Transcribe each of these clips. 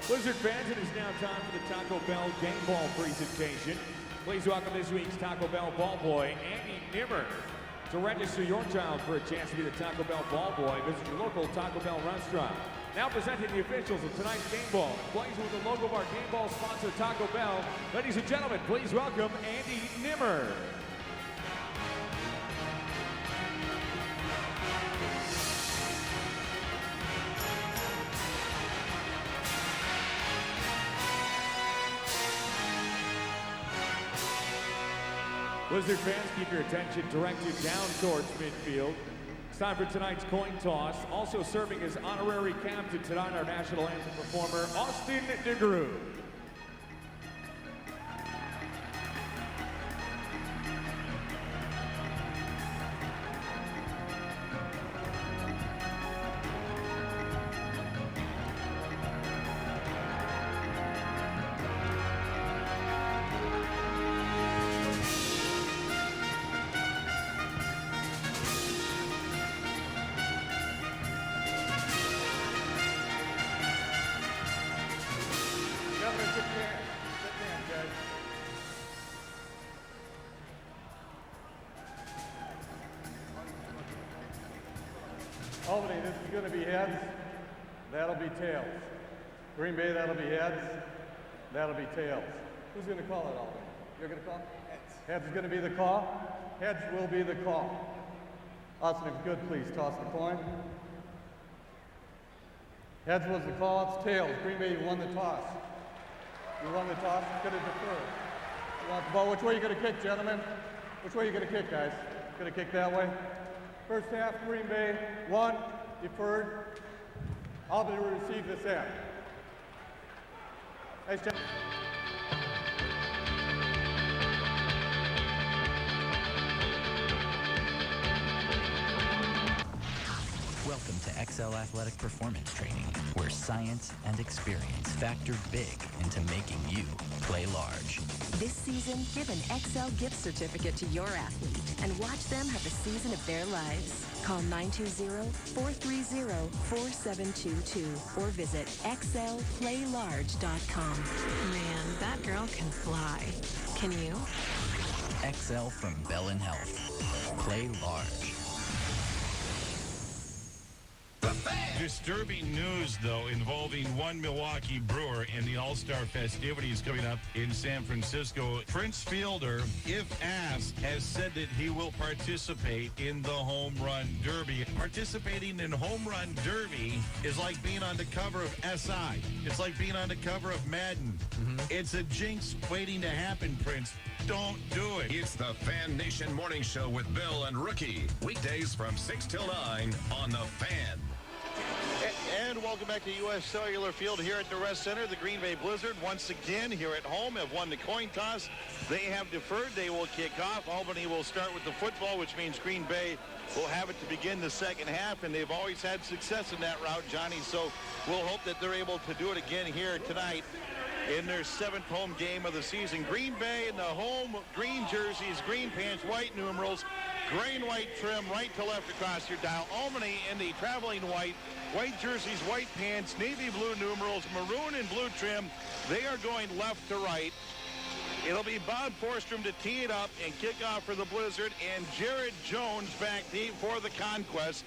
Blizzard fans, it is now time for the Taco Bell game ball presentation. Please welcome this week's Taco Bell ball boy, Andy Nimmer. To register your child for a chance to be the Taco Bell ball boy, visit your local Taco Bell restaurant. Now presenting the officials of tonight's game ball, plays with the logo of our game ball sponsor, Taco Bell. Ladies and gentlemen, please welcome Andy Nimmer. Blizzard fans, keep your attention directed down towards midfield. It's time for tonight's coin toss. Also serving as honorary captain tonight, our national anthem performer, Austin DeGroot. Albany, this is going to be heads, that'll be tails. Green Bay, that'll be heads, that'll be tails. Who's going to call it, Albany? You're going to call? Heads. Heads is going to be the call. Heads will be the call. Austin, if you could, please toss the coin. Heads was the call, it's tails. Green Bay, you won the toss. You won the toss, could have deferred. You want the ball. Which way are you going to kick, gentlemen? Which way are you going to kick, guys? Going to kick that way? First half, Green Bay, 1, deferred. Albany will receive this half. Nice job. Welcome to XL Athletic Performance Training, where science and experience factor big into making you play large. This season, give an XL gift certificate to your athlete and watch them have the season of their lives. Call 920-430-4722 or visit xlplaylarge.com. Man, that girl can fly. Can you? XL from Bell & Health. Play large. Disturbing news, though, involving one Milwaukee Brewer in the All-Star festivities coming up in San Francisco. Prince Fielder, if asked, has said that he will participate in the Home Run Derby. Participating in Home Run Derby is like being on the cover of SI. It's like being on the cover of Madden. It's a jinx waiting to happen, Prince. Don't do it. It's the Fan Nation Morning Show with Bill and Rookie. Weekdays from 6 till 9 on The Fan. And welcome back to U.S. Cellular Field here at the Rest Center. The Green Bay Blizzard once again here at home have won the coin toss. They have deferred. They will kick off. Albany will start with the football, which means Green Bay will have it to begin the second half, and they've always had success in that route, Johnny, so we'll hope that they're able to do it again here tonight in their 7th home game of the season. Green Bay in the home green jerseys, green pants, white numerals, gray and white trim right to left across your dial. Albany in the traveling white jerseys, white pants, navy blue numerals, maroon and blue trim. They are going left to right. It'll be Bob Forstrom to tee it up and kick off for the Blizzard, and Jared Jones back deep for the Conquest.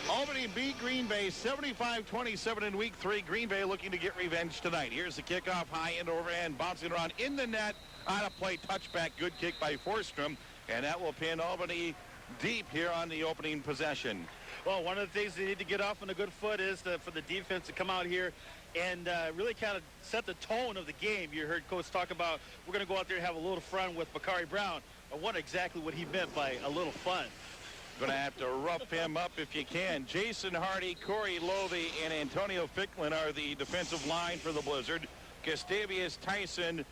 Albany beat Green Bay 75-27 in week 3. Green Bay looking to get revenge tonight. Here's the kickoff, high end overhand, bouncing around in the net on a play touchback. Good kick by Forstrom, and that will pin Albany deep here on the opening possession. Well, one of the things they need to get off on a good foot is for the defense to come out here and really kind of set the tone of the game. You heard Coach talk about we're going to go out there and have a little fun with Bakari Brown. I wonder exactly what he meant by a little fun. Going to have to rough him up if you can. Jason Hardy, Corey Lovey, and Antonio Ficklin are the defensive line for the Blizzard. Gustavius Tyson,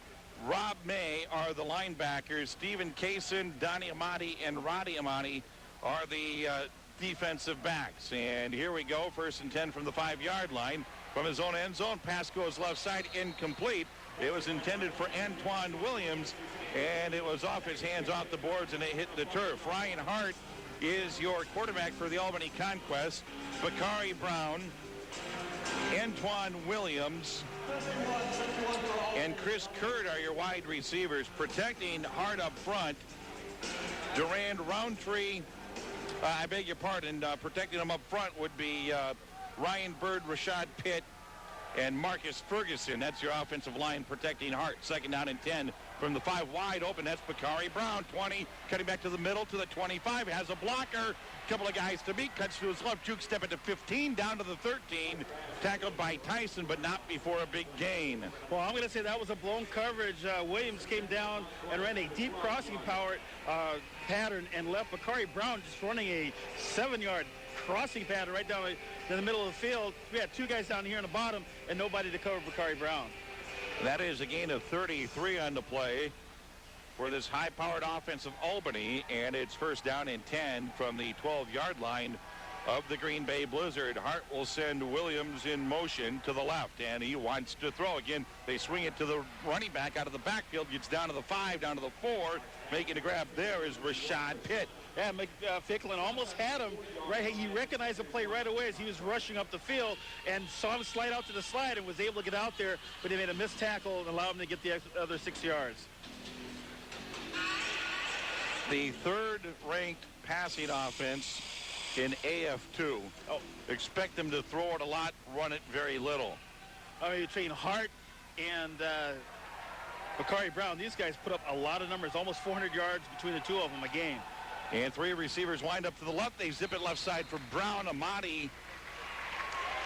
Rob May are the linebackers. Stephen Kaysen, Donnie Amati, and Roddy Amati are the defensive backs. And here we go, 1st and 10 from the 5-yard line. From his own end zone, pass goes left side, incomplete. It was intended for Antoine Williams, and it was off his hands, off the boards, and it hit the turf. Ryan Hart is your quarterback for the Albany Conquest. Bakari Brown, Antoine Williams, and Chris Kurt are your wide receivers. Protecting hard up front, Durand, Roundtree, I beg your pardon, protecting them up front would be Ryan Bird, Rashad Pitt, and Marcus Ferguson. That's your offensive line protecting Hart. Second down and 10 from the 5, wide open. That's Bakari Brown, 20, cutting back to the middle to the 25. Has a blocker. Couple of guys to beat. Cuts to his left. Juke step into 15, down to the 13. Tackled by Tyson, but not before a big gain. Well, I'm going to say that was a blown coverage. Williams came down and ran a deep crossing power pattern and left Bakari Brown just running a 7-yard crossing pattern right down in the middle of the field. We had 2 guys down here in the bottom and nobody to cover Bakari Brown. That is a gain of 33 on the play for this high-powered offense of Albany, and it's first down and 10 from the 12-yard line of the Green Bay Blizzard. Hart will send Williams in motion to the left, and he wants to throw. Again, they swing it to the running back out of the backfield, gets down to the 5, down to the 4. Making a grab there is Rashad Pitt. Yeah, Ficklin almost had him. Right, he recognized the play right away as he was rushing up the field and saw him slide out to the slide and was able to get out there, but he made a missed tackle and allowed him to get the other 6 yards. The third-ranked passing offense in AF2. Oh. Expect them to throw it a lot, run it very little. Between Hart and Bakari Brown, these guys put up a lot of numbers, almost 400 yards between the 2 of them a game. And 3 receivers wind up to the left. They zip it left side for Brown. Amati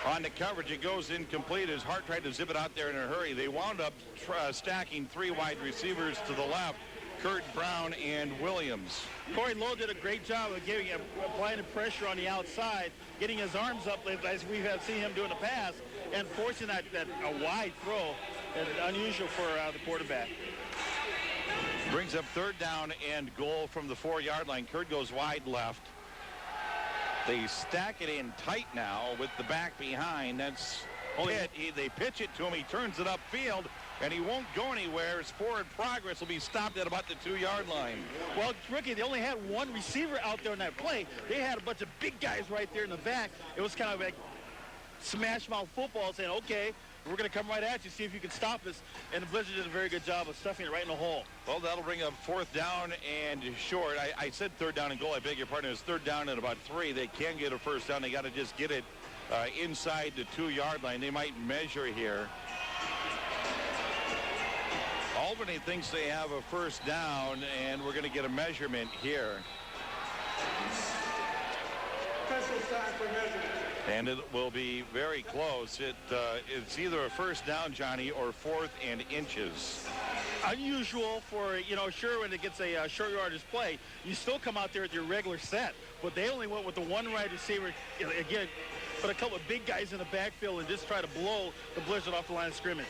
on the coverage. It goes incomplete as Hart tried to zip it out there in a hurry. They wound up stacking 3 wide receivers to the left. Kurt, Brown, and Williams. Corey Lowe did a great job of applying the pressure on the outside, getting his arms up as we have seen him do in the past, and forcing a wide throw. Unusual for the quarterback. Brings up third down and goal from the 4-yard line. Kurt goes wide left. They stack it in tight now with the back behind. That's Pitt. They pitch it to him. He turns it upfield, and he won't go anywhere. His forward progress will be stopped at about the 2-yard line. Well, Ricky, they only had 1 receiver out there in that play. They had a bunch of big guys right there in the back. It was kind of like smash mouth football, saying, okay, we're going to come right at you, see if you can stop us. And the Blizzard did a very good job of stuffing it right in the hole. Well, that'll bring up 4th down and short. I said 3rd down and goal. I beg your pardon. It's 3rd down and about 3. They can get a first down. They got to just get it inside the 2-yard line. They might measure here. Albany thinks they have a first down, and we're going to get a measurement here. And it will be very close. It's either a first down, Johnny, or 4th and inches. Unusual for, sure, when it gets a short yardage play, you still come out there with your regular set. But they only went with the 1 wide receiver, again, put a couple of big guys in the backfield and just try to blow the Blizzard off the line of scrimmage.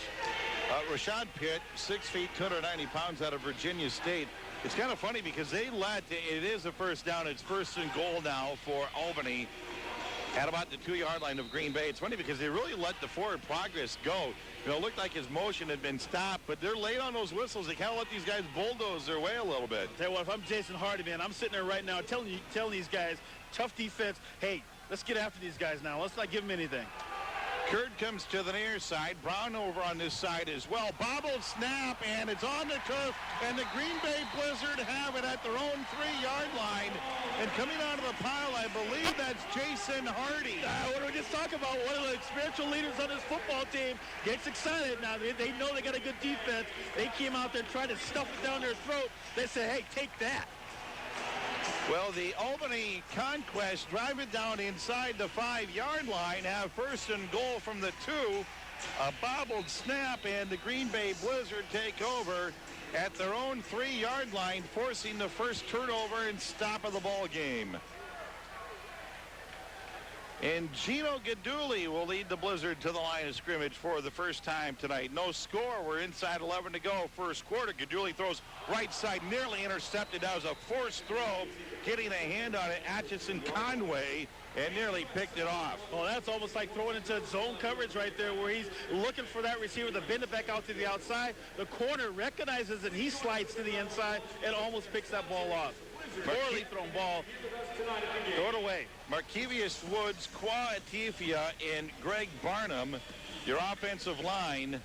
Rashad Pitt, 6 feet, 290 pounds, out of Virginia State. It's kind of funny because it is a first down. It's 1st and goal now for Albany at about the 2-yard line of Green Bay. It's funny because they really let the forward progress go. It looked like his motion had been stopped, but they're late on those whistles. They kind of let these guys bulldoze their way a little bit. Tell you what, if I'm Jason Hardy, man, I'm sitting there right now telling these guys, tough defense, hey, let's get after these guys now. Let's not give them anything. Kurt comes to the near side. Brown over on this side as well. Bobbled snap, and it's on the turf, and the Green Bay Blizzard have it at their own 3-yard line. And coming out of the pile, I believe that's Jason Hardy. What are we just talking about? One of the spiritual leaders on this football team gets excited. Now, they know they got a good defense. They came out there trying to stuff it down their throat. They say, hey, take that. Well, the Albany Conquest drive it down inside the 5-yard line, have 1st and goal from the 2. A bobbled snap, and the Green Bay Blizzard take over at their own 3-yard line, forcing the first turnover and stop of the ball game. And Gino Gaduli will lead the Blizzard to the line of scrimmage for the first time tonight. No score. We're inside 11 to go, first quarter. Gaduli throws right side, nearly intercepted. That was a forced throw, getting a hand on it. Atchison Conway, and nearly picked it off. Well, that's almost like throwing into zone coverage right there, where he's looking for that receiver to bend it back out to the outside. The corner recognizes it. He slides to the inside and almost picks that ball off. Poorly thrown ball. Throw it away. Markevius Woods, Kwa Atifia, and Greg Barnum Your offensive line,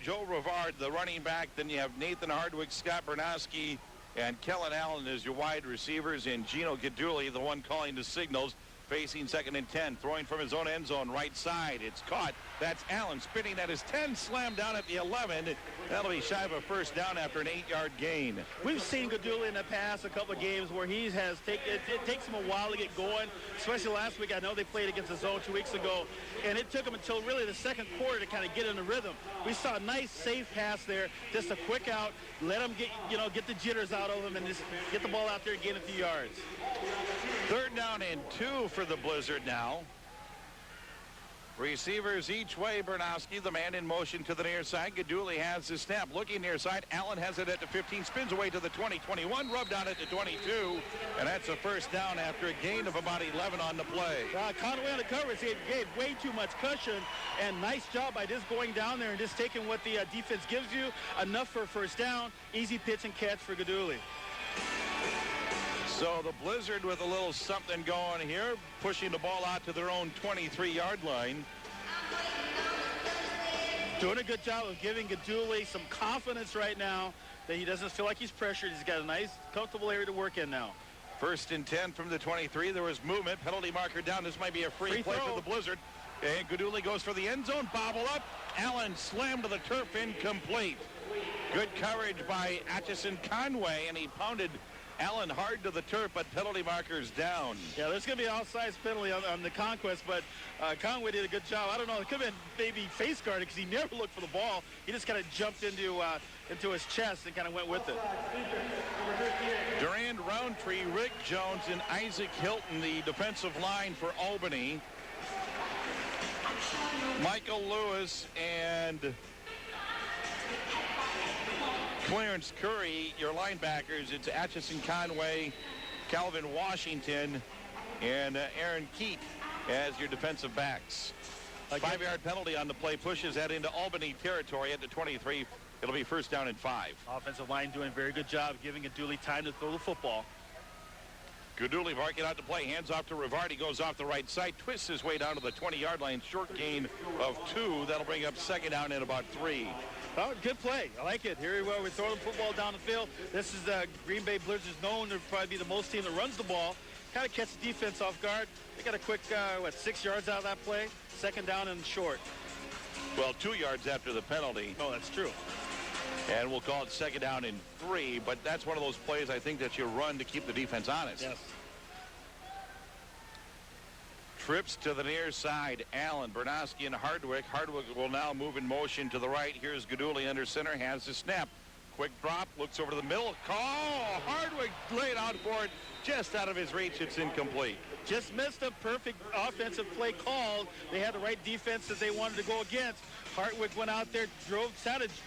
Joe Rivard, the running back. Then you have Nathan Hardwick, Scott Bernowski, and Kellen Allen as your wide receivers. And Gino Gaduli, the one calling the signals, facing 2nd and 10, throwing from his own end zone, right side. It's caught. That's Allen spinning at his 10, slammed down at the 11. That'll be shy of a first down after an 8-yard gain. We've seen Gadula in the past a couple of games where he has it takes him a while to get going, especially last week. I know they played against the zone 2 weeks ago, and it took him until really the second quarter to kind of get in the rhythm. We saw a nice, safe pass there, just a quick out, let him get the jitters out of him and just get the ball out there and gain a few yards. 3rd down and 2 for the Blizzard now. Receivers each way. Bernowski, the man in motion to the near side. Gaduli has the snap. Looking near side. Allen has it at the 15. Spins away to the 20, 21. Rubbed down at the 22. And that's a first down after a gain of about 11 on the play. Conway on the coverage. He gave way too much cushion. And nice job by just going down there and just taking what the defense gives you. Enough for a first down. Easy pitch and catch for Gaduli. So the Blizzard with a little something going here, pushing the ball out to their own 23-yard line. Doing a good job of giving Gaduli some confidence right now that he doesn't feel like he's pressured. He's got a nice, comfortable area to work in now. 1st and 10 from the 23. There was movement. Penalty marker down. This might be a free play for the Blizzard. And Gaduli goes for the end zone. Bobble up. Allen slammed to the turf, incomplete. Good coverage by Atchison Conway, and he pounded Allen hard to the turf, but penalty markers down. Yeah, there's going to be an outside penalty on the Conquest, but Conway did a good job. I don't know. It could have been maybe face guarded because he never looked for the ball. He just kind of jumped into his chest and kind of went with it. Durand Roundtree, Rick Jones, and Isaac Hilton, the defensive line for Albany. Michael Lewis and Clarence Curry, your linebackers. It's Atchison Conway, Calvin Washington, and Aaron Keat as your defensive backs. 5-yard penalty on the play pushes that into Albany territory at the 23. It'll be first down and 5. Offensive line doing a very good job giving Gaduli time to throw the football. Gaduli marking out the play, hands off to Rivardi, goes off the right side, twists his way down to the 20-yard line, short gain of 2. That'll bring up 2nd down and about 3. Oh, good play. I like it. Here we go. We're throwing the football down the field. This is Green Bay Blizzards known to probably be the most team that runs the ball. Kind of catch the defense off guard. They got a quick, 6 yards out of that play. 2nd down and short. Well, 2 yards after the penalty. Oh, that's true. And we'll call it 2nd down and 3, but that's one of those plays I think that you run to keep the defense honest. Yes. Trips to the near side. Allen, Bernowski, and Hardwick. Hardwick will now move in motion to the right. Here's Gaduli under center, has the snap. Quick drop, looks over to the middle. Call! Hardwick laid out for it, just out of his reach. It's incomplete. Just missed a perfect offensive play called. They had the right defense that they wanted to go against. Hardwick went out there,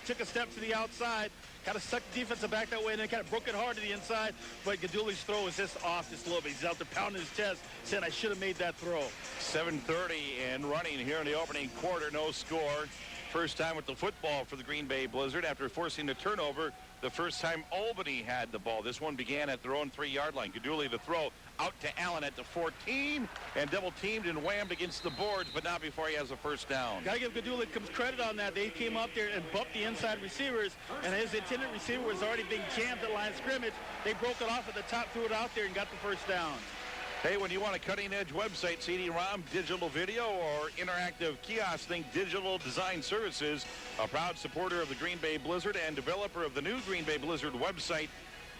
took a step to the outside, kind of sucked the defensive back that way, and then kind of broke it hard to the inside. But Gaduli's throw was just off just a little bit. He's out there pounding his chest, saying, I should have made that throw. 7:30 and running here in the opening quarter, no score. First time with the football for the Green Bay Blizzard after forcing the turnover the first time Albany had the ball. This one began at their own 3-yard line. Gaduli the throw out to Allen at the 14 and double teamed and whammed against the boards, but not before he has a first down. Got to give Gaduli credit on that. They came up there and bumped the inside receivers, and his intended receiver was already being jammed at line of scrimmage. They broke it off at the top, threw it out there, and got the first down. Hey, when you want a cutting-edge website, CD-ROM, digital video, or interactive kiosk, think Digital Design Services, a proud supporter of the Green Bay Blizzard and developer of the new Green Bay Blizzard website,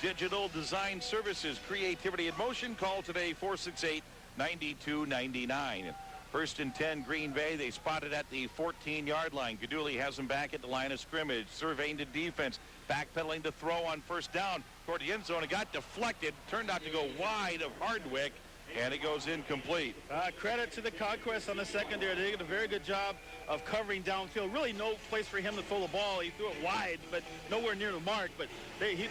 Digital Design Services. Creativity in motion. Call today, 468-9299. 1st and 10, Green Bay. They spotted at the 14-yard line. Gaduli has them back at the line of scrimmage, surveying the defense, backpedaling to throw on first down toward the end zone. It got deflected, turned out to go wide of Hardwick, and it goes incomplete. Credit to the Conquest on the secondary. They did a very good job of covering downfield. Really no place for him to throw the ball. He threw it wide, but nowhere near the mark. But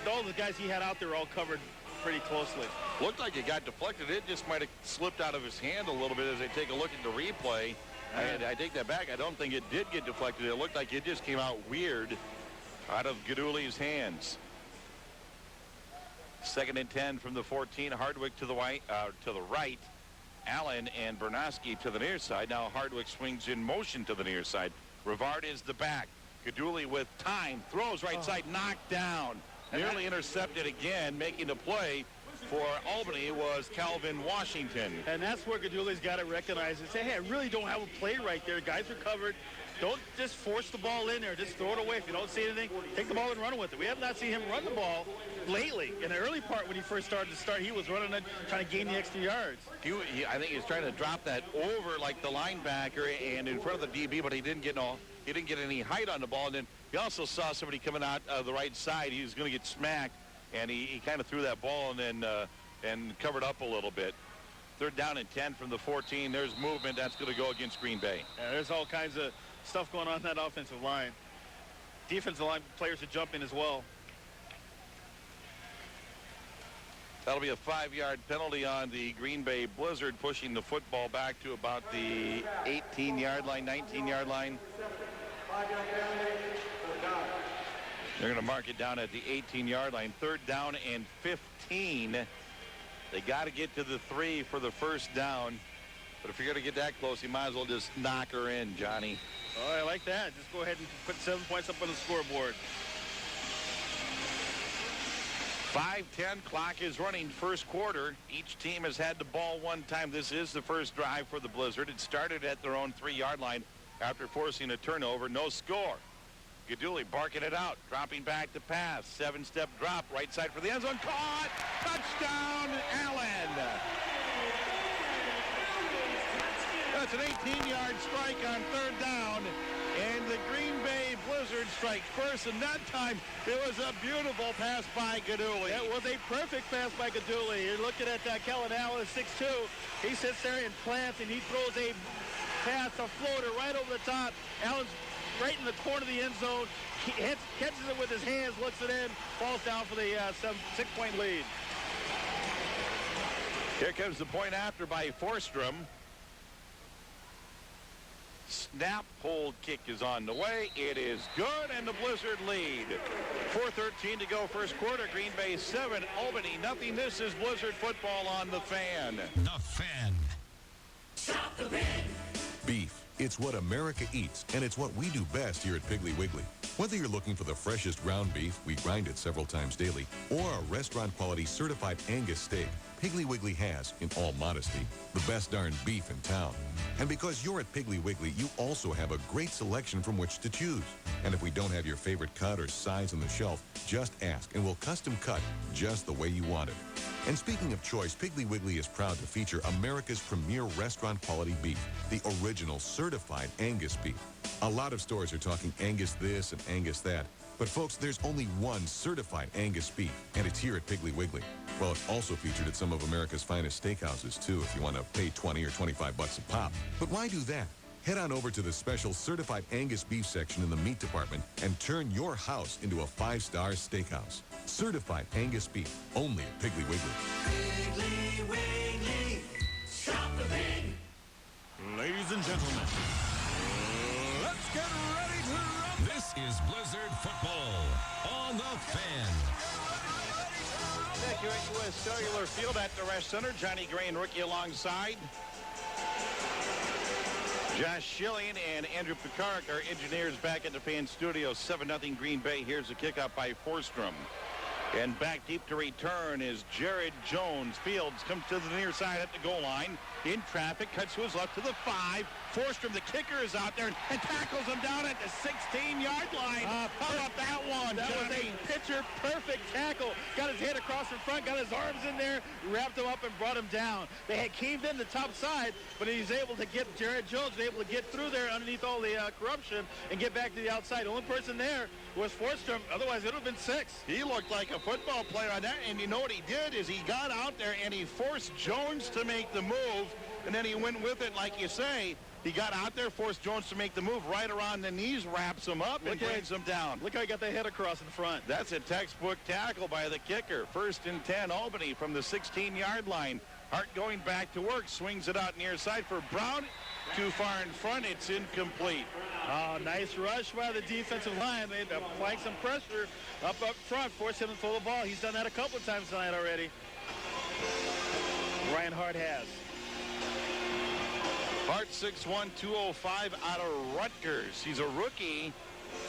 all the guys he had out there all covered pretty closely. Looked like it got deflected. It just might have slipped out of his hand a little bit as they take a look at the replay. I take that back. I don't think it did get deflected. It looked like it just came out weird out of Gaduli's hands. 2nd and 10 from the 14. Hardwick to the right. Allen and Bernowski to the near side. Now Hardwick swings in motion to the near side. Rivard is the back. Gaduli with time. Throws right side. Knocked down. Nearly intercepted again. Making the play for Albany was Calvin Washington. And that's where Gaduli's got to recognize and say, hey, I really don't have a play right there. Guys are covered. Don't just force the ball in there. Just throw it away. If you don't see anything, take the ball and run with it. We have not seen him run the ball lately. In the early part when he first started to start, he was running it, trying to gain the extra yards. I think he was trying to drop that over like the linebacker and in front of the DB, but he didn't get any height on the ball. And then he also saw somebody coming out of the right side. He was going to get smacked, and he kind of threw that ball and then and covered up a little bit. 3rd down and 10 from the 14. There's movement. That's going to go against Green Bay. Yeah, there's all kinds of stuff going on in that offensive line. Defensive line players are jumping as well. That'll be a 5-yard penalty on the Green Bay Blizzard, pushing the football back to about the 18-yard line, 19-yard line. They're going to mark it down at the 18-yard line. 3rd down and 15. They got to get to the 3 for the 1st down. But if you're going to get that close, you might as well just knock her in, Johnny. Oh, I like that. Just go ahead and put 7 points up on the scoreboard. 5:10 clock is running, first quarter. Each team has had the ball one time. This is the first drive for the Blizzard. It started at their own 3-yard line after forcing a turnover. No score. Gaduli barking it out, dropping back to pass. 7-step drop, right side for the end zone. Caught! Touchdown, Allen! That's an 18-yard strike on 3rd down. And the Green Bay Blizzard strike first, and that time it was a beautiful pass by Gaduli. That was a perfect pass by Gaduli. You're looking at Kellen Allen, 6'2". He sits there and plants, and he throws a pass, a floater right over the top. Allen's right in the corner of the end zone. He catches it with his hands, looks it in, falls down for the 6-point lead. Here comes the point after by Forstrom. Snap, hold, kick is on the way. It is good, and the Blizzard lead. 4:13 to go, first quarter. Green Bay 7, Albany nothing. This is Blizzard football on The Fan. The Fan. Stop the bin. Beef. It's what America eats, and it's what we do best here at Piggly Wiggly. Whether you're looking for the freshest ground beef, we grind it several times daily, or a restaurant-quality certified Angus steak, Piggly Wiggly has, in all modesty, the best darn beef in town. And because you're at Piggly Wiggly, you also have a great selection from which to choose. And if we don't have your favorite cut or size on the shelf, just ask, and we'll custom cut just the way you want it. And speaking of choice, Piggly Wiggly is proud to feature America's premier restaurant-quality beef, the original certified Angus beef. A lot of stores are talking Angus this and Angus that. But folks, there's only one certified Angus beef, and it's here at Piggly Wiggly. Well, it's also featured at some of America's finest steakhouses, too, if you want to pay $20 or $25 a pop. But why do that? Head on over to the special certified Angus beef section in the meat department and turn your house into a 5-star steakhouse. Certified Angus beef, only at Piggly Wiggly. Piggly Wiggly. Stop the bin. Ladies and gentlemen, let's get ready to rumble. This is Blizzard football on The Fan. Back here at U.S. Cellular Field at the Resch Center. Johnny Gray and Rookie alongside. Josh Schilling and Andrew Picard, our engineers, back at the Fan Studio. 7-0 Green Bay. Here's the kickoff by Forstrom. And back deep to return is Jared Jones. Fields comes to the near side at the goal line. In traffic, cuts to his left to the 5. Forstrom, the kicker, is out there and tackles him down at the 16-yard line. How about that one, That was a picture-perfect tackle. Got his head across in front, got his arms in there, wrapped him up and brought him down. They had caved in the top side, but he's able to get, Jared Jones was able to get through there underneath all the corruption and get back to the outside. The only person there was Forstrom. Otherwise, it would have been 6. He looked like a football player on that, and you know what he did is he got out there and he forced Jones to make the move, and then he went with it like you say. He got out there, forced Jones to make the move right around the knees, wraps him up, and brings him down. Look how he got the head across in front. That's a textbook tackle by the kicker. 1st and 10, Albany from the 16-yard line. Hart going back to work, swings it out near side for Brown. Too far in front, it's incomplete. Oh, nice rush by the defensive line. They applying some pressure up front, force him to throw the ball. He's done that a couple of times tonight already. Ryan Hart has. Hart 6'1", 205 out of Rutgers. He's a rookie,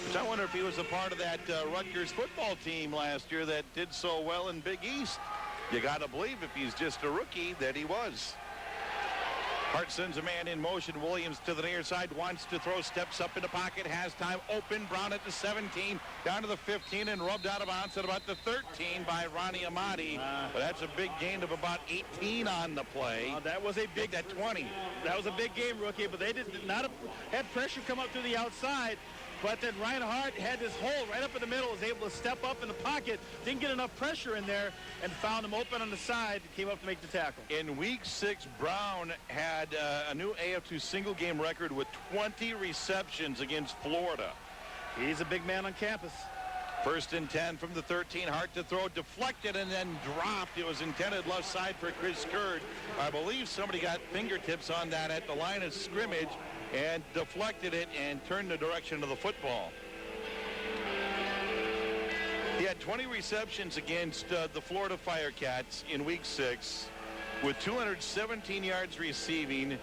which I wonder if he was a part of that Rutgers football team last year that did so well in Big East. You got to believe if he's just a rookie that he was. Hart sends a man in motion. Williams to the near side, wants to throw, steps up in the pocket, has time, open. Brown at the 17, down to the 15, and rubbed out of bounds at about the 13 by Ronnie Amati. But that's a big gain of about 18 on the play. That was a big, that 20. That was a big game, rookie, but they did not have, had pressure come up through the outside. But then Ryan Hart had this hole right up in the middle, was able to step up in the pocket, didn't get enough pressure in there, and found him open on the side, came up to make the tackle. In week 6, Brown had a new af2 single game record with 20 receptions against Florida. He's a big man on campus. 1st and 10 from the 13. Hart to throw, deflected and then dropped. It was intended left side for Chris Kurd. I believe somebody got fingertips on that at the line of scrimmage and deflected it and turned the direction of the football. He had 20 receptions against the Florida Firecats in week 6 with 217 yards receiving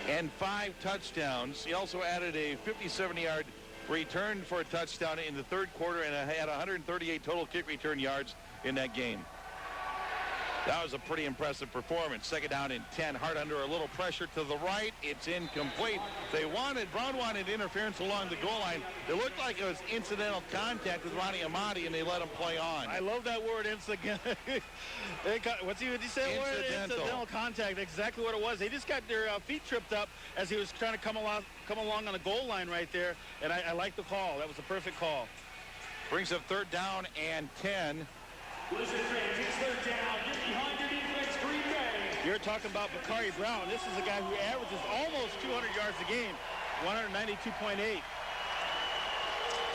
and 5 touchdowns. He also added a 57-yard return for a touchdown in the 3rd quarter and had 138 total kick return yards in that game. That was a pretty impressive performance. 2nd down and 10. Hart under a little pressure to the right. It's incomplete. Brown wanted interference along the goal line. It looked like it was incidental contact with Ronnie Amati, and they let him play on. I love that word, incidental. What's he say? Incidental contact. Exactly what it was. They just got their feet tripped up as he was trying to come along on the goal line right there, and I like the call. That was a perfect call. Brings up 3rd down and 10. Blizzard fans, it's 3rd down. Get behind your defense, Green Bay. You're talking about Bakari Brown. This is a guy who averages almost 200 yards a game, 192.8.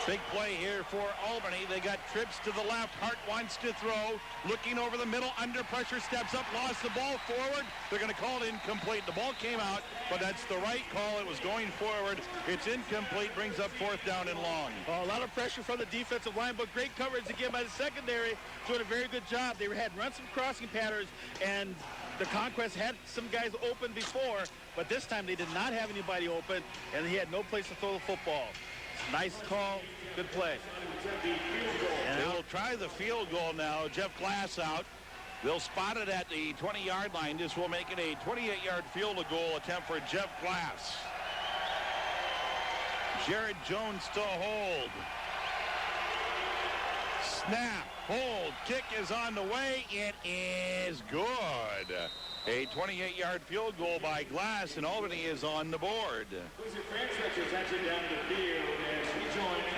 Big play here for Albany. They got trips to the left. Hart wants to throw. Looking over the middle. Under pressure. Steps up. Lost the ball forward. They're going to call it incomplete. The ball came out, but that's the right call. It was going forward. It's incomplete. Brings up 4th down and long. A lot of pressure from the defensive line, but great coverage again by the secondary. Doing a very good job. They had run some crossing patterns, and the Conquest had some guys open before, but this time they did not have anybody open, and he had no place to throw the football. Nice call, good play. And they will try the field goal now. Jeff Glass out. They'll spot it at the 20-yard line. This will make it a 28-yard field goal attempt for Jeff Glass. Jared Jones to hold. Snap, hold, kick is on the way. It is good. A 28-yard field goal by Glass, and Albany is on the board.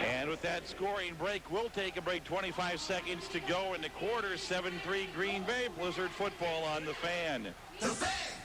And with that scoring break, we'll take a break. 25 seconds to go in the quarter. 7-3 Green Bay. Blizzard football on the Fan. The Fan!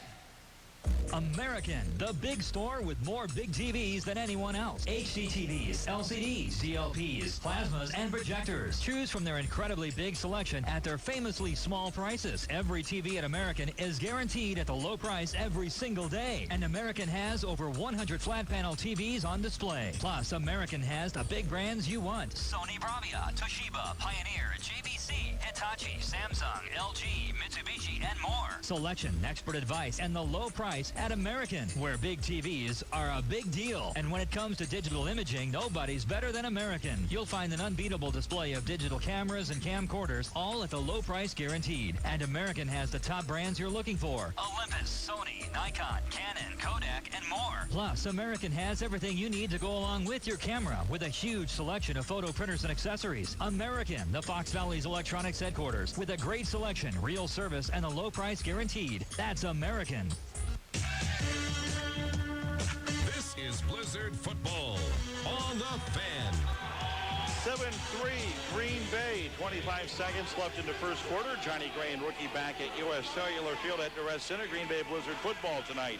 American, the big store with more big TVs than anyone else. HDTVs, LCDs, CLPs, plasmas, and projectors. Choose from their incredibly big selection at their famously small prices. Every TV at American is guaranteed at the low price every single day. And American has over 100 flat panel TVs on display. Plus, American has the big brands you want. Sony Bravia, Toshiba, Pioneer, JVC, Hitachi, Samsung, LG, Mitsubishi, and more. Selection, expert advice, and the low price at American, where big TVs are a big deal. And when it comes to digital imaging, nobody's better than American. You'll find an unbeatable display of digital cameras and camcorders, all at the low price guaranteed. And American has the top brands you're looking for. Olympus, Sony, Nikon, Canon, Kodak, and more. Plus, American has everything you need to go along with your camera with a huge selection of photo printers and accessories. American, the Fox Valley's electronics headquarters, with a great selection, real service, and a low price guaranteed. That's American. This is Blizzard football on the Fan. 7-3 Green Bay. 25 seconds left in the first quarter. Johnny Gray and rookie back at U.S. Cellular Field at the Rest Center. Green Bay Blizzard football tonight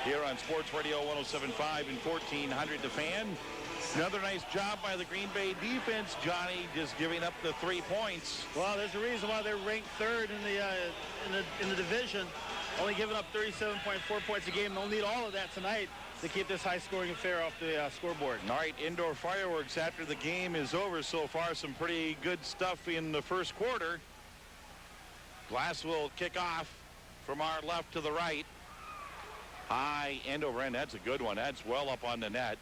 here on Sports Radio 107.5 and 1400 The Fan. Another nice job by the Green Bay defense, Johnny, just giving up the 3 points. Well, there's a reason why they're ranked 3rd in the division, only giving up 37.4 points a game. They'll need all of that tonight to keep this high-scoring affair off the scoreboard. All right, indoor fireworks after the game is over so far. Some pretty good stuff in the first quarter. Glass will kick off from our left to the right. High end over end. That's a good one. That's well up on the net.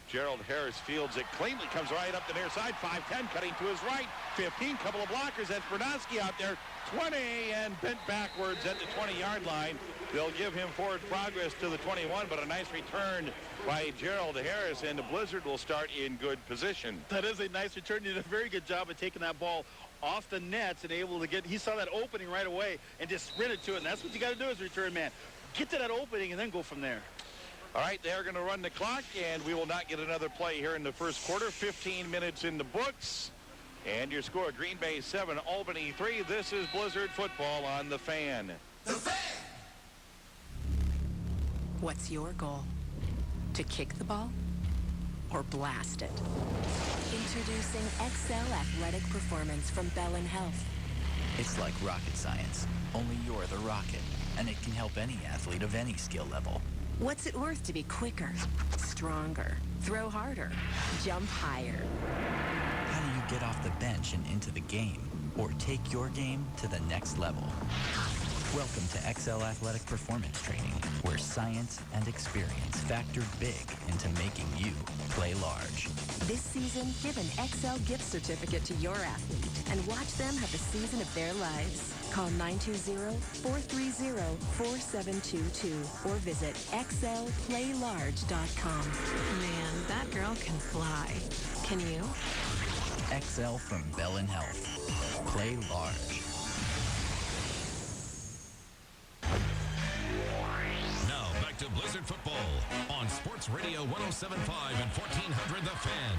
Gerald Harris fields it cleanly. Comes right up the near side. 5-10 cutting to his right. 15. Couple of blockers. That's Bernowski out there. 20 and bent backwards at the 20-yard line. They'll give him forward progress to the 21, but a nice return by Gerald Harris, and the Blizzard will start in good position. That is a nice return. He did a very good job of taking that ball off the nets and able to get, he saw that opening right away and just sprinted to it. And that's what you got to do as a return man. Get to that opening and then go from there. All right, they're going to run the clock, and we will not get another play here in the first quarter. 15 minutes in the books. And your score, Green Bay 7, Albany 3. This is Blizzard football on The Fan. The Fan! What's your goal? To kick the ball or blast it? Introducing XL Athletic Performance from Bell & Health. It's like rocket science, only you're the rocket, and it can help any athlete of any skill level. What's it worth to be quicker, stronger, throw harder, jump higher? How do you get off the bench and into the game, or take your game to the next level? Welcome to XL Athletic Performance Training, where science and experience factor big into making you play large. This season, give an XL gift certificate to your athlete and watch them have the season of their lives. Call 920-430-4722 or visit xlplaylarge.com. Man, that girl can fly. Can you? XL from Bell & Health. Play large. Now back to Blizzard football on Sports Radio 107.5 and 1400 The Fan.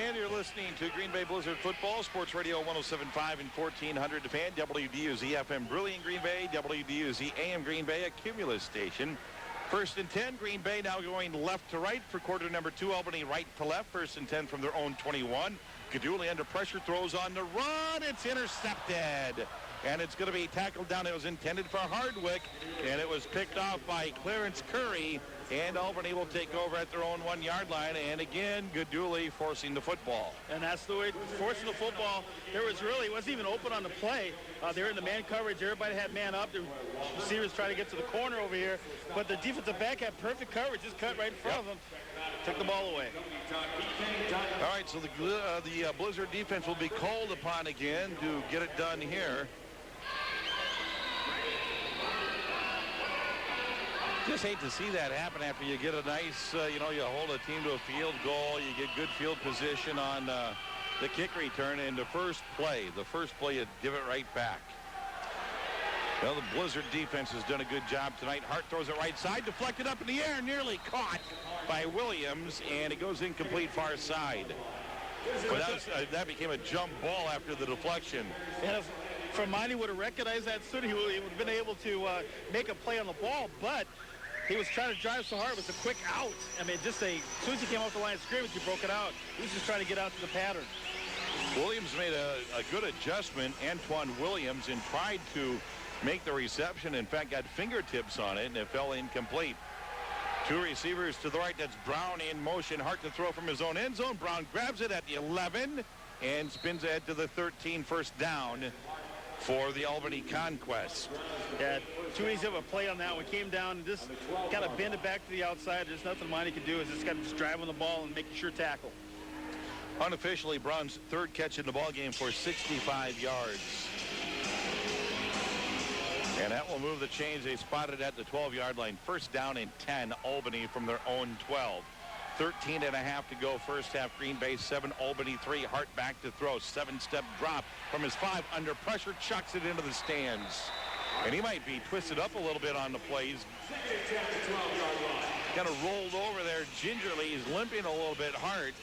And you're listening to Green Bay Blizzard football, Sports Radio 107.5 and 1400 The Fan, WDUZ FM Brilliant Green Bay, WDUZ AM Green Bay, a Cumulus station. First and 10, Green Bay now going left to right for quarter number 2. Albany right to left. First and 10 from their own 21. Gaduli under pressure, throws on the run. It's intercepted. And it's going to be tackled down. It was intended for Hardwick, and it was picked off by Clarence Curry. And Albany will take over at their own 1-yard line. And again, Gaduli forcing the football. And that's the way, forcing the football. There was really, it wasn't even open on the play. They were in the man coverage. Everybody had man up. The receivers trying to get to the corner over here. But the defensive back had perfect coverage. Just cut right in front of them. Took the ball away. All right, so the Blizzard defense will be called upon again to get it done here. Just hate to see that happen after you get a nice, you hold a team to a field goal. You get good field position on the kick return. And the first play, you give it right back. Well, the Blizzard defense has done a good job tonight. Hart throws it right side, deflected up in the air, nearly caught by Williams, and it goes incomplete far side. But that became a jump ball after the deflection. And if Fermani would have recognized that soon, he would have been able to make a play on the ball, but he was trying to drive so hard. It was a quick out. I mean, as soon as he came off the line of scrimmage, he broke it out. He was just trying to get out to the pattern. Williams made a good adjustment, Antoine Williams, and tried to make the reception. In fact, got fingertips on it, and it fell incomplete. 2 receivers to the right. That's Brown in motion. Hart to throw from his own end zone. Brown grabs it at the 11 and spins ahead to the 13, first down for the Albany Conquest. Yeah, too easy of a play on that one. Came down and just kind of bend it back to the outside. There's nothing Monty can do. Is just got to just drive on the ball and make a sure tackle. Unofficially, Brown's 3rd catch in the ball game for 65 yards. And that will move the chains. They spotted at the 12-yard line. First down and 10, Albany from their own 12. 13 and a half to go first half. Green Bay 7, Albany 3. Hart back to throw. 7-step drop from his 5. Under pressure, chucks it into the stands. And he might be twisted up a little bit on the plays. Kind of rolled over there gingerly. He's limping a little bit. Hart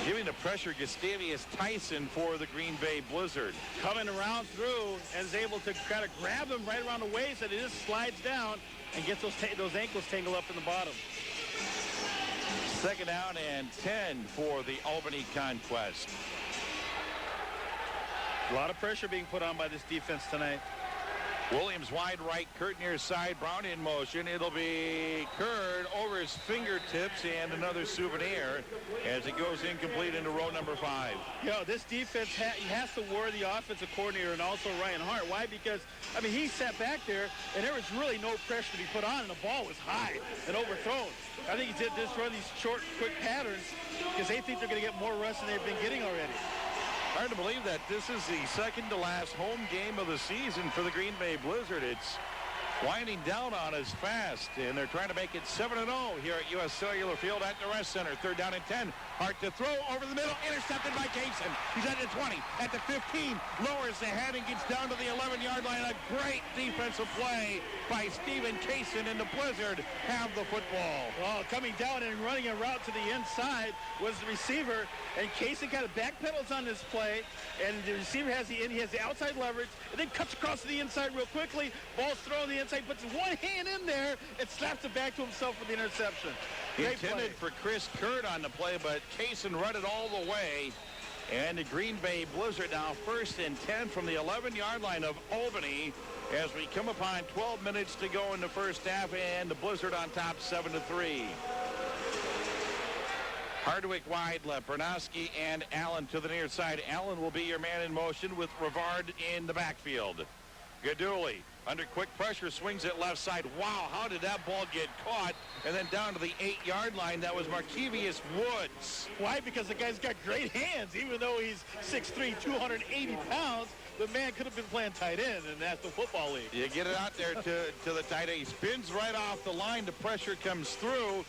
giving the pressure, Gustavius Tyson for the Green Bay Blizzard. Coming around through and is able to kind of grab him right around the waist, and it just slides down and gets those ankles tangled up in the bottom. 2nd down and 10 for the Albany Conquest. A lot of pressure being put on by this defense tonight. Williams wide right, Kurt near side, Brown in motion. It'll be Kurt over his fingertips and another souvenir as it goes incomplete into row number 5. This defense has to worry the offensive coordinator and also Ryan Hart. Why? Because, I mean, he sat back there and there was really no pressure to be put on and the ball was high and overthrown. I think he did just run these short, quick patterns because they think they're going to get more rest than they've been getting already. Hard to believe that this is the second to last home game of the season for the Green Bay Blizzard. It's winding down on us fast, and they're trying to make it 7-0 here at U.S. Cellular Field at the Rest Center. 3rd down and 10. Hart to throw over the middle, intercepted by Kaysen. He's at the 20, at the 15, lowers the head and gets down to the 11-yard line. A great defensive play by Stephen Kaysen, and the Blizzard have the football. Well, coming down and running a route to the inside was the receiver, and Kaysen kind of backpedals on this play, and the receiver has the outside leverage, and then cuts across to the inside real quickly. Ball's thrown the inside, puts one hand in there, and slaps it back to himself for the interception. Great Intended play for Chris Kurt on the play, but Kaysen run it all the way. And the Green Bay Blizzard now 1st and 10 from the 11-yard line of Albany as we come upon 12 minutes to go in the first half, and the Blizzard on top 7-3. Hardwick wide, Lepernoski and Allen to the near side. Allen will be your man in motion with Rivard in the backfield. Gaduli under quick pressure swings it left side. Wow, how did that ball get caught? And then down to the 8-yard line. That was Markevius Woods. Why? Because the guy's got great hands. Even though he's 6'3", 280 pounds, the man could have been playing tight end in the National Football League. You get it out there to the tight end. He spins right off the line. The pressure comes through.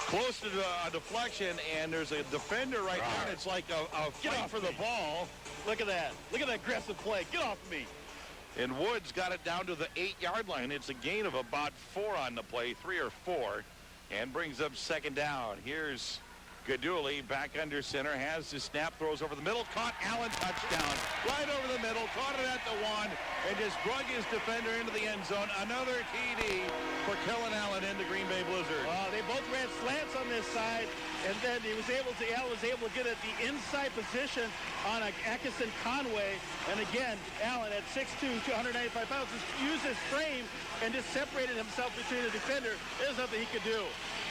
Close to a deflection, and there's a defender right there. It's like a fight for the ball. Look at that. Look at that aggressive play. Get off me. And Woods got it down to the 8-yard line. It's a gain of about 4 on the play, 3 or 4, and brings up 2nd down. Here's Gaduli back under center, has the snap, throws over the middle, caught Allen, touchdown. Right over the middle, caught it at the 1, and just drug his defender into the end zone. Another TD for Kellen Allen and the Green Bay Blizzard. Well, they both ran slants on this side, and then Allen was able to get at the inside position on Atkinson Conway. And again, Allen at 6'2", 295 pounds, just used his frame and just separated himself between the defender. There's nothing he could do.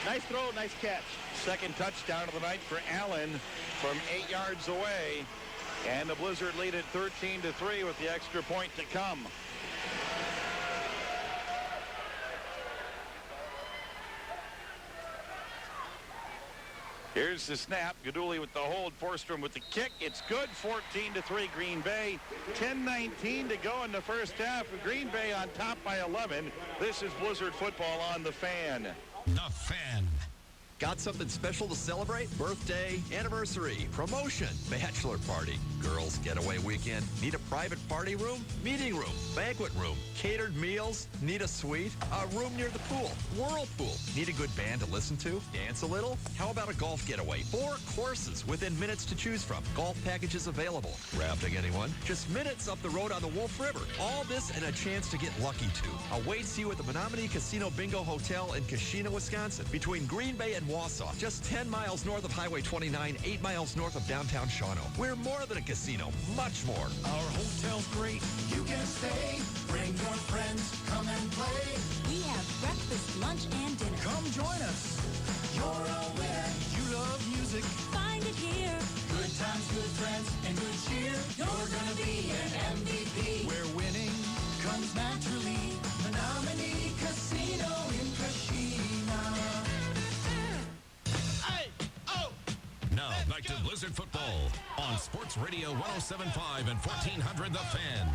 Nice throw, nice catch. 2nd touchdown of the night for Allen from 8 yards away. And the Blizzard lead at 13-3 with the extra point to come. Here's the snap. Gaduli with the hold. Forsstrom with the kick. It's good. 14-3 Green Bay. 10:19 to go in the first half. Green Bay on top by 11. This is Blizzard football on The Fan. The Fan. Got something special to celebrate? Birthday, anniversary, promotion, bachelor party, girls' getaway weekend. Need a private party room, meeting room, banquet room, catered meals? Need a suite? A room near the pool, whirlpool? Need a good band to listen to? Dance a little? How about a golf getaway? 4 courses within minutes to choose from. Golf packages available. Rafting, anyone? Just minutes up the road on the Wolf River. All this and a chance to get lucky too. Awaits you at the Menominee Casino Bingo Hotel in Kashina, Wisconsin, between Green Bay and Wausau, just 10 miles north of Highway 29, 8 miles north of downtown Shawano. We're more than a casino, much more. Our hotel's great. You can stay. Bring your friends. Come and play. We have breakfast, lunch, and dinner. Come join us. You're a winner. You love music. Find it here. Good times, good friends, and good cheer. You're gonna be an MVP. Where winning comes naturally. Menominee Casino in Kashina. Now back to Blizzard football on Sports Radio 107.5 and 1400 The Fan.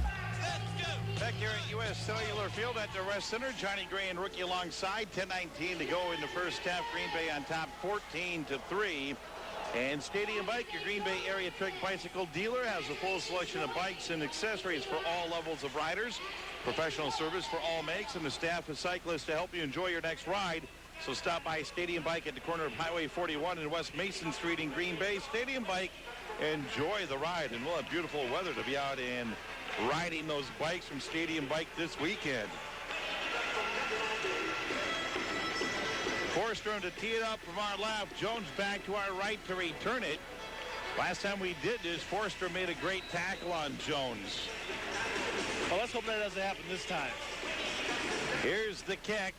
Back here at U.S. Cellular Field at the Rest Center, Johnny Gray and Rookie alongside. 10:19 to go in the first half. Green Bay on top 14-3. And Stadium Bike, your Green Bay area Trek bicycle dealer, has a full selection of bikes and accessories for all levels of riders. Professional service for all makes, and the staff of cyclists to help you enjoy your next ride. So stop by Stadium Bike at the corner of Highway 41 and West Mason Street in Green Bay. Stadium Bike, enjoy the ride, and we'll have beautiful weather to be out and riding those bikes from Stadium Bike this weekend. Forsstrom to tee it up from our left. Jones back to our right to return it. Last time we did this, Forsstrom made a great tackle on Jones. Well, let's hope that doesn't happen this time. Here's the kick.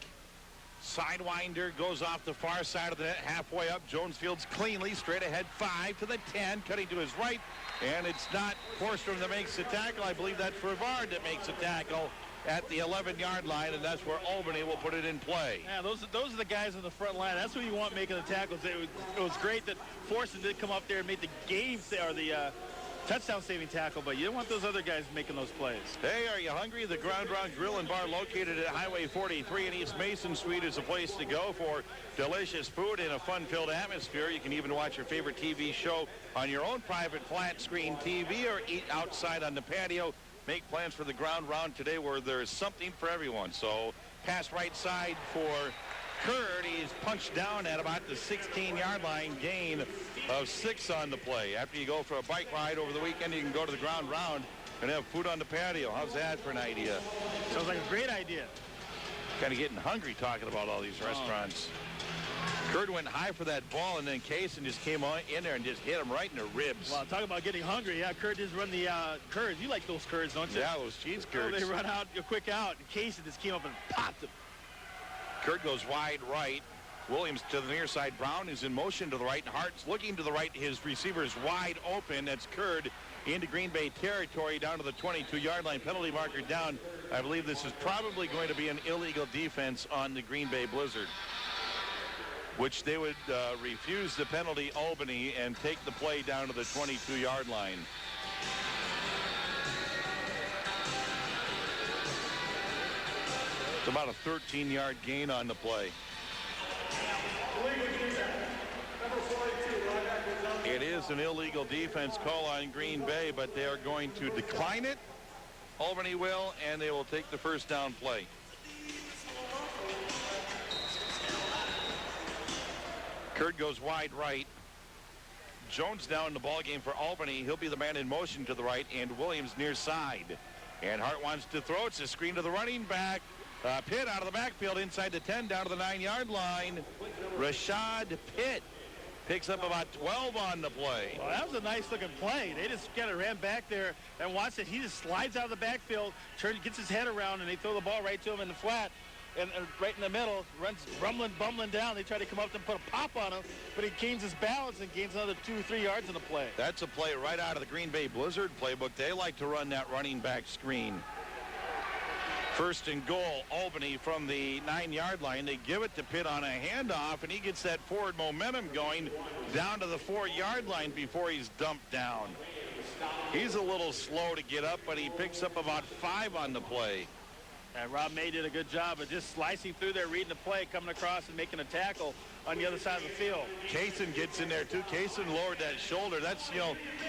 Sidewinder goes off the far side of the net, halfway up. Jones fields cleanly, straight ahead, 5 to the 10, cutting to his right, and it's not Forsstrom that makes the tackle. I believe that's Brevard that makes the tackle at the 11-yard line, and that's where Albany will put it in play. Yeah, those are the guys on the front line. That's who you want making the tackles. It was great that Forsstrom did come up there and make the touchdown-saving tackle, but you don't want those other guys making those plays. Hey, are you hungry? The Ground Round Grill and Bar located at Highway 43 in East Mason Street is a place to go for delicious food in a fun-filled atmosphere. You can even watch your favorite TV show on your own private flat-screen TV or eat outside on the patio. Make plans for the Ground Round today where there's something for everyone. So pass right side for Kurd. He's punched down at about the 16-yard line, gain of 6 on the play. After you go for a bike ride over the weekend, you can go to the Ground Round and have food on the patio. How's that for an idea? Sounds like a great idea. Kind of getting hungry talking about all these restaurants. Kurd went high for that ball, and then Kaysen just came on in there and just hit him right in the ribs. Well, talk about getting hungry. Yeah, Kurd just run the curds. You like those curds, don't you? Yeah, those cheese curds. They run out quick out, and Kaysen just came up and popped him. Kurd goes wide right. Williams to the near side. Brown is in motion to the right. Hart's looking to the right. His receiver is wide open. That's Kurd into Green Bay territory down to the 22-yard line. Penalty marker down. I believe this is probably going to be an illegal defense on the Green Bay Blizzard, which they would refuse the penalty, Albany, and take the play down to the 22-yard line. It's about a 13-yard gain on the play. It is an illegal defense call on Green Bay, but they are going to decline it. Albany will, and they will take the first down play. Kurd goes wide right. Jones now in the ball game for Albany. He'll be the man in motion to the right, and Williams near side. And Hart wants to throw. It's a screen to the running back. Pitt out of the backfield inside the 10 down to the 9-yard line. Rashad Pitt picks up about 12 on the play. Well, that was a nice looking play. They just kind of ran back there and watched it. He just slides out of the backfield, gets his head around, and they throw the ball right to him in the flat. And right in the middle, runs bumbling down. They try to come up and put a pop on him, but he gains his balance and gains another 2 or 3 yards in the play. That's a play right out of the Green Bay Blizzard playbook. They like to run that running back screen. First and goal, Albany from the 9-yard line. They give it to Pitt on a handoff, and he gets that forward momentum going down to the 4-yard line before he's dumped down. He's a little slow to get up, but he picks up about 5 on the play. And Rob May did a good job of just slicing through there, reading the play, coming across and making a tackle on the other side of the field. Kaysen gets in there too. Kaysen lowered that shoulder. That's,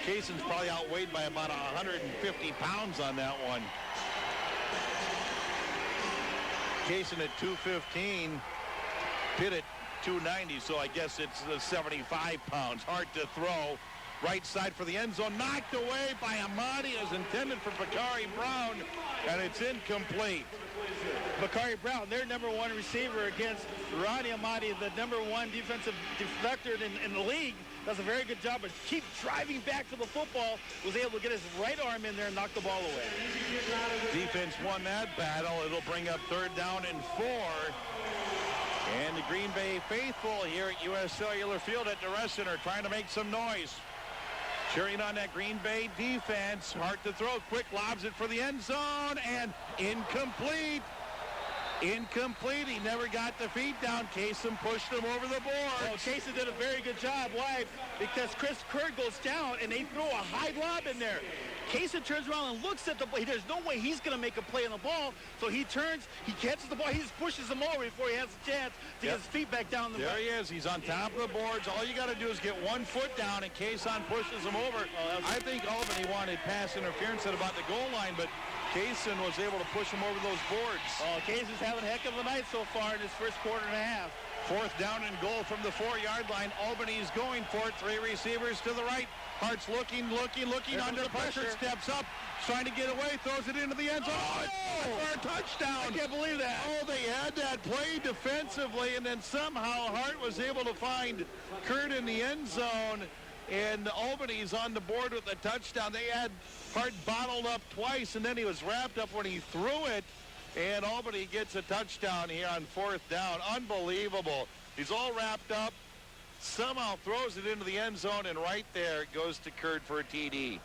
Kaysen's probably outweighed by about 150 pounds on that one. Kaysen at 215, Pitt at 290, so I guess it's 75 pounds. Hard to throw. Right side for the end zone, knocked away by Amadi as intended for Bakari Brown, and it's incomplete. Bakari Brown, their #1 receiver against Ronnie Amadi, the #1 defensive deflector in the league, does a very good job, but keep driving back to the football, was able to get his right arm in there and knock the ball away. Defense won that battle. It'll bring up 3rd down and 4. And the Green Bay faithful here at U.S. Cellular Field at the Rest Center trying to make some noise. Cheering on that Green Bay defense. Hard to throw. Quick lobs it for the end zone. And incomplete. Incomplete. He never got the feet down. Kaysen pushed him over the board. Oh, Kaysen did a very good job. Why? Because Chris Kurd goes down, and they throw a high lob in there. Kaysen turns around and looks at the ball. There's no way he's going to make a play on the ball. So he turns, he catches the ball, he just pushes him over before he has a chance to get his feet back down. There he is. He's on top of the boards. All you got to do is get 1 foot down, and Kaysen pushes him over. I think Albany wanted pass interference at about the goal line, but Kaysen was able to push him over those boards. Oh, Kaysen's having a heck of a night so far in his first quarter and a half. 4th down and goal from the 4-yard line. Albany's going for it. 3 receivers to the right. Hart's looking, under pressure, steps up, trying to get away, throws it into the end zone. For a touchdown. I can't believe that. Oh, they had that play defensively, and then somehow Hart was able to find Kurd in the end zone. and Albany's on the board with a touchdown. They had Hart bottled up twice, and then he was wrapped up when he threw it, and Albany gets a touchdown here on 4th down. Unbelievable. He's all wrapped up, somehow throws it into the end zone, and right there it goes to Curd for a TD.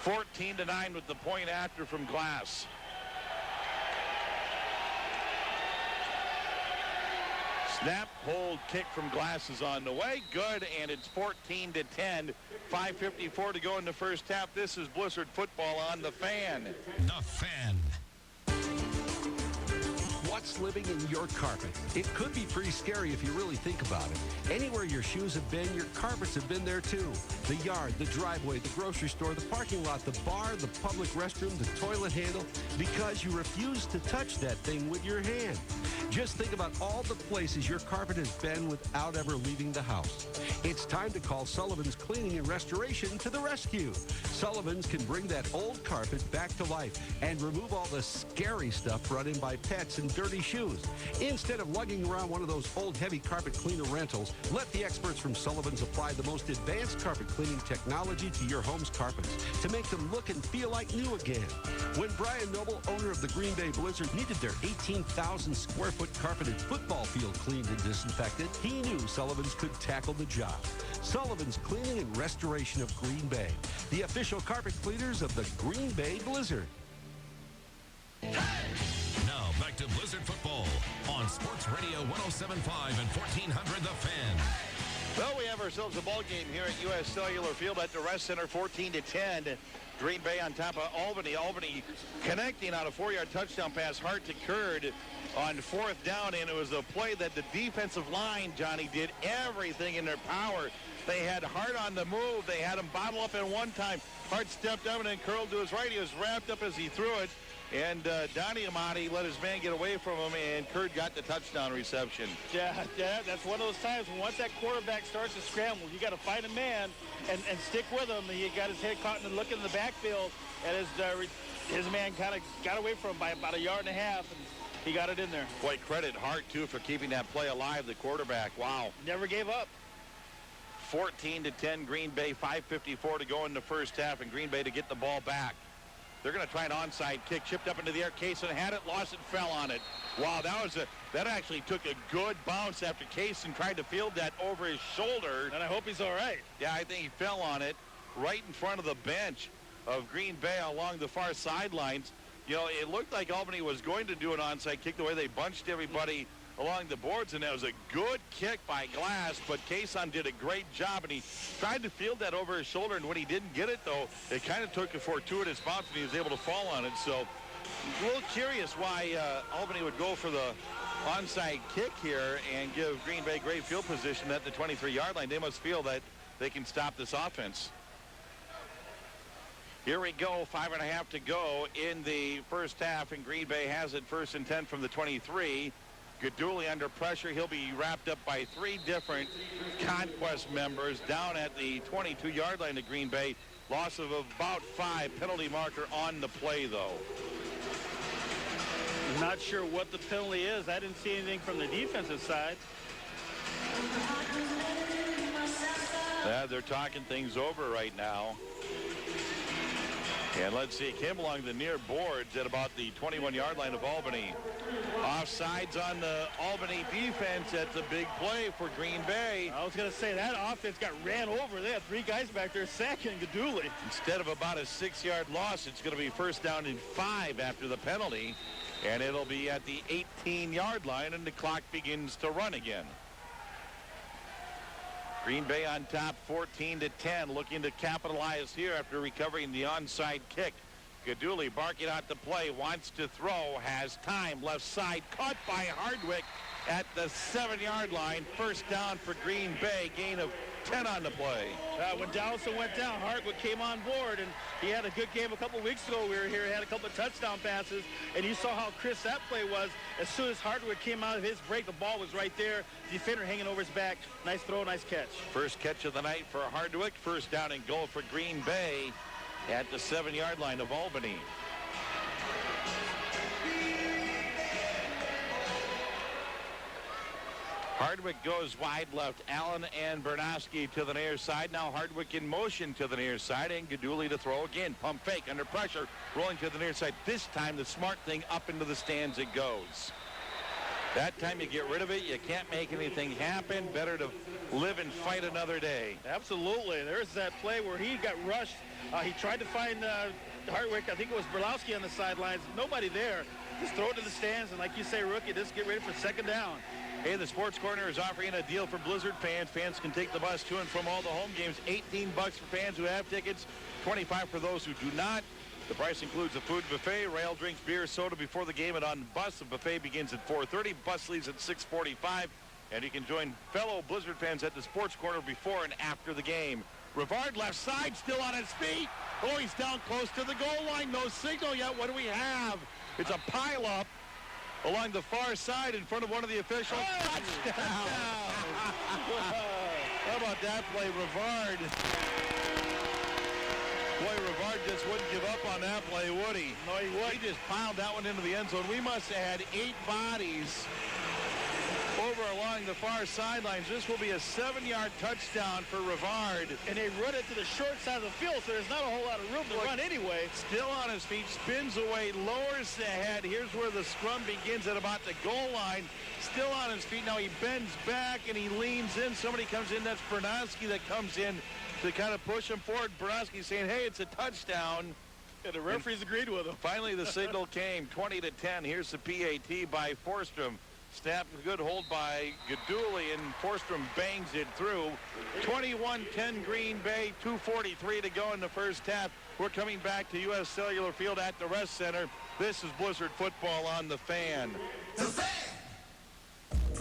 14-9 with the point after from Glass. Snap, hold, kick from Glass is on the way. Good, and it's 14-10. 5:54 to go in the first half. This is Blizzard football on The Fan. The Fan. What's living in your carpet? It could be pretty scary if you really think about it. Anywhere your shoes have been, your carpets have been there too. The yard, the driveway, the grocery store, the parking lot, the bar, the public restroom, the toilet handle, because you refuse to touch that thing with your hand. Just think about all the places your carpet has been without ever leaving the house. It's time to call Sullivan's Cleaning and Restoration to the rescue. Sullivan's can bring that old carpet back to life and remove all the scary stuff brought in by pets and dirty shoes. Instead of lugging around one of those old heavy carpet cleaner rentals, let the experts from Sullivan's apply the most advanced carpet cleaning technology to your home's carpets to make them look and feel like new again. When Brian Noble, owner of the Green Bay Blizzard, needed their 18,000 square foot carpeted football field cleaned and disinfected, he knew Sullivan's could tackle the job. Sullivan's Cleaning and Restoration of Green Bay, the official carpet cleaners of the Green Bay Blizzard. Now back to Blizzard football on Sports Radio 107.5 and 1400 The Fan. Well, we have ourselves a ball game here at U.S. Cellular Field at the Rest Center, 14-10. Green Bay on top of Albany. Albany connecting on a 4-yard touchdown pass, Hart to Curd on 4th down, and it was a play that the defensive line, Johnny, did everything in their power. They had Hart on the move. They had him bottle up at one time. Hart stepped up and then curled to his right. He was wrapped up as he threw it. And Donnie Amati let his man get away from him, and Curd got the touchdown reception. Yeah, that's one of those times when once that quarterback starts to scramble, you got to find a man and stick with him. He got his head caught in the look in the backfield, and his man kind of got away from him by about 1.5 yards, and he got it in there. Boy, credit Hart, too, for keeping that play alive, the quarterback. Wow. Never gave up. 14-10, Green Bay, 5:54 to go in the first half, and Green Bay to get the ball back. They're going to try an onside kick, chipped up into the air. Kaysen had it, lost it, fell on it. Wow, that actually took a good bounce after Kaysen tried to field that over his shoulder. And I hope he's all right. Yeah, I think he fell on it right in front of the bench of Green Bay along the far sidelines. You know, it looked like Albany was going to do an onside kick the way they bunched everybody along the boards, and that was a good kick by Glass, but Kaysen did a great job, and he tried to field that over his shoulder, and when he didn't get it, though, it kind of took a fortuitous bounce, and he was able to fall on it. So a little curious why Albany would go for the onside kick here and give Green Bay great field position at the 23-yard line. They must feel that they can stop this offense. Here we go, 5.5 to go in the first half, and Green Bay has it 1st and 10 from the 23. Gaduli under pressure. He'll be wrapped up by 3 different Conquest members down at the 22-yard line of Green Bay. Loss of about 5. Penalty marker on the play, though. Not sure what the penalty is. I didn't see anything from the defensive side. Yeah, they're talking things over right now. And let's see, came along the near boards at about the 21-yard line of Albany. Offsides on the Albany defense. That's a big play for Green Bay. I was going to say, that offense got ran over. They had 3 guys back there sacking Gaduli. Instead of about a 6-yard loss, it's going to be 1st down and 5 after the penalty. And it'll be at the 18-yard line, and the clock begins to run again. Green Bay on top 14-10, looking to capitalize here after recovering the onside kick. Gaduli barking out the play, wants to throw, has time, left side, caught by Hardwick at the 7-yard line. 1st down for Green Bay, gain of 10 on the play. When Dowson went down, Hardwick came on board, and he had a good game a couple weeks ago. We were here, he had a couple of touchdown passes, and you saw how crisp that play was. As soon as Hardwick came out of his break, the ball was right there. Defender hanging over his back. Nice throw, nice catch. First catch of the night for Hardwick. 1st down and goal for Green Bay at the 7-yard line of Albany. Hardwick goes wide left. Allen and Bernowski to the near side. Now Hardwick in motion to the near side, and Gaduli to throw again. Pump fake under pressure, rolling to the near side. This time the smart thing, up into the stands it goes. That time you get rid of it. You can't make anything happen. Better to live and fight another day. Absolutely. There's that play where he got rushed. He tried to find Hardwick. I think it was Berlowski on the sidelines. Nobody there. Just throw it to the stands, and like you say, rookie, just get ready for second down. Hey, the Sports Corner is offering a deal for Blizzard fans. Fans can take the bus to and from all the home games. $18 for fans who have tickets, $25 for those who do not. The price includes a food buffet, rail drinks, beer, soda before the game and on the bus. The buffet begins at 4:30. Bus leaves at 6:45. And you can join fellow Blizzard fans at the Sports Corner before and after the game. Rivard left side, still on his feet. Oh, he's down close to the goal line. No signal yet. What do we have? It's a pileup along the far side in front of one of the officials. Oh, touchdown! How about that play, Rivard? Boy, Rivard just wouldn't give up on that play, would he? No, he would. He just piled that one into the end zone. We must have had 8 bodies over along the far sidelines. This will be a 7-yard touchdown for Rivard. And they run it to the short side of the field, so there's not a whole lot of room to run anyway. Still on his feet, spins away, lowers the head. Here's where the scrum begins at about the goal line. Still on his feet. Now he bends back and he leans in. Somebody comes in. That's Bernowski that comes in to kind of push him forward. Bernowski saying, hey, it's a touchdown. And the referees agreed with him. Finally, the signal came, 20-10. Here's the PAT by Forstrom. Snap, good hold by Gaduli, and Forstrom bangs it through. 21-10 Green Bay, 2:43 to go in the first half. We're coming back to U.S. Cellular Field at the Rest Center. This is Blizzard football on the Fan. The Fan!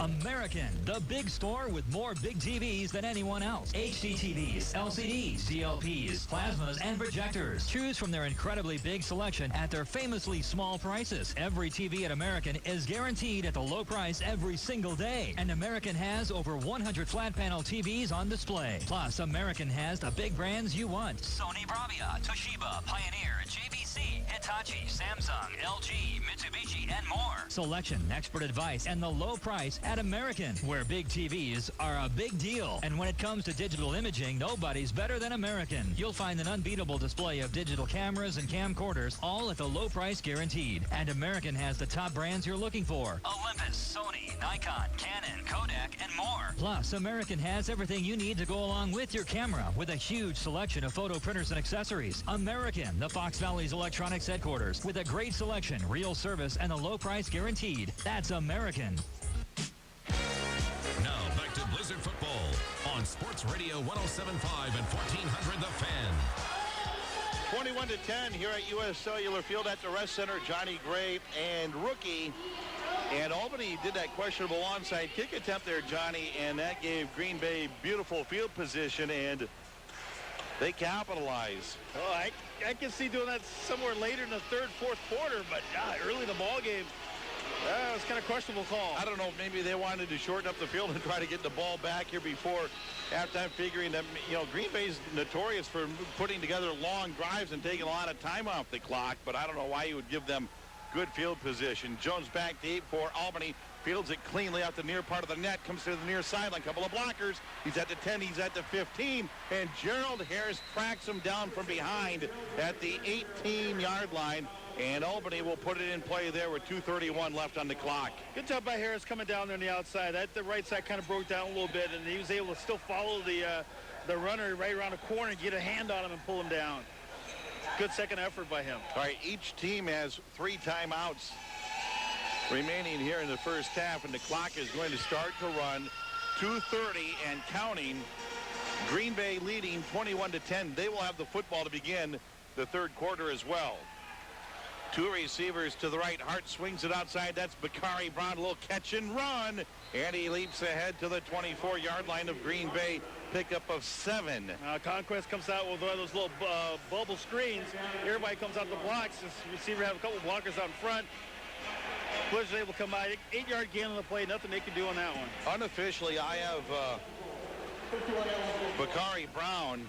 American, the big store with more big TVs than anyone else. HD TVs, LCDs, DLPs, plasmas, and projectors. Choose from their incredibly big selection at their famously small prices. Every TV at American is guaranteed at the low price every single day. And American has over 100 flat panel TVs on display. Plus, American has the big brands you want. Sony Bravia, Toshiba, Pioneer, JVC, Hitachi, Samsung, LG, Mitsubishi, and more. Selection, expert advice, and the low price at American, where big TVs are a big deal. And when it comes to digital imaging, nobody's better than American. You'll find an unbeatable display of digital cameras and camcorders, all at the low price guaranteed. And American has the top brands you're looking for. Olympus, Sony, Nikon, Canon, Kodak, and more. Plus, American has everything you need to go along with your camera with a huge selection of photo printers and accessories. American, the Fox Valley's electronics headquarters, with a great selection, real service, and a low price guaranteed. That's American. Now back to Blizzard football on Sports Radio 107.5 and 1400 The Fan. 21-10 here at U.S. Cellular Field at the Rest Center. Johnny Gray and rookie. And Albany did that questionable onside kick attempt there, Johnny, and that gave Green Bay beautiful field position, and they capitalize. Oh, I can see doing that somewhere later in the third, fourth quarter, but early in the ball game, it was kind of questionable call. I don't know, maybe they wanted to shorten up the field and try to get the ball back here before halftime, figuring that, Green Bay's notorious for putting together long drives and taking a lot of time off the clock, but I don't know why you would give them good field position. Jones back deep for Albany. Fields it cleanly out the near part of the net. Comes to the near sideline. Couple of blockers. He's at the 10. He's at the 15. And Gerald Harris tracks him down from behind at the 18-yard line. And Albany will put it in play there with 2:31 left on the clock. Good job by Harris coming down there on the outside. The right side kind of broke down a little bit, and he was able to still follow the runner right around the corner and get a hand on him and pull him down. Good second effort by him. All right, each team has 3 timeouts remaining here in the first half, and the clock is going to start to run. 2:30 and counting. Green Bay leading 21-10. They will have the football to begin the third quarter as well. 2 receivers to the right. Hart swings it outside. That's Bakari Brown. A little catch and run. And he leaps ahead to the 24-yard line of Green Bay. Pickup of 7. Conquest comes out with one of those little bubble screens. Everybody comes out the blocks. This receiver have a couple blockers out in front. Blizzard's able to come out. 8-yard gain on the play. Nothing they can do on that one. Unofficially, I have Bakari Brown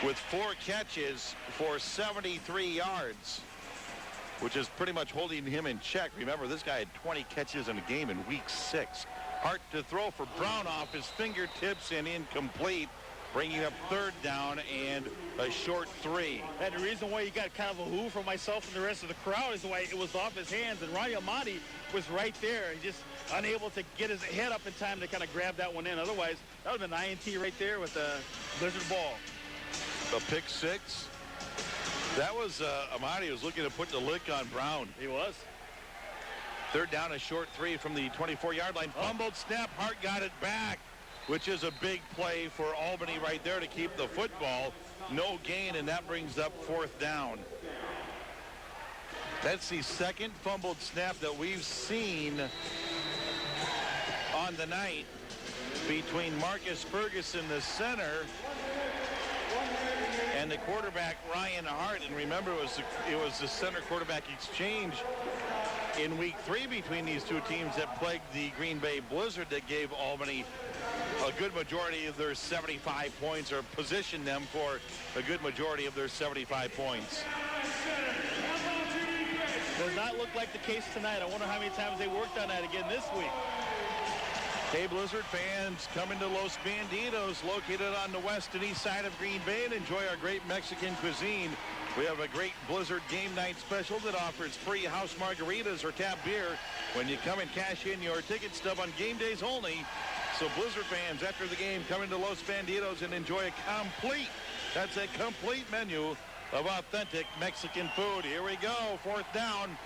with 4 catches for 73 yards, which is pretty much holding him in check. Remember, this guy had 20 catches in a game in week 6. Hart to throw for Brown off his fingertips and incomplete, bringing up third down and a short 3. And the reason why you got kind of a hoo from myself and the rest of the crowd is why it was off his hands, and Ronnie Amati was right there and just unable to get his head up in time to kind of grab that one in. Otherwise, that would have been an INT right there with the Blizzard ball. A pick 6. That was Amati was looking to put the lick on Brown. He was. Third down, a short 3 from the 24-yard line. Fumbled snap. Hart got it back, which is a big play for Albany right there to keep the football. No gain, and that brings up fourth down. That's the second fumbled snap that we've seen on the night between Marcus Ferguson, the center, and the quarterback Ryan Hart. And remember, it was the center quarterback exchange in week 3 between these two teams that plagued the Green Bay Blizzard that gave Albany a good majority of their 75 points, or positioned them for a good majority of their 75 points. Does not look like the case tonight. I wonder how many times they worked on that again this week. Hey, Blizzard fans, come into Los Banditos, located on the west and east side of Green Bay, and enjoy our great Mexican cuisine. We have a great Blizzard game night special that offers free house margaritas or tap beer when you come and cash in your ticket stub on game days only. So Blizzard fans, after the game, come into Los Banditos and enjoy a complete menu of authentic Mexican food. Here we go, fourth down,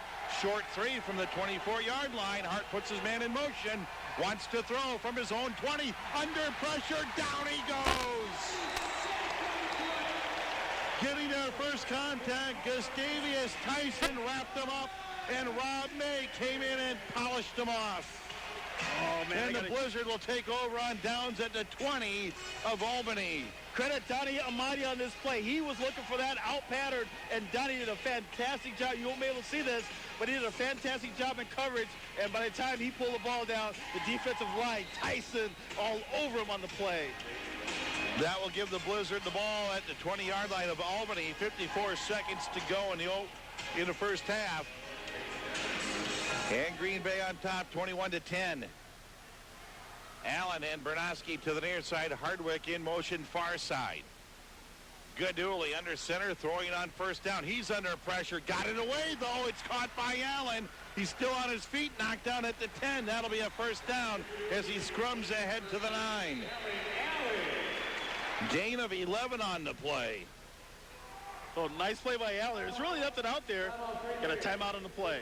short 3 from the 24-yard line. Hart puts his man in motion, wants to throw from his own 20, under pressure, down he goes. Getting their first contact, Gustavius Tyson wrapped him up, and Rob May came in and polished him off. Oh, man. And the Blizzard will take over on downs at the 20 of Albany. Credit Donnie Amati on this play. He was looking for that out pattern, and Donnie did a fantastic job. You won't be able to see this, but he did a fantastic job in coverage, and by the time he pulled the ball down, the defensive line, Tyson, all over him on the play. That will give the Blizzard the ball at the 20-yard line of Albany. 54 seconds to go in the first half. And Green Bay on top, 21-10. Allen and Bernowski to the near side. Hardwick in motion, far side. Gaduli under center, throwing on first down. He's under pressure. Got it away, though. It's caught by Allen. He's still on his feet, knocked down at the 10. That'll be a first down as he scrums ahead to the 9. Gain of 11 on the play. Oh, nice play by Allen. There's really nothing out there. Got a timeout on the play.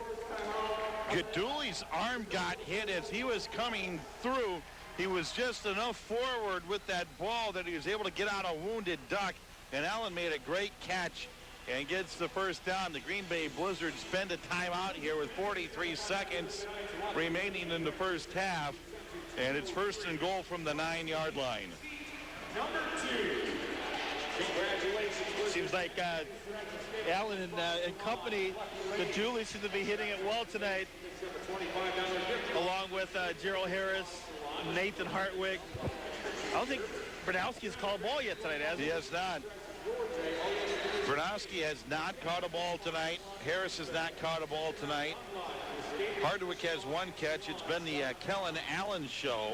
Gaduli's arm got hit as he was coming through. He was just enough forward with that ball that he was able to get out a wounded duck, and Allen made a great catch and gets the first down. The Green Bay Blizzard spend a timeout here with 43 seconds remaining in the first half, and it's first and goal from the 9-yard line. Number 2. Congratulations. Seems like Allen and company, the Julie seem to be hitting it well tonight, along with Gerald Harris, Nathan Hartwig. I don't think Bernowski has caught a ball yet tonight, has he? He has not. Bernowski has not caught a ball tonight. Harris has not caught a ball tonight. Hardwick has one catch. It's been the Kellen Allen show.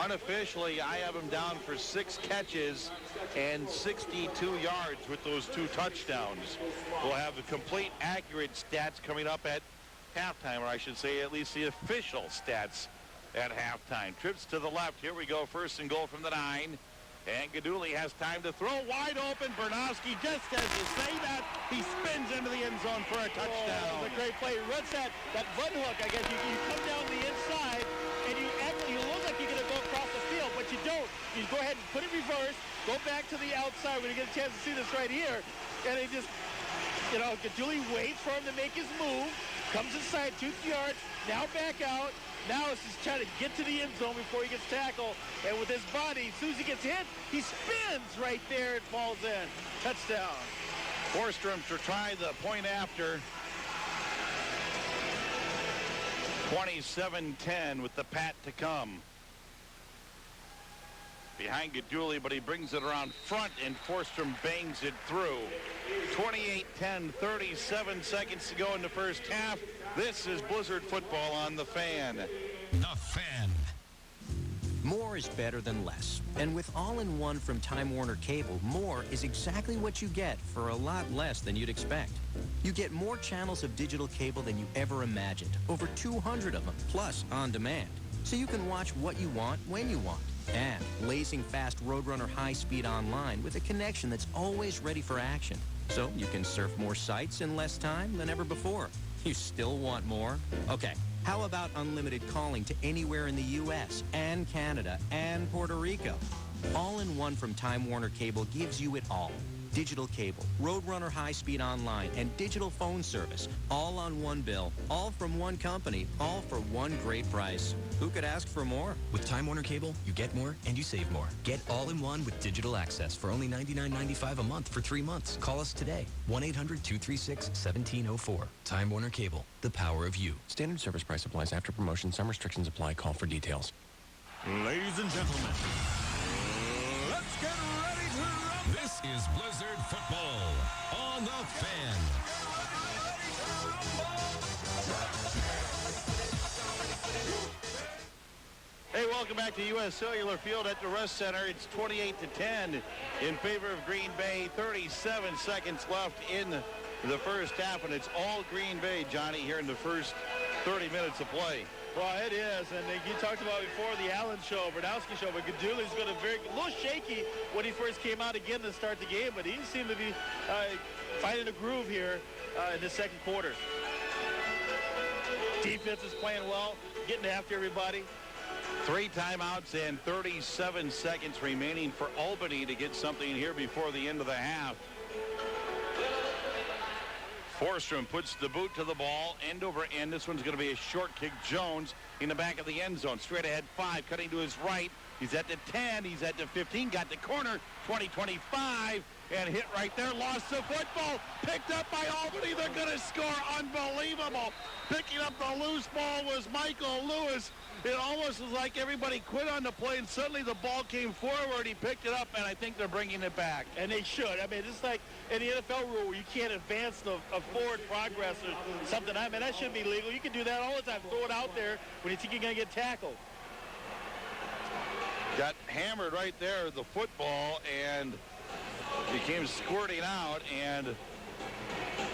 Unofficially, I have him down for 6 catches and 62 yards with those 2 touchdowns. We'll have the complete, accurate stats coming up at halftime, or I should say at least the official stats at halftime. Trips to the left. Here we go. First and goal from the 9. And Gaduli has time to throw wide open. Bernowski, just as you say that, he spins into the end zone for a touchdown. Oh, that's a great play. He runs that butt hook, I guess. You come down the inside, and you look like you're going to go across the field, but you don't. You go ahead and put it reverse, go back to the outside. We're going to get a chance to see this right here. And he just, Gaduli waits for him to make his move, comes inside 2 yards, now back out. Now it's just trying to get to the end zone before he gets tackled. And with his body, as soon as he gets hit, he spins right there and falls in. Touchdown. Forsstrom to try the point after. 27-10 with the pat to come. Behind Gaduli, but he brings it around front, and Forsstrom bangs it through. 28-10, 37 seconds to go in the first half. This is Blizzard football on The Fan. The Fan. is better than less. And with all-in-one from Time Warner Cable, more is exactly what you get for a lot less than you'd expect. You get more channels of digital cable than you ever imagined, over 200 of them, plus on demand. So you can watch what you want when you want. And blazing fast Roadrunner high-speed online with a connection that's always ready for action. So you can surf more sites in less time than ever before. You still want more? Okay, how about unlimited calling to anywhere in the U.S. and Canada and Puerto Rico? All-in-one from Time Warner Cable gives you it all. Digital cable, Roadrunner high-speed online, and digital phone service, all on one bill, all from one company, all for one great price. Who could ask for more? With Time Warner Cable, you get more and you save more. Get all-in-one with digital access for only $99.95 a month for 3 months. Call us today, 1-800-236-1704. Time Warner Cable, the power of you. Standard service price applies after promotion. Some restrictions apply. Call for details. Ladies and gentlemen, let's get ready to rumble. This is Blizzard Football on the Fan. Hey, welcome back to U.S. Cellular Field at the Rest Center. It's 28-10 in favor of Green Bay. 37 seconds left in the first half, and it's all Green Bay, Johnny, here in the first 30 minutes of play. Well, it is, and you talked about before the Allen show, Bernowski show, but Gaduli's got a little shaky when he first came out again to start the game, but he seemed to be finding a groove here in the second quarter. Defense is playing well, getting after everybody. 3 timeouts and 37 seconds remaining for Albany to get something here before the end of the half. Forstrom puts the boot to the ball, end over end. This one's going to be a short kick. Jones in the back of the end zone. Straight ahead 5, cutting to his right. He's at the 10. He's at the 15. Got the corner. 20-25. And hit right there. Lost the football. Picked up by Albany. They're going to score. Unbelievable. Picking up the loose ball was Michael Lewis. It almost was like everybody quit on the play, and suddenly the ball came forward. He picked it up, and I think they're bringing it back. And they should. I mean, it's like in the NFL rule where you can't advance a forward progress or something. I mean, that shouldn't be legal. You can do that all the time. Throw it out there when you think you're going to get tackled. Got hammered right there, the football, and he came squirting out, and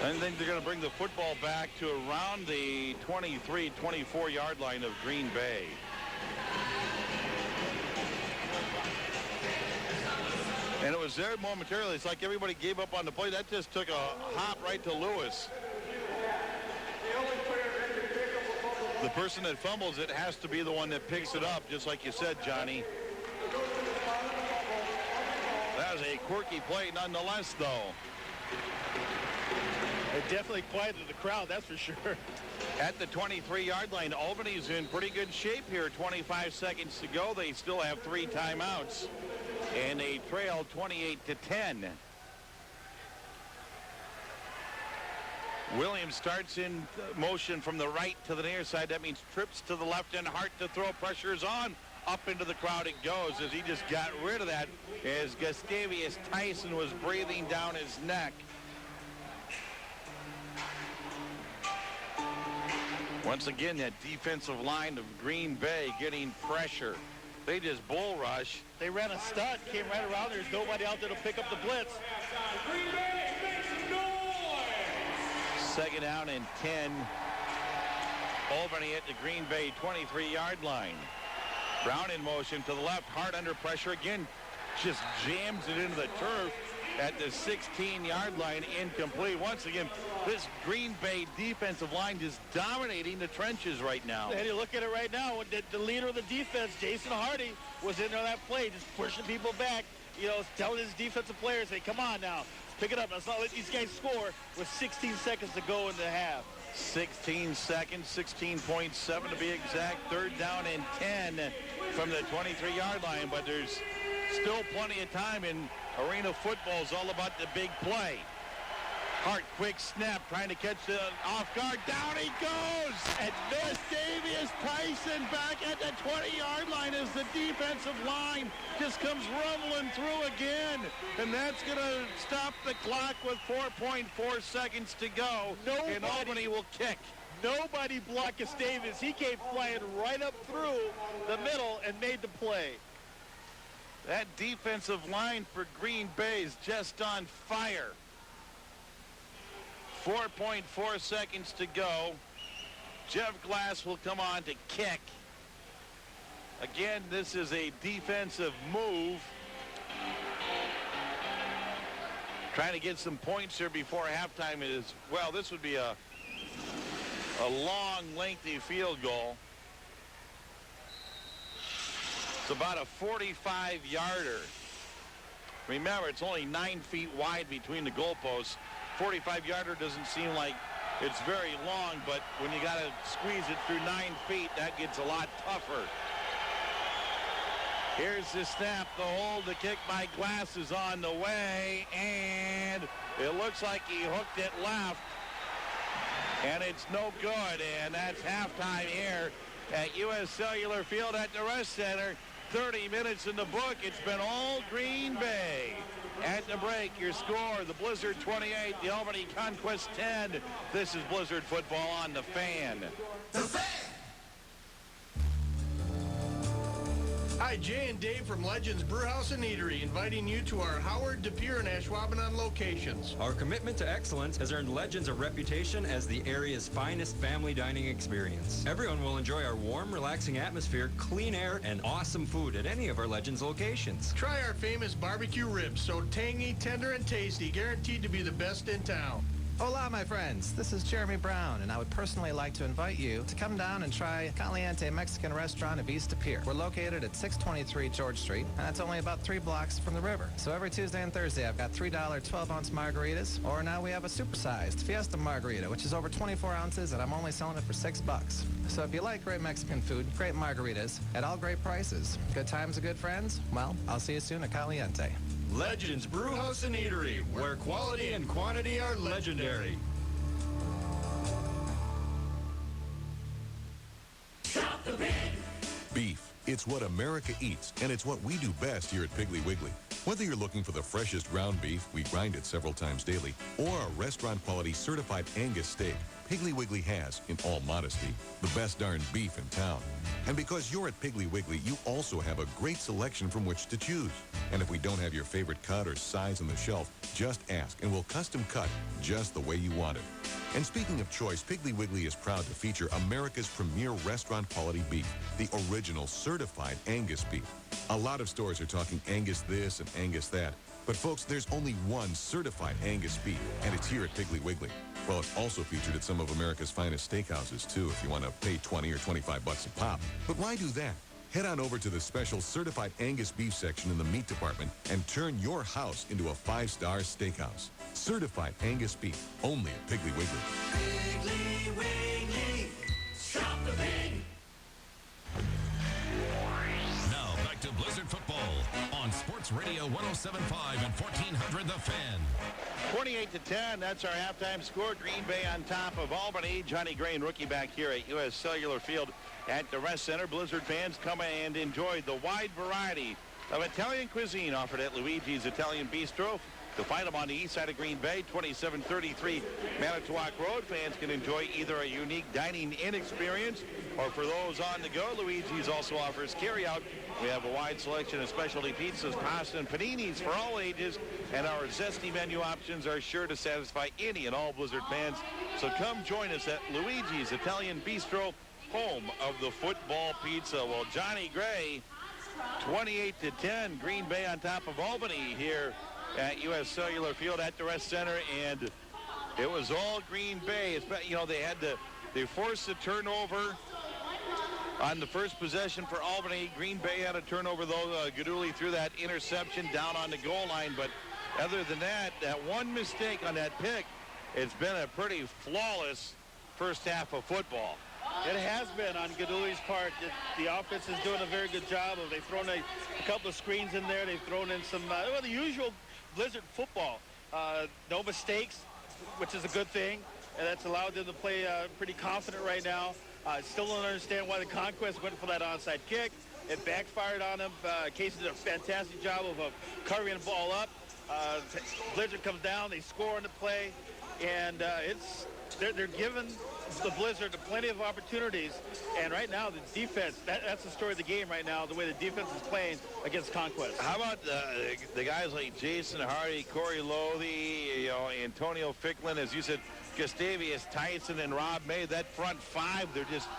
I think they're going to bring the football back to around the 23, 24-yard line of Green Bay. And it was there momentarily. It's like everybody gave up on the play. That just took a hop right to Lewis. The person that fumbles it has to be the one that picks it up, just like you said, Johnny. That was a quirky play nonetheless, though. It definitely quieted the crowd, that's for sure. At the 23-yard line, Albany's in pretty good shape here. 25 seconds to go. They still have 3 timeouts. And they trail 28-10. Williams starts in motion from the right to the near side. That means trips to the left and Hart to throw. Pressure's on. Up into the crowd it goes as he just got rid of that as Gustavius Tyson was breathing down his neck. Once again, that defensive line of Green Bay getting pressure. They just bull rush. They ran a stunt, came right around. There's nobody out there to pick up the blitz. Green Bay makes some noise. Second down and 10. Albany at the Green Bay 23-yard line. Brown in motion to the left. Hart under pressure again. Just jams it into the turf at the 16-yard line. Incomplete. Once again, this Green Bay defensive line just dominating the trenches right now. And you look at it right now, the leader of the defense, Jason Hardy, was in there on that play, just pushing people back, you know, telling his defensive players, hey, come on now, pick it up. Let's not let these guys score with 16 seconds to go in the half. 16 seconds, 16.7 to be exact. Third down and 10 from the 23-yard line, but there's still plenty of time, and arena football is all about the big play. Hart, quick snap, trying to catch the off guard. Down he goes! And Gustavius Tyson back at the 20-yard line as the defensive line just comes rumbling through again. And that's going to stop the clock with 4.4 seconds to go. And Albany will kick. Nobody blocked Gustavius. He came flying right up through the middle and made the play. That defensive line for Green Bay is just on fire. 4.4 seconds to go. Jeff Glass will come on to kick. Again, this is a defensive move. Trying to get some points here before halftime is, well, this would be a long, lengthy field goal. It's about a 45-yarder. Remember, it's only 9 feet wide between the goalposts. 45-yarder doesn't seem like it's very long, but when you got to squeeze it through 9 feet, that gets a lot tougher. Here's the snap. The hold, the kick by Glass is on the way, and it looks like he hooked it left, and it's no good, and that's halftime here at U.S. Cellular Field at the Rest Center. 30 minutes in the book. It's been all Green Bay. At the break, your score, the Blizzard 28, the Albany Conquest 10. This is Blizzard football on The Fan. The Fan! Hi, Jay and Dave from Legends Brewhouse and Eatery, inviting you to our Howard, De Pere, and Ashwaubenon locations. Our commitment to excellence has earned Legends a reputation as the area's finest family dining experience. Everyone will enjoy our warm, relaxing atmosphere, clean air, and awesome food at any of our Legends locations. Try our famous barbecue ribs, so tangy, tender, and tasty, guaranteed to be the best in town. Hola, my friends. This is Jeremy Brown, and I would personally like to invite you to come down and try Caliente Mexican Restaurant of East De Pere. We're located at 623 George Street, and that's only about 3 blocks from the river. So every Tuesday and Thursday, I've got $3 12-ounce margaritas, or now we have a supersized Fiesta Margarita, which is over 24 ounces, and I'm only selling it for $6. So if you like great Mexican food, great margaritas, at all great prices, good times and good friends, well, I'll see you soon at Caliente. Legends Brewhouse and Eatery, where quality and quantity are legendary. Stop the pig! Beef. It's what America eats, and it's what we do best here at Piggly Wiggly. Whether you're looking for the freshest ground beef, we grind it several times daily, or a restaurant-quality certified Angus steak, Piggly Wiggly has, in all modesty, the best darn beef in town. And because you're at Piggly Wiggly, you also have a great selection from which to choose. And if we don't have your favorite cut or size on the shelf, just ask, and we'll custom cut just the way you want it. And speaking of choice, Piggly Wiggly is proud to feature America's premier restaurant-quality beef, the original certified Angus beef. A lot of stores are talking Angus this and Angus that. But folks, there's only one certified Angus beef, and it's here at Piggly Wiggly. Well, it's also featured at some of America's finest steakhouses, too, if you want to pay $20 or $25 a pop. But why do that? Head on over to the special certified Angus beef section in the meat department and turn your house into a 5-star steakhouse. Certified Angus beef, only at Piggly Wiggly. Piggly Wiggly, stop the pig! Now back to Blizzard football on Sports Radio 107.5 and 1400 The Fan. 28-10, that's our halftime score. Green Bay on top of Albany. Johnny Gray and rookie back here at U.S. Cellular Field at the Rest Center. Blizzard fans come and enjoy the wide variety of Italian cuisine offered at Luigi's Italian Bistro. You'll find them on the east side of Green Bay, 2733 Manitowoc Road. Fans can enjoy either a unique dining-in experience or for those on the go, Luigi's also offers carry-out. We have a wide selection of specialty pizzas, pasta, and paninis for all ages, and our zesty menu options are sure to satisfy any and all Blizzard fans. So come join us at Luigi's Italian Bistro, home of the football pizza. Well, Johnny Gray, 28-10, Green Bay on top of Albany here at U.S. Cellular Field at the Rest Center, and it was all Green Bay. It's, you know, they forced the turnover on the first possession for Albany. Green Bay had a turnover, though. Gaduli threw that interception down on the goal line, but other than that, that one mistake on that pick, it's been a pretty flawless first half of football. It has been on Gaduli's part. The offense is doing a very good job. They've thrown a couple of screens in there. They've thrown in some, well, the usual Blizzard football. No mistakes, which is a good thing, and that's allowed them to play pretty confident right now. Still don't understand why the Conquest went for that onside kick. It backfired on them. Casey did a fantastic job of covering the ball up. Blizzard comes down. They score on the play. and they're giving the Blizzard plenty of opportunities. And right now, the defense, that's the story of the game right now, the way the defense is playing against Conquest. How about the guys like Jason Hardy, Corey Lothy, Antonio Ficklin, as you said, Gustavius Tyson and Rob May, that front five, they're just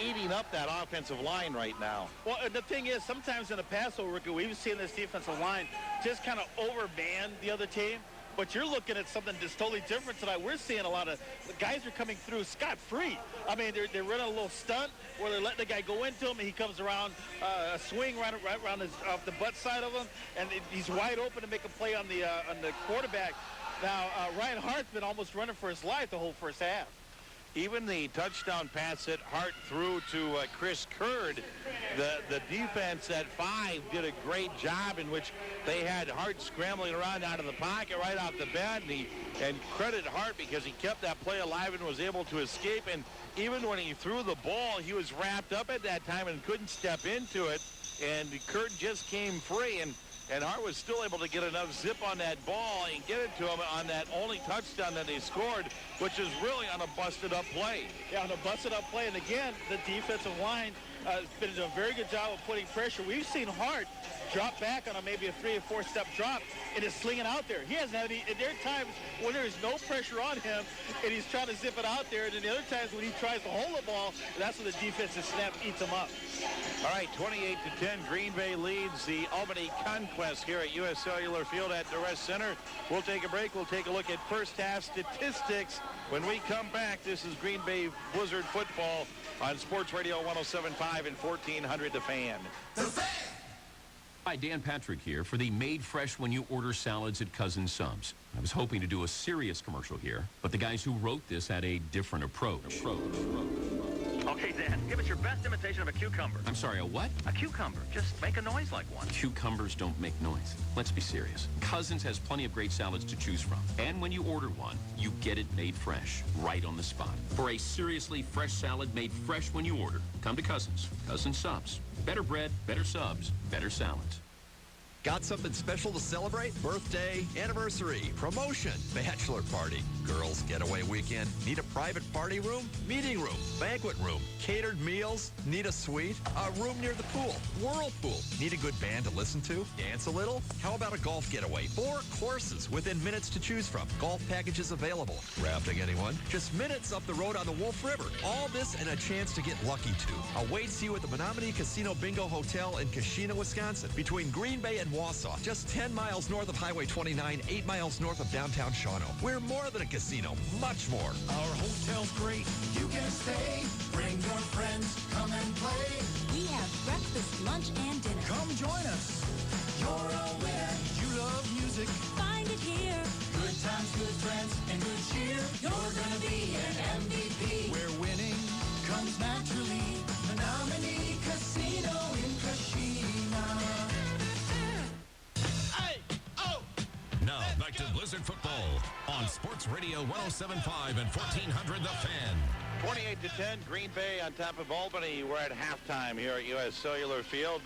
eating up that offensive line right now. Well, the thing is, sometimes in the past, Ricky, we've seen this defensive line just kind of overman the other team. But you're looking at something that's totally different tonight. We're seeing a lot of the guys are coming through scot-free. I mean, they're running a little stunt where they're letting the guy go into him, and he comes around a swing right around off the butt side of him, and he's wide open to make a play on the quarterback. Now, Ryan Hart's been almost running for his life the whole first half. Even the touchdown pass that Hart threw to Chris Curd, the defense at 5 did a great job in which they had Hart scrambling around out of the pocket right off the bat, and credit Hart because he kept that play alive and was able to escape. And even when he threw the ball, he was wrapped up at that time and couldn't step into it, and Curd just came free. And Hart was still able to get enough zip on that ball and get it to him on that only touchdown that they scored, which is really on a busted-up play. Yeah, on a busted-up play. And again, the defensive line has been doing a very good job of putting pressure. We've seen Hart drop back on maybe a 3 or 4 step drop and is slinging out there. He hasn't had any. There are times when there is no pressure on him and he's trying to zip it out there. And then the other times when he tries to hold the ball, that's when the defensive snap eats him up. All right, 28-10, Green Bay leads the Albany Conquest here at U.S. Cellular Field at the Rest Center. We'll take a break. We'll take a look at first half statistics. When we come back, this is Green Bay Blizzard football on Sports Radio 107.5 and 1400 The Fan. Hi, Dan Patrick here for the Made Fresh When You Order Salads at Cousin Subs. I was hoping to do a serious commercial here, but the guys who wrote this had a different approach. Okay, Dan, give us your best imitation of a cucumber. I'm sorry, a what? A cucumber. Just make a noise like one. Cucumbers don't make noise. Let's be serious. Cousins has plenty of great salads to choose from. And when you order one, you get it made fresh, right on the spot. For a seriously fresh salad made fresh when you order, come to Cousins. Cousin Subs. Better bread, better subs, better salads. Got something special to celebrate? Birthday, anniversary, promotion, bachelor party, girls' getaway weekend. Need a private party room, meeting room, banquet room, catered meals? Need a suite? A room near the pool, whirlpool? Need a good band to listen to? Dance a little? How about a golf getaway? 4 courses within minutes to choose from. Golf packages available. Rafting, anyone? Just minutes up the road on the Wolf River. All this and a chance to get lucky too. Awaits you at the Menominee Casino Bingo Hotel in Kashina, Wisconsin, between Green Bay and Wausau, just 10 miles north of Highway 29, 8 miles north of downtown Shawano. We're more than a casino, much more. Our hotel's great. You can stay. Bring your friends. Come and play. We have breakfast, lunch, and dinner. Come join us. You're a winner. You love music. Find it here. Good times, good friends, and good cheer. You're gonna be an MVP. Where winning comes naturally. Menominee Casino in Kashina. Now back to Blizzard football on Sports Radio 107.5 and 1400 The Fan. 28-10, Green Bay on top of Albany. We're at halftime here at U.S. Cellular Field.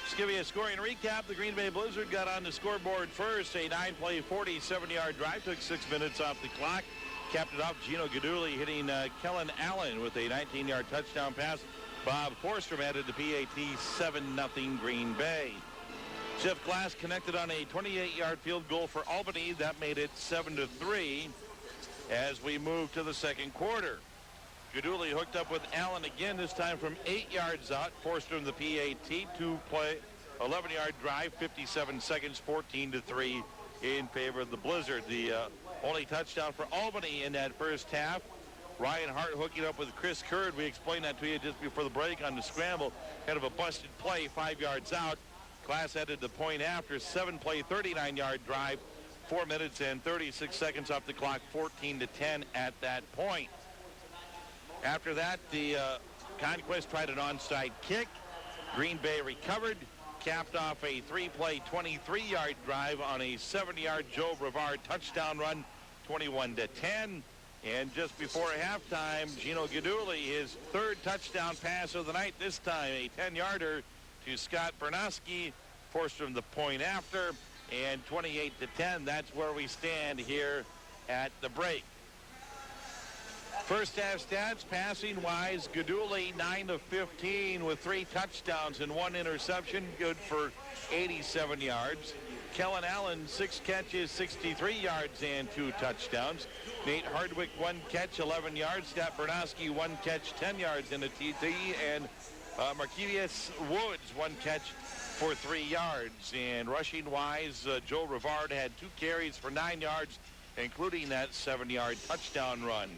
Just give you a scoring recap. The Green Bay Blizzard got on the scoreboard first. A 9-play, 47-yard drive. Took 6 minutes off the clock. Capped it off Gino Gaduli hitting Kellen Allen with a 19-yard touchdown pass. Bob Forstrom added the PAT, 7-0 Green Bay. Jeff Glass connected on a 28-yard field goal for Albany. That made it 7-3 as we move to the second quarter. Gaduli hooked up with Allen again, this time from 8 yards out. Forstrom the PAT, 2-play, 11-yard drive, 57 seconds, 14-3 in favor of the Blizzard. The only touchdown for Albany in that first half. Ryan Hart hooking up with Chris Curd. We explained that to you just before the break on the scramble. Kind of a busted play, 5 yards out. Class headed the point after, 7-play, 39-yard drive, 4 minutes and 36 seconds off the clock, 14-10 at that point. After that, the Conquest tried an onside kick. Green Bay recovered, capped off a 3-play, 23-yard drive on a 70-yard Joe Brevard touchdown run, 21-10. And just before halftime, Gino Gaduli, his 3rd touchdown pass of the night, this time a 10-yarder to Scott Bernoski, forced from the point after, and 28-10. That's where we stand here at the break. First half stats, passing-wise, Gaduli 9 of 15 with 3 touchdowns and 1 interception, good for 87 yards. Kellen Allen, 6 catches, 63 yards and 2 touchdowns. Nate Hardwick, 1 catch, 11 yards. Scott Bernowski, 1 catch, 10 yards in a TD. And Marquise Woods, 1 catch for 3 yards. And rushing-wise, Joe Rivard had 2 carries for 9 yards, including that 7-yard touchdown run.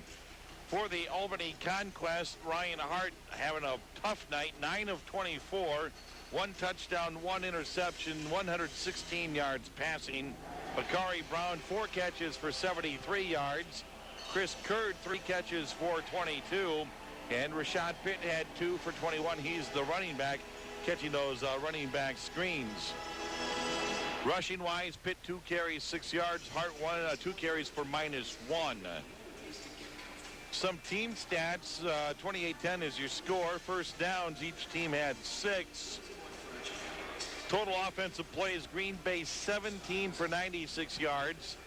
For the Albany Conquest, Ryan Hart having a tough night, 9 of 24, 1 touchdown, 1 interception, 116 yards passing. Bakari Brown, 4 catches for 73 yards. Chris Kurd, 3 catches for 22. And Rashad Pitt had 2 for 21. He's the running back, catching those running back screens. Rushing-wise, Pitt 2 carries, 6 yards. Hart 2 carries for -1. Some team stats, 28-10 is your score. First downs, each team had 6. Total offensive plays, Green Bay 17 for 96 yards.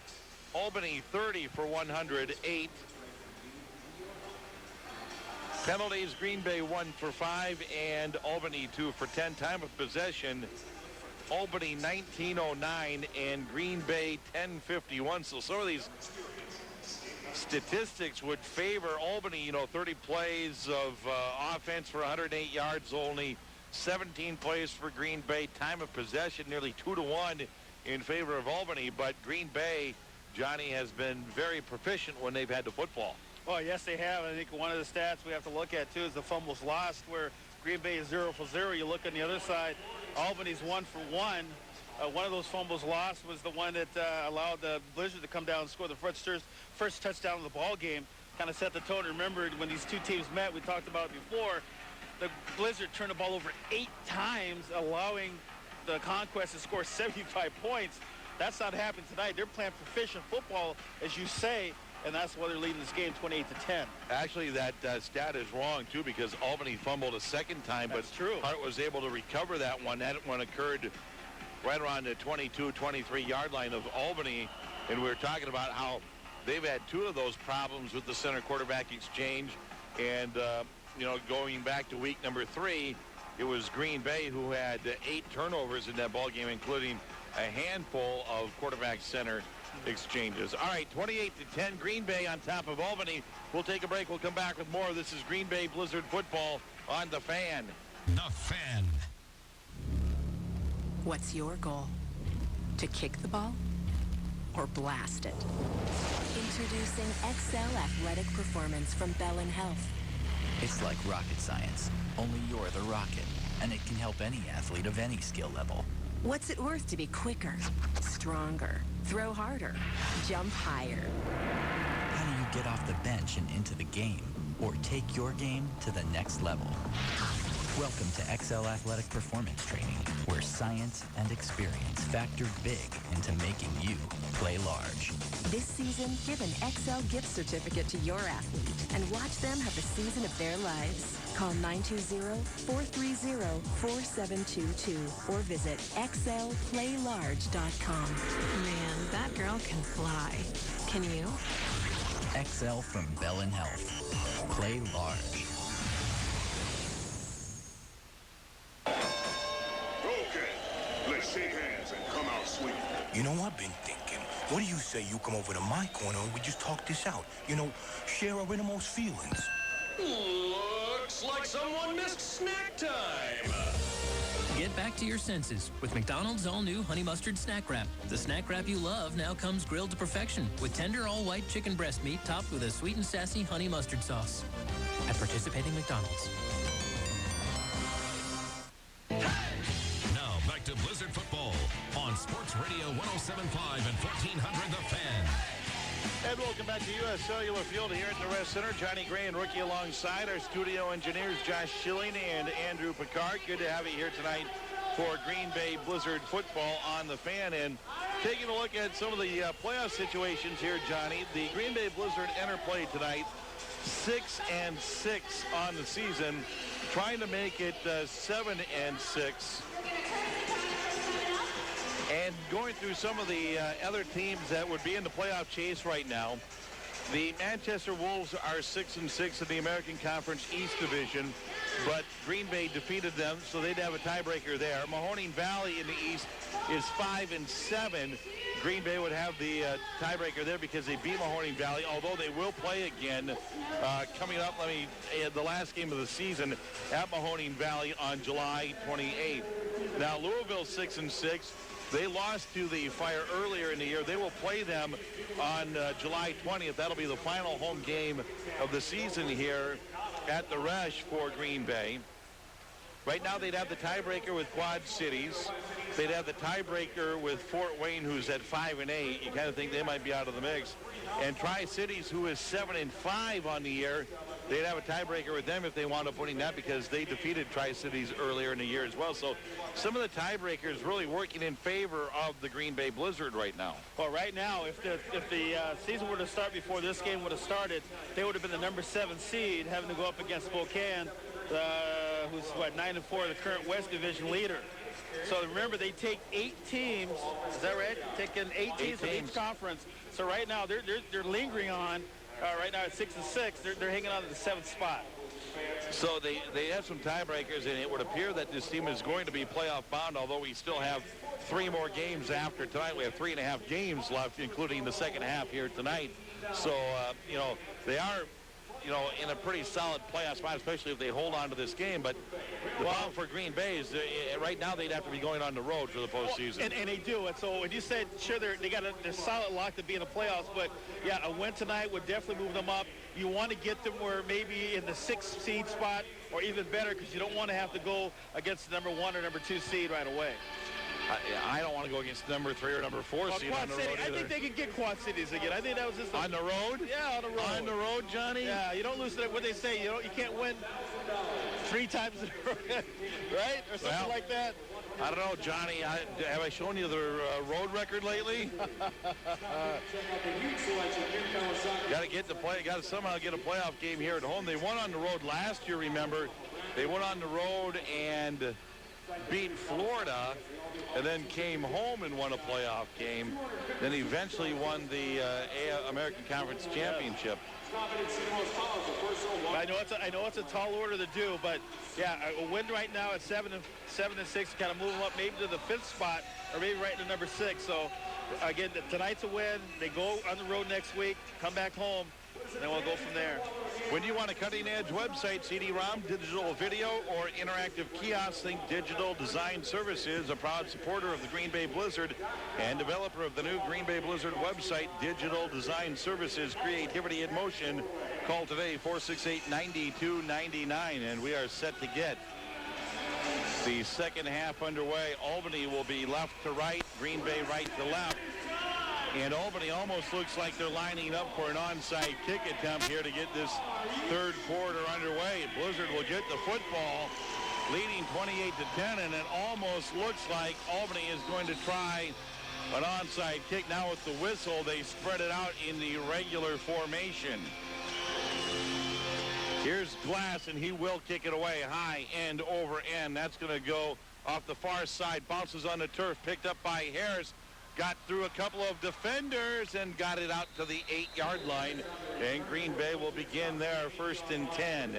Albany 30 for 108. Penalties, Green Bay 1 for 5 and Albany 2 for 10. Time of possession, Albany 1909 and Green Bay 1051. So some of these statistics would favor Albany, 30 plays of offense for 108 yards, only 17 plays for Green Bay. Time of possession nearly 2-1 in favor of Albany, but Green Bay, Johnny, has been very proficient when they've had the football. Well, yes, they have. I think one of the stats we have to look at, too, is the fumbles lost, where Green Bay is 0 for 0. You look on the other side, Albany's 1 for 1. One of those fumbles lost was the one that allowed the Blizzard to come down and score the first touchdown of the ball game. Kind of set the tone. Remember, when these two teams met, we talked about it before, the Blizzard turned the ball over 8 times, allowing the Conquest to score 75 points. That's not happening tonight. They're playing proficient football, as you say, and that's why they're leading this game 28-10. Actually, that stat is wrong, too, because Albany fumbled a second time, but Hart was able to recover that one. That one occurred right around the 22, 23-yard line of Albany, and we were talking about how they've had 2 of those problems with the center quarterback exchange, and, going back to week number 3, it was Green Bay who had 8 turnovers in that ball game, including a handful of quarterback center exchanges. All right, 28-10, Green Bay on top of Albany. We'll take a break. We'll come back with more. This is Green Bay Blizzard football on The Fan. The Fan. What's your goal? To kick the ball or blast it? Introducing XL Athletic Performance from Bell & Health. It's like rocket science, only you're the rocket, and it can help any athlete of any skill level. What's it worth to be quicker, stronger, throw harder, jump higher? How do you get off the bench and into the game, or take your game to the next level? Welcome to XL Athletic Performance Training, where science and experience factor big into making you play large. This season, give an XL gift certificate to your athlete and watch them have the season of their lives. Call 920-430-4722 or visit xlplaylarge.com. Man, that girl can fly. Can you? XL from Bell & Health. Play large. Okay, let's shake hands and come out swinging. You know, I've been thinking, what do you say you come over to my corner and we just talk this out? Share our innermost feelings. Looks like someone missed snack time. Get back to your senses with McDonald's all-new Honey Mustard Snack Wrap. The snack wrap you love now comes grilled to perfection with tender all-white chicken breast meat topped with a sweet and sassy honey mustard sauce. At participating McDonald's. Now back to Blizzard football on Sports Radio 107.5 and 1400 The Fan. And welcome back to U.S. Cellular Field here at the Rest Center. Johnny Gray and Rookie alongside our studio engineers, Josh Schilling and Andrew Picard. Good to have you here tonight for Green Bay Blizzard football on The Fan. And taking a look at some of the playoff situations here, Johnny. The Green Bay Blizzard enter play tonight, 6-6 on the season, trying to make it 7-6. And going through some of the other teams that would be in the playoff chase right now, the Manchester Wolves are 6-6 in the American Conference East Division, but Green Bay defeated them, so they'd have a tiebreaker there. Mahoning Valley in the East is 5-7. Green Bay would have the tiebreaker there because they beat Mahoning Valley, although they will play again coming up, the last game of the season at Mahoning Valley on July 28th. Now, Louisville 6-6. They lost to the Fire earlier in the year. They will play them on July 20th. That'll be the final home game of the season here at the Resch for Green Bay. Right now, they'd have the tiebreaker with Quad Cities. They'd have the tiebreaker with Fort Wayne, who's at 5-8. You kind of think they might be out of the mix. And Tri-Cities, who is 7-5 on the year, they'd have a tiebreaker with them if they wound up winning that because they defeated Tri-Cities earlier in the year as well. So some of the tiebreakers really working in favor of the Green Bay Blizzard right now. Well, right now, if the season were to start before this game would have started, they would have been the number 7 seed, having to go up against Spokane, who's, 9-4, the current West Division leader. So remember, they take 8 teams. Is that right? Taking 8 teams from each conference. So right now, they're lingering on. Right now at 6-6, they're hanging on to the 7th spot. So they have some tiebreakers, and it would appear that this team is going to be playoff bound, although we still have 3 more games after tonight. We have 3.5 games left, including the second half here tonight. So, they are, in a pretty solid playoff spot, especially if they hold on to this game. But the problem for Green Bay is right now they'd have to be going on the road for the postseason. And they do. And so when you said, sure, they're solid lock to be in the playoffs, but, yeah, a win tonight would definitely move them up. You want to get them where maybe in the 6th seed spot or even better because you don't want to have to go against the number 1 or number 2 seed right away. I don't want to go against number 3 or number 4 seed on the road either. I think they can get Quad Cities again. I think that was just on the road. Yeah, on the road. On the road, Johnny. Yeah, you don't lose to what they say. You can't win 3 times in a row, right, or something like that. I don't know, Johnny. Have I shown you the road record lately? Got to get the play. Got to somehow get a playoff game here at home. They won on the road last year. Remember, they went on the road and beat Florida, and then came home and won a playoff game. Then eventually won the American Conference Championship. I know it's a tall order to do, but yeah, a win right now at 7-6, kind of move them up maybe to the 5th spot, or maybe right to number 6. So again, tonight's a win. They go on the road next week, come back home, and then we'll go from there. When you want a cutting-edge website, CD-ROM, digital video, or interactive kiosk, think Digital Design Services, a proud supporter of the Green Bay Blizzard and developer of the new Green Bay Blizzard website, Digital Design Services, creativity in motion. Call today, 468-9299, and we are set to get the second half underway. Albany will be left to right, Green Bay right to left. And Albany almost looks like they're lining up for an onside kick attempt here to get this third quarter underway. Blizzard will get the football, leading 28-10, and it almost looks like Albany is going to try an onside kick. Now with the whistle, they spread it out in the regular formation. Here's Glass, and he will kick it away high, end over end. That's going to go off the far side, bounces on the turf, picked up by Harris. Got through a couple of defenders and got it out to the 8-yard line. And Green Bay will begin their 1st and 10.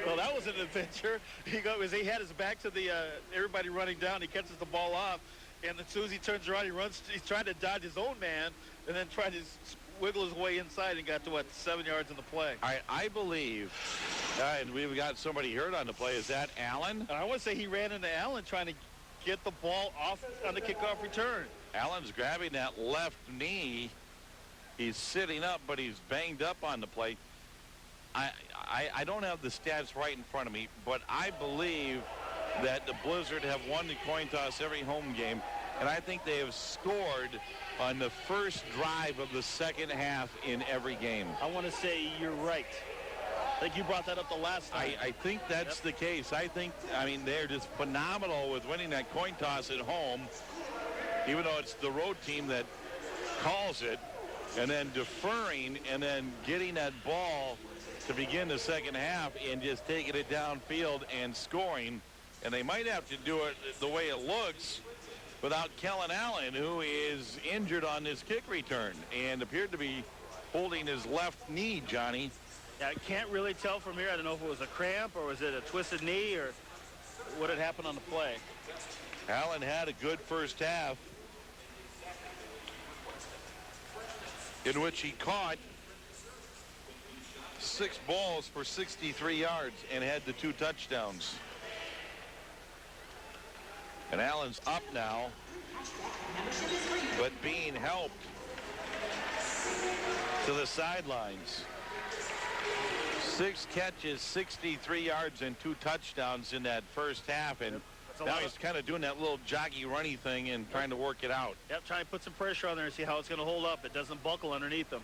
Well, that was an adventure. He had his back to the everybody running down. He catches the ball off, and as soon as he turns around, he's trying to dodge his own man, and then tried to wiggle his way inside and got to 7 yards in the play. All right, I believe, and we've got somebody hurt on the play. Is that Allen? I want to say he ran into Allen trying to get the ball off on the kickoff return. Allen's grabbing that left knee. He's sitting up, but he's banged up on the play. I don't have the stats right in front of me, but I believe that the Blizzard have won the coin toss every home game, and I think they have scored on the first drive of the second half in every game. I want to say you're right. I think you brought that up the last time. I think that's the case. I mean, they're just phenomenal with winning that coin toss at home, even though it's the road team that calls it, and then deferring and then getting that ball to begin the second half and just taking it downfield and scoring. And they might have to do it the way it looks without Kellen Allen, who is injured on this kick return and appeared to be holding his left knee, Johnny. Yeah, I can't really tell from here. I don't know if it was a cramp or was it a twisted knee or what had happened on the play. Allen had a good first half in which he caught 6 balls for 63 yards and had the 2 touchdowns. And Allen's up now, but being helped to the sidelines. 6 catches, 63 yards, and 2 touchdowns in that first half. And now he's kind of doing that little joggy, runny thing and trying to work it out. Yep, trying to put some pressure on there and see how it's going to hold up. It doesn't buckle underneath them.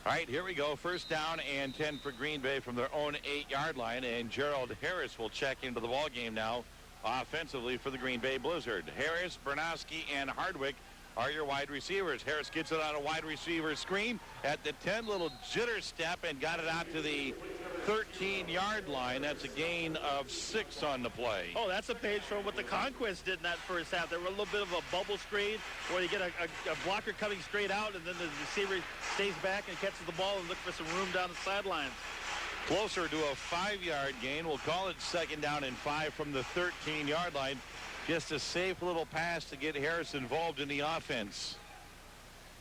All right, here we go. First down and 10 for Green Bay from their own 8-yard line. And Gerald Harris will check into the ball game now offensively for the Green Bay Blizzard. Harris, Bernowski, and Hardwick are your wide receivers. Harris gets it on a wide receiver screen at the 10, little jitter step, and got it out to the 13-yard line. That's a gain of 6 on the play. Oh, that's a page from what the Conquest did in that first half. There were a little bit of a bubble screen where you get a blocker coming straight out, and then the receiver stays back and catches the ball and looks for some room down the sidelines. Closer to a 5-yard gain. We'll call it 2nd down and 5 from the 13-yard line. Just a safe little pass to get Harris involved in the offense.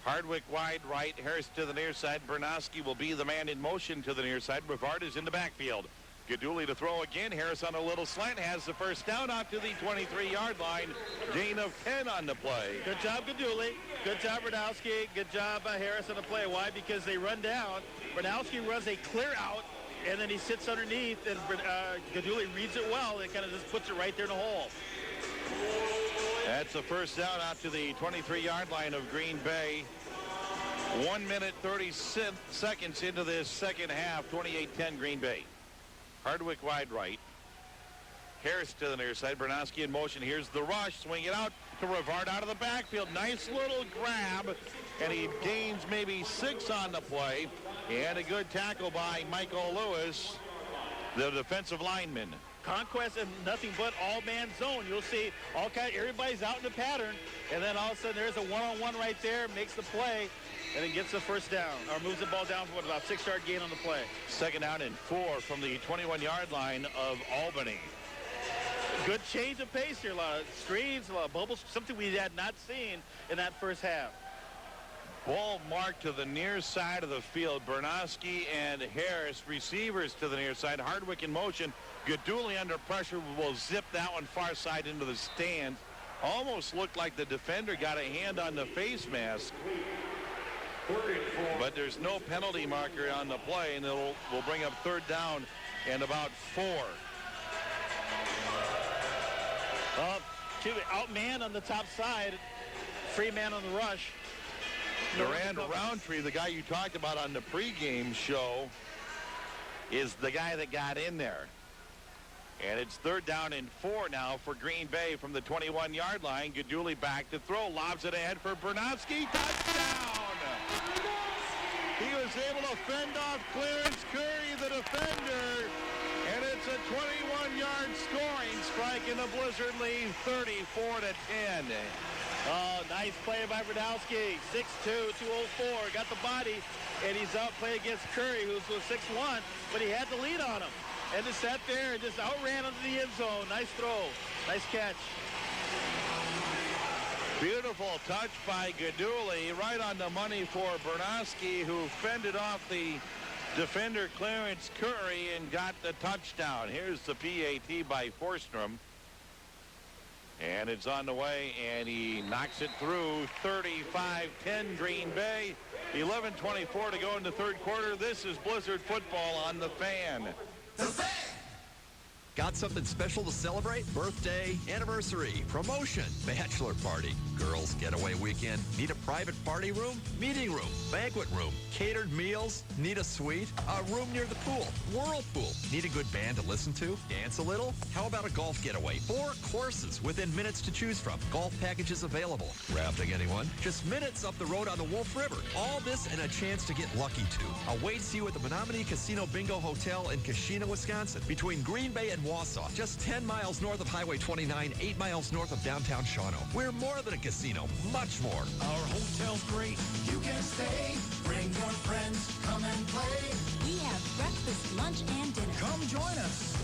Hardwick wide right, Harris to the near side. Bernowski will be the man in motion to the near side. Brevard is in the backfield. Gaduli to throw again. Harris on a little slant has the first down out to the 23-yard line. Gain of 10 on the play. Good job, Gaduli. Good job, Bernowski. Good job, Harris on the play. Why? Because they run down. Bernowski runs a clear out, and then he sits underneath, and Gaduli reads it well and kind of just puts it right there in the hole. That's the first down out to the 23-yard line of Green Bay. 1 minute, 30 seconds into this second half. 28-10 Green Bay. Hardwick wide right. Harris to the near side. Bernowski in motion. Here's the rush. Swing it out to Rivard out of the backfield. Nice little grab. And he gains maybe 6 on the play. And a good tackle by Michael Lewis, the defensive lineman. Conquest and nothing but all-man zone. You'll see everybody's out in the pattern, and then all of a sudden there's a one-on-one right there, makes the play, and then gets the first down, or moves the ball down for about 6-yard gain on the play. 2nd down and 4 from the 21-yard line of Albany. Good change of pace here. A lot of screens, a lot of bubbles, something we had not seen in that first half. Ball marked to the near side of the field. Bernowski and Harris, receivers to the near side. Hardwick in motion. Gaduli under pressure will zip that one far side into the stand. Almost looked like the defender got a hand on the face mask. But there's no penalty marker on the play, and will bring up 3rd down and about 4. Outman on the top side. Free man on the rush. Durand Roundtree, the guy you talked about on the pregame show, is the guy that got in there. And it's 3rd down and 4 now for Green Bay from the 21-yard line. Gaduli back to throw. Lobs it ahead for Bernowski. Touchdown! He was able to fend off Clarence Curry, the defender. And it's a 21-yard scoring strike in the Blizzard lead, 34-10. Oh, nice play by Bernowski. 6'2", 204. Got the body, and he's out playing against Curry, who's 6'1", but he had the lead on him. And just sat there and just outran into the end zone. Nice throw. Nice catch. Beautiful touch by Gaduli, right on the money for Bernowski, who fended off the defender Clarence Curry and got the touchdown. Here's the PAT by Forstrom. And it's on the way, and he knocks it through. 35-10 Green Bay. 11:24 to go in the 3rd quarter. This is Blizzard football on The Fan. The Fan! Got something special to celebrate? Birthday, anniversary, promotion, bachelor party, girls' getaway weekend. Need a private party room, meeting room, banquet room, catered meals? Need a suite? A room near the pool, whirlpool? Need a good band to listen to? Dance a little? How about a golf getaway? 4 courses within minutes to choose from. Golf packages available. Rafting, anyone? Just minutes up the road on the Wolf River. All this and a chance to get lucky too. Awaits you at the Menominee Casino Bingo Hotel in Kashina, Wisconsin, between Green Bay and Wausau, just 10 miles north of Highway 29, 8 miles north of downtown Shawano. We're more than a casino, much more. Our hotel's great. You can stay. Bring your friends. Come and play. We have breakfast, lunch, and dinner. Come join us.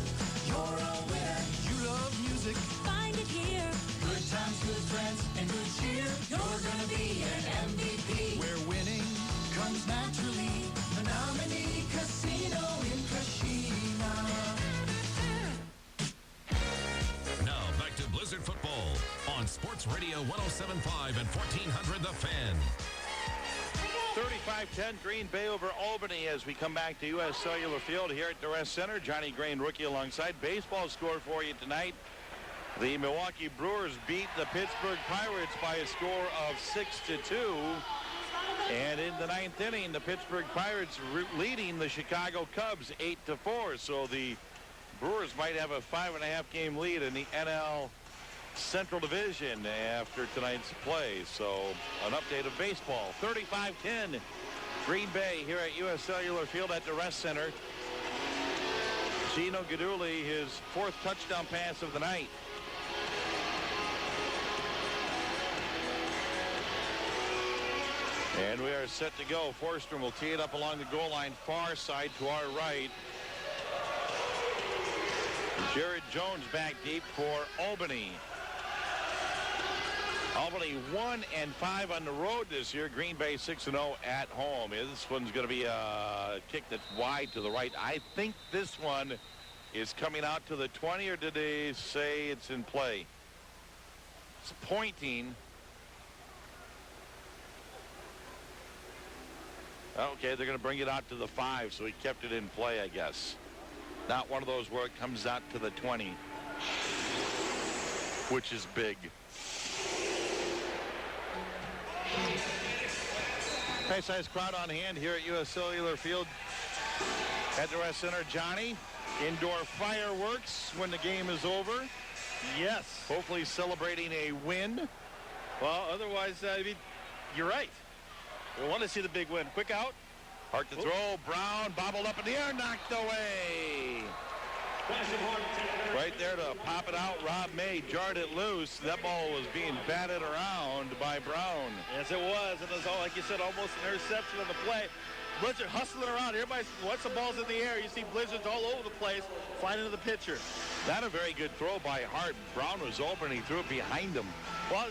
You're a winner. You love music. Find it here. Good times, good friends, and good cheer. You're gonna be an MVP. Where winning comes naturally. Menominee Casino in Kashina. Now back to Blizzard Football on Sports Radio 107.5 and 1400 The Fan. 35-10 Green Bay over Albany as we come back to U.S. Cellular Field here at the Rest Center. Johnny Grain, rookie, alongside. Baseball score for you tonight. The Milwaukee Brewers beat the Pittsburgh Pirates by a score of 6-2. And in the ninth inning, the Pittsburgh Pirates leading the Chicago Cubs 8-4. So the Brewers might have a 5.5-game lead in the NL Central Division after tonight's play. So an update of baseball. 35-10 Green Bay here at U.S. Cellular Field at the Rest Center. Gino Guidugli, his fourth touchdown pass of the night. And we are set to go. Forstrom will tee it up along the goal line, far side to our right. Jared Jones back deep for Albany. Albany 1-5 on the road this year. Green Bay 6-0 at home. This one's going to be a kick that's wide to the right. I think this one is coming out to the 20, or did they say it's in play? It's pointing. Okay, they're going to bring it out to the 5, so he kept it in play, I guess. Not one of those where it comes out to the 20, which is big. Nice-sized crowd on hand here at U.S. Cellular Field at the Rest Center. Johnny, indoor fireworks when the game is over. Yes. Hopefully celebrating a win. Well, otherwise, I mean, you're right. We want to see the big win. Quick out. Hard to throw. Brown bobbled up in the air, knocked away. Right there to pop it out. Rob May jarred it loose. That ball was being batted around by Brown. Yes, it was. And it was, like you said, almost an interception on the play. Blizzard hustling around. Everybody, once the ball's in the air, you see Blizzards all over the place, flying into the pitcher. Not a very good throw by Hart. Brown was open. He threw it behind him. Well,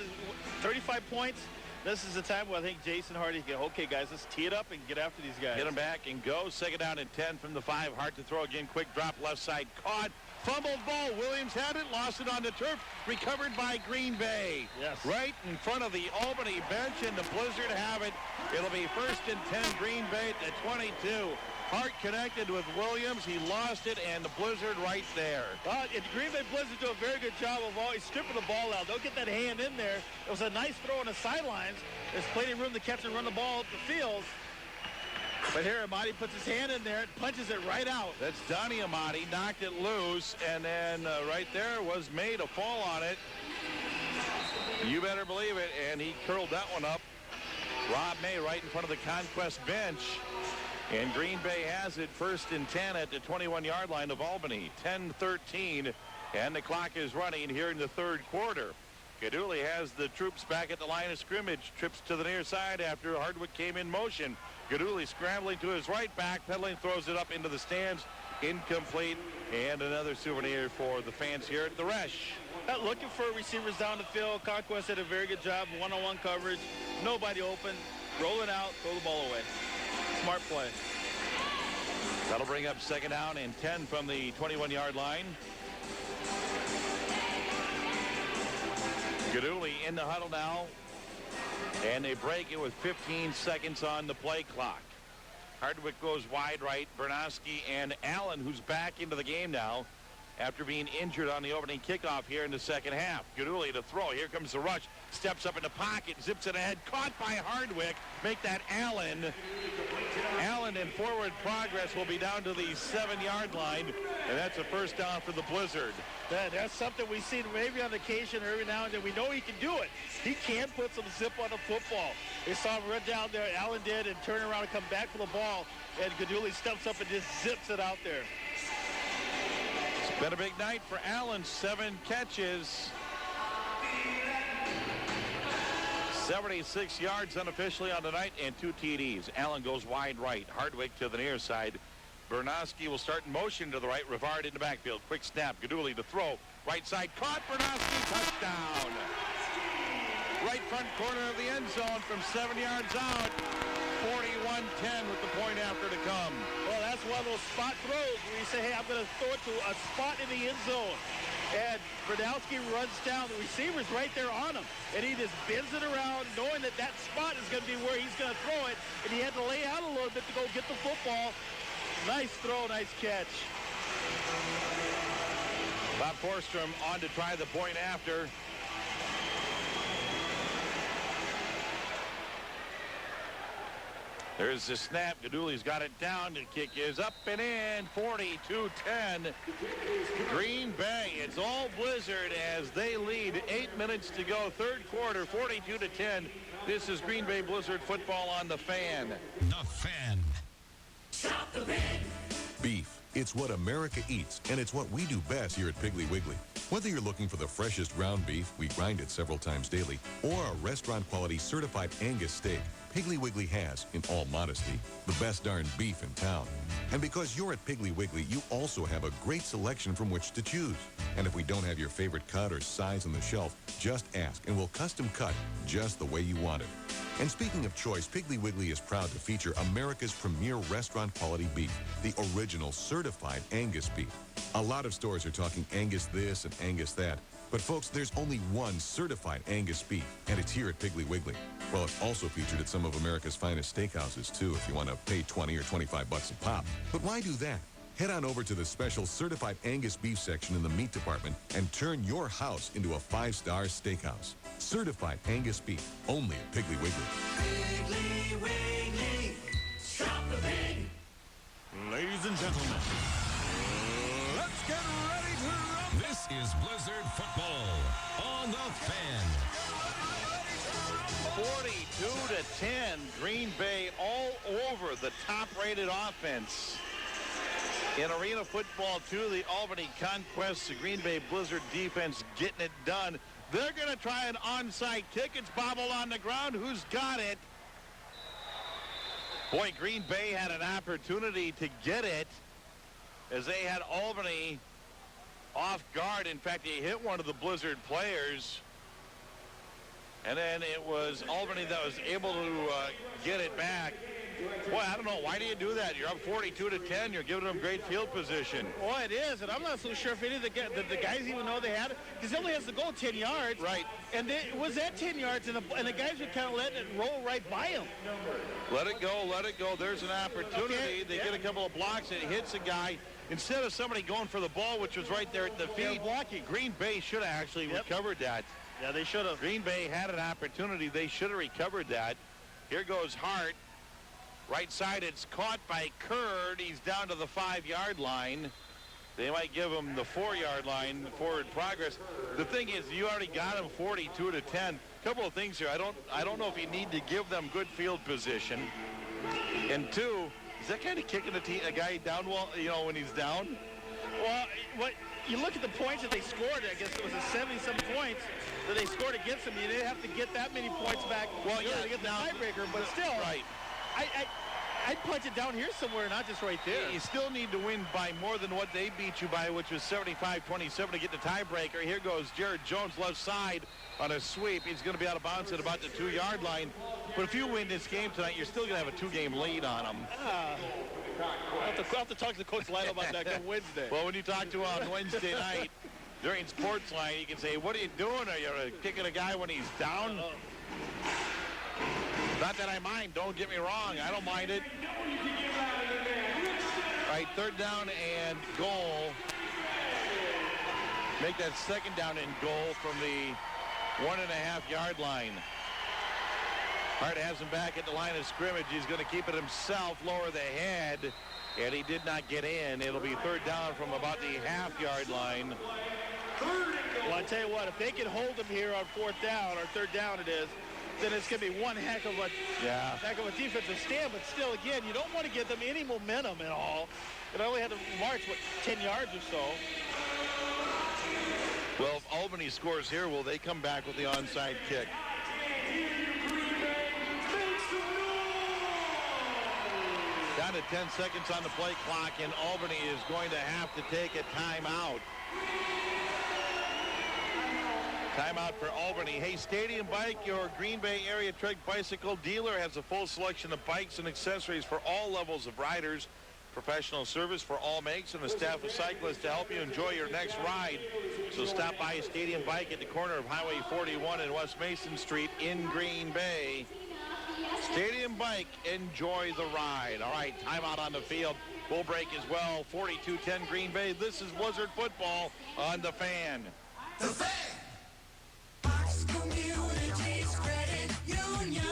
35 points. This is the time where I think Jason Hardy can, okay, guys, let's tee it up and get after these guys. Get them back and go. Second down and 10 from the 5. Hart to throw again. Quick drop left side. Caught. Fumbled ball. Williams had it. Lost it on the turf. Recovered by Green Bay. Yes. Right in front of the Albany bench, and the Blizzard have it. It'll be first and 10 Green Bay at the 22. Hart connected with Williams. He lost it, and the Blizzard right there. The Green Bay Blizzard do a very good job of always stripping the ball out. They'll get that hand in there. It was a nice throw on the sidelines. There's plenty of room to catch and run the ball up the field. But here, Amati puts his hand in there and punches it right out. That's Donnie Amati. Knocked it loose, and then right there was made a fall on it. You better believe it, and he curled that one up. Rob May right in front of the Conquest bench. And Green Bay has it first and 10 at the 21-yard line of Albany. 10-13, and the clock is running here in the third quarter. Guidugli has the troops back at the line of scrimmage. Trips to the near side after Hardwick came in motion. Guidugli scrambling to his right, back pedaling, throws it up into the stands. Incomplete, and another souvenir for the fans here at the Resch. Looking for receivers down the field. Conquest did a very good job. One-on-one coverage. Nobody open. Rolling out. Throw the ball away. Smart play. That'll bring up second down and 10 from the 21-yard line. Guidugli in the huddle now. And they break it with 15 seconds on the play clock. Hardwick goes wide right. Bernowski and Allen, who's back into the game now after being injured on the opening kickoff here in the second half. Guidugli to throw. Here comes the rush. Steps up in the pocket. Zips it ahead. Caught by Hardwick. Make that Allen. Allen in forward progress will be down to the 7-yard line. And that's a first down for the Blizzard. That's something we've seen maybe on occasion every now and then. We know he can do it. He can put some zip on the football. They saw him run down there. Allen did, and turn around and come back for the ball. And Guidugli steps up and just zips it out there. Been a big night for Allen. 7 catches. 76 yards unofficially on the night and 2 TDs. Allen goes wide right. Hardwick to the near side. Bernowski will start in motion to the right. Rivard in the backfield. Quick snap. Gaduli to throw. Right side caught. Bernowski touchdown. Right front corner of the end zone from 7 yards out. 41-10 with the point after to come. Well, that's one of those spot throws where you say, hey, I'm going to throw it to a spot in the end zone. And Bernowski runs down. The receiver's right there on him. And he just bends it around knowing that that spot is going to be where he's going to throw it. And he had to lay out a little bit to go get the football. Nice throw, nice catch. Bob Forstrom on to try the point after. There's the snap. Gaduli's got it down. The kick is up and in. 42-10. Green Bay. It's all Blizzard as they lead. 8 minutes to go. Third quarter. 42-10. This is Green Bay Blizzard football on the Fan. The Fan. Stop the bend. Beef. It's what America eats, and it's what we do best here at Piggly Wiggly. Whether you're looking for the freshest ground beef, we grind it several times daily, or a restaurant-quality certified Angus steak, Piggly Wiggly has, in all modesty, the best darn beef in town. And because you're at Piggly Wiggly, you also have a great selection from which to choose. And if we don't have your favorite cut or size on the shelf, just ask, and we'll custom cut just the way you want it. And speaking of choice, Piggly Wiggly is proud to feature America's premier restaurant-quality beef, the original certified Angus beef. A lot of stores are talking Angus this and Angus that. But folks, there's only one certified Angus beef, and it's here at Piggly Wiggly. Well, it's also featured at some of America's finest steakhouses, too, if you want to pay 20 or 25 bucks a pop. But why do that? Head on over to the special certified Angus beef section in the meat department and turn your house into a 5-star steakhouse. Certified Angus beef, only at Piggly Wiggly. Piggly Wiggly, stop the bend. Ladies and gentlemen, let's get ready to rumble. This is Blizzard football on the Fan. 42-10. Green Bay all over the top-rated offense. In Arena Football 2, the Albany Conquest, the Green Bay Blizzard defense getting it done. They're going to try an onside kick. It's bobbled on the ground. Who's got it? Boy, Green Bay had an opportunity to get it as they had Albany off guard. In fact, he hit one of the Blizzard players. And then it was Albany that was able to get it back. Boy, I don't know. Why do you do that? You're up 42-10. You're giving them great field position. Boy, it is. And I'm not so sure if any of the guys even know they had it. Because he only has to go 10 yards. Right. And it was at 10 yards, and the guys were kind of letting it roll right by him. Let it go. Let it go. There's an opportunity. Okay. They get a couple of blocks. It hits a guy. Instead of somebody going for the ball, which was right there at the feet, blocking. Green Bay should have actually recovered that. Yeah, they should have. Green Bay had an opportunity. They should have recovered that. Here goes Hart. Right side, it's caught by Curd. He's down to the 5-yard line. They might give him the 4-yard line, forward progress. The thing is, you already got him 42-10. Couple of things here. I don't know if you need to give them good field position. And two, is that kind of kicking a guy down, when he's down? Well, what you look at the points that they scored. I guess it was a 70-some points that they scored against them. You didn't have to get that many points back. Well, yeah, to get the tiebreaker, but still, right. I'd punch it down here somewhere, not just right there. You still need to win by more than what they beat you by, which was 75-27 to get the tiebreaker. Here goes Jared Jones left side on a sweep. He's going to be out of bounds at about the 2-yard line. But if you win this game tonight, you're still going to have a 2-game lead on them. I'll have to talk to Coach Lytle about that on Wednesday. Well, when you talk to him on Wednesday night during Sportsline, you can say, what are you doing? Are you kicking a guy when he's down? Not that I mind. Don't get me wrong. I don't mind it. All right, 3rd down and goal. Make that 2nd down and goal from the 1.5-yard line. Hart has him back at the line of scrimmage. He's going to keep it himself, lower the head, and he did not get in. It'll be 3rd down from about the half-yard line. Well, I tell you what, if they can hold him here on 4th down, or 3rd down it is, then it's going to be one heck of a defensive stand. But still, again, you don't want to give them any momentum at all. It only had to march, 10 yards or so. Well, if Albany scores here, will they come back with the onside kick? Down to 10 seconds on the play clock, and Albany is going to have to take a timeout. Timeout for Albany. Hey, Stadium Bike, your Green Bay area Trek bicycle dealer, has a full selection of bikes and accessories for all levels of riders. Professional service for all makes and a staff of cyclists to help you enjoy your next ride. So stop by Stadium Bike at the corner of Highway 41 and West Mason Street in Green Bay. Stadium Bike, enjoy the ride. All right, timeout on the field. We'll break as well. 42-10 Green Bay. This is Blizzard football on The Fan. The Fan! Fox Communities Credit Union.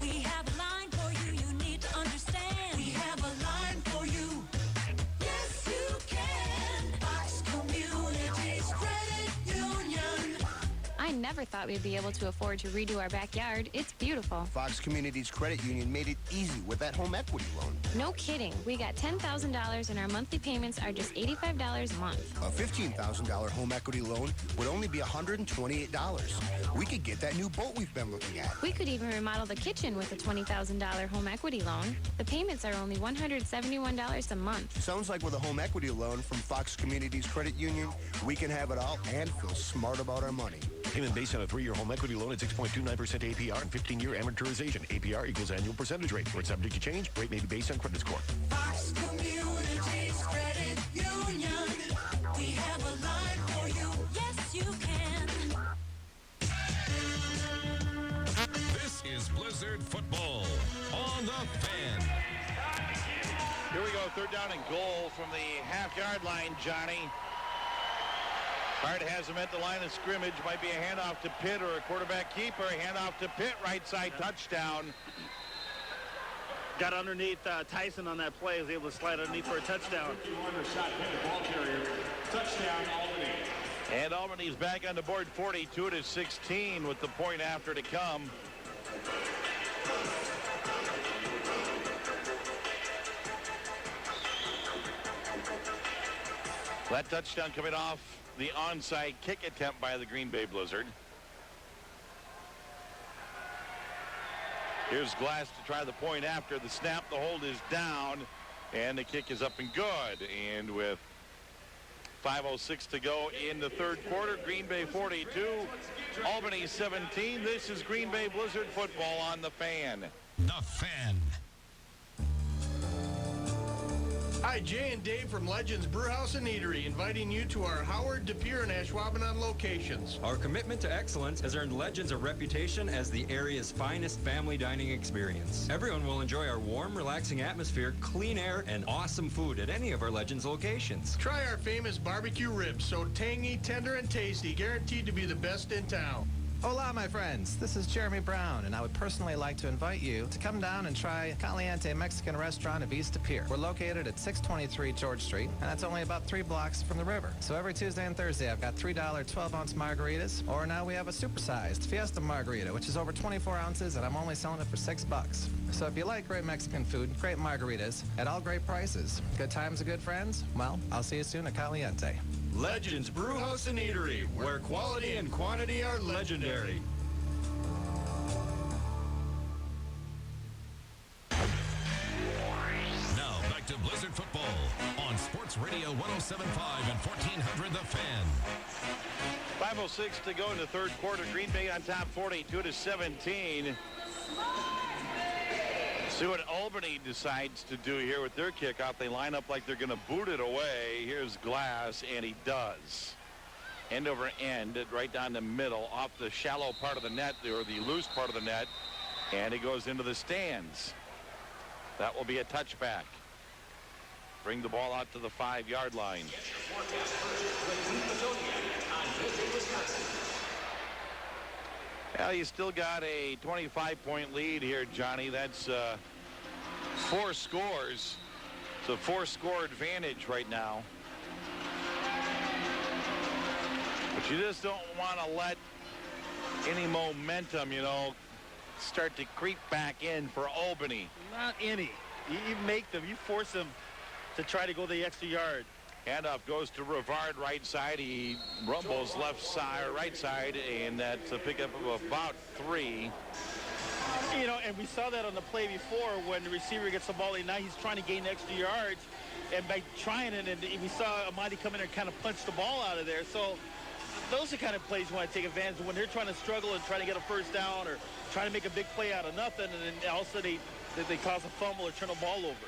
We have a line for you, you need to understand. We have a line for you. Yes, you can. Fox Communities Credit Union. I never thought we'd be able to afford to redo our backyard. It's beautiful. Fox Communities Credit Union made it easy with that home equity loan. No kidding. We got $10,000 and our monthly payments are just $85 a month. A $15,000 home equity loan would only be $128. We could get that new boat we've been looking at. We could even remodel the kitchen with a $20,000 home equity loan. The payments are only $171 a month. Sounds like with a home equity loan from Fox Communities Credit Union, we can have it all and feel smart about our money. Payment based on a 3-year home equity loan at 6.29% APR and 15-year amortization. APR equals annual percentage rate. Where it's subject to change, rate may be based on credit score. Fox Communities Credit Union. We have a line for you. Yes, you can. This is Blizzard football on The Fan. Here we go, third down and goal from the half-yard line, Johnny. Hart has him at the line of scrimmage. Might be a handoff to Pitt or a quarterback keeper. Handoff to Pitt, right side touchdown. Got underneath Tyson on that play. Was able to slide underneath for a touchdown. Touchdown, Albany. And Albany's back on the board 42-16 with the point after to come. That touchdown coming off the onside kick attempt by the Green Bay Blizzard. Here's Glass to try the point after the snap. The hold is down, and the kick is up and good. And with 5:06 to go in the third quarter, Green Bay 42, Albany 17. This is Green Bay Blizzard football on The Fan. The Fan. Hi, Jay and Dave from Legends Brewhouse and Eatery, inviting you to our Howard, De Pere, and Ashwaubenon locations. Our commitment to excellence has earned Legends a reputation as the area's finest family dining experience. Everyone will enjoy our warm, relaxing atmosphere, clean air, and awesome food at any of our Legends locations. Try our famous barbecue ribs, so tangy, tender, and tasty, guaranteed to be the best in town. Hola, my friends. This is Jeremy Brown, and I would personally like to invite you to come down and try Caliente Mexican Restaurant of East De Pere. We're located at 623 George Street, and that's only about 3 blocks from the river. So every Tuesday and Thursday, I've got $3 12-ounce margaritas, or now we have a supersized Fiesta Margarita, which is over 24 ounces, and I'm only selling it for $6. So if you like great Mexican food, great margaritas, at all great prices, good times and good friends, well, I'll see you soon at Caliente. Legends Brewhouse and Eatery, where quality and quantity are legendary. Now back to Blizzard football on Sports Radio 107.5 and 1400 The Fan. 5:06 to go in the third quarter. Green Bay on top 42-17. See what Albany decides to do here with their kickoff. They line up like they're going to boot it away. Here's Glass, and he does. End over end, right down the middle, off the shallow part of the net, or the loose part of the net, and it goes into the stands. That will be a touchback. Bring the ball out to the 5-yard line. Well, you still got a 25-point lead here, Johnny. That's 4 scores. It's a 4-score advantage right now. But you just don't want to let any momentum, start to creep back in for Albany. Not any. You make them. You force them to try to go the extra yard. Handoff goes to Rivard, right side. He rumbles left side, right side, and that's a pickup of about 3. You know, and we saw that on the play before when the receiver gets the ball. Now he's trying to gain extra yards, and by trying it, and we saw Amadi come in and kind of punch the ball out of there. So those are the kind of plays you want to take advantage of when they're trying to struggle and trying to get a first down or trying to make a big play out of nothing, and then also they cause a fumble or turn the ball over.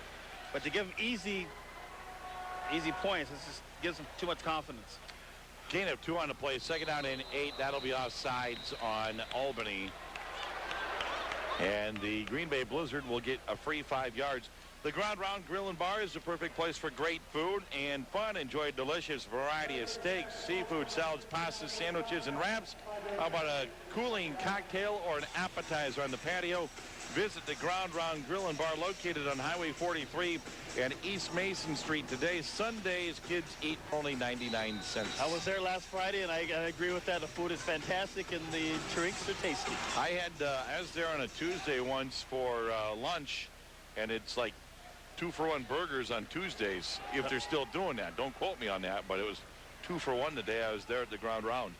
But to give them easy points, this just gives them too much confidence. Gain of 2 on the play, 2nd down and 8. That'll be offsides on Albany. And the Green Bay Blizzard will get a free 5 yards. The Ground Round Grill and Bar is the perfect place for great food and fun. Enjoy a delicious variety of steaks, seafood, salads, pastas, sandwiches, and wraps. How about a cooling cocktail or an appetizer on the patio? Visit the Ground Round Grill and Bar located on Highway 43 and East Mason Street today. Sundays, kids eat for only 99 cents. I was there last Friday, and I agree with that. The food is fantastic, and the drinks are tasty. I was there on a Tuesday once for lunch, and it's like 2-for-1 burgers on Tuesdays, if they're still doing that. Don't quote me on that, but it was 2-for-1 the day I was there at the Ground Round.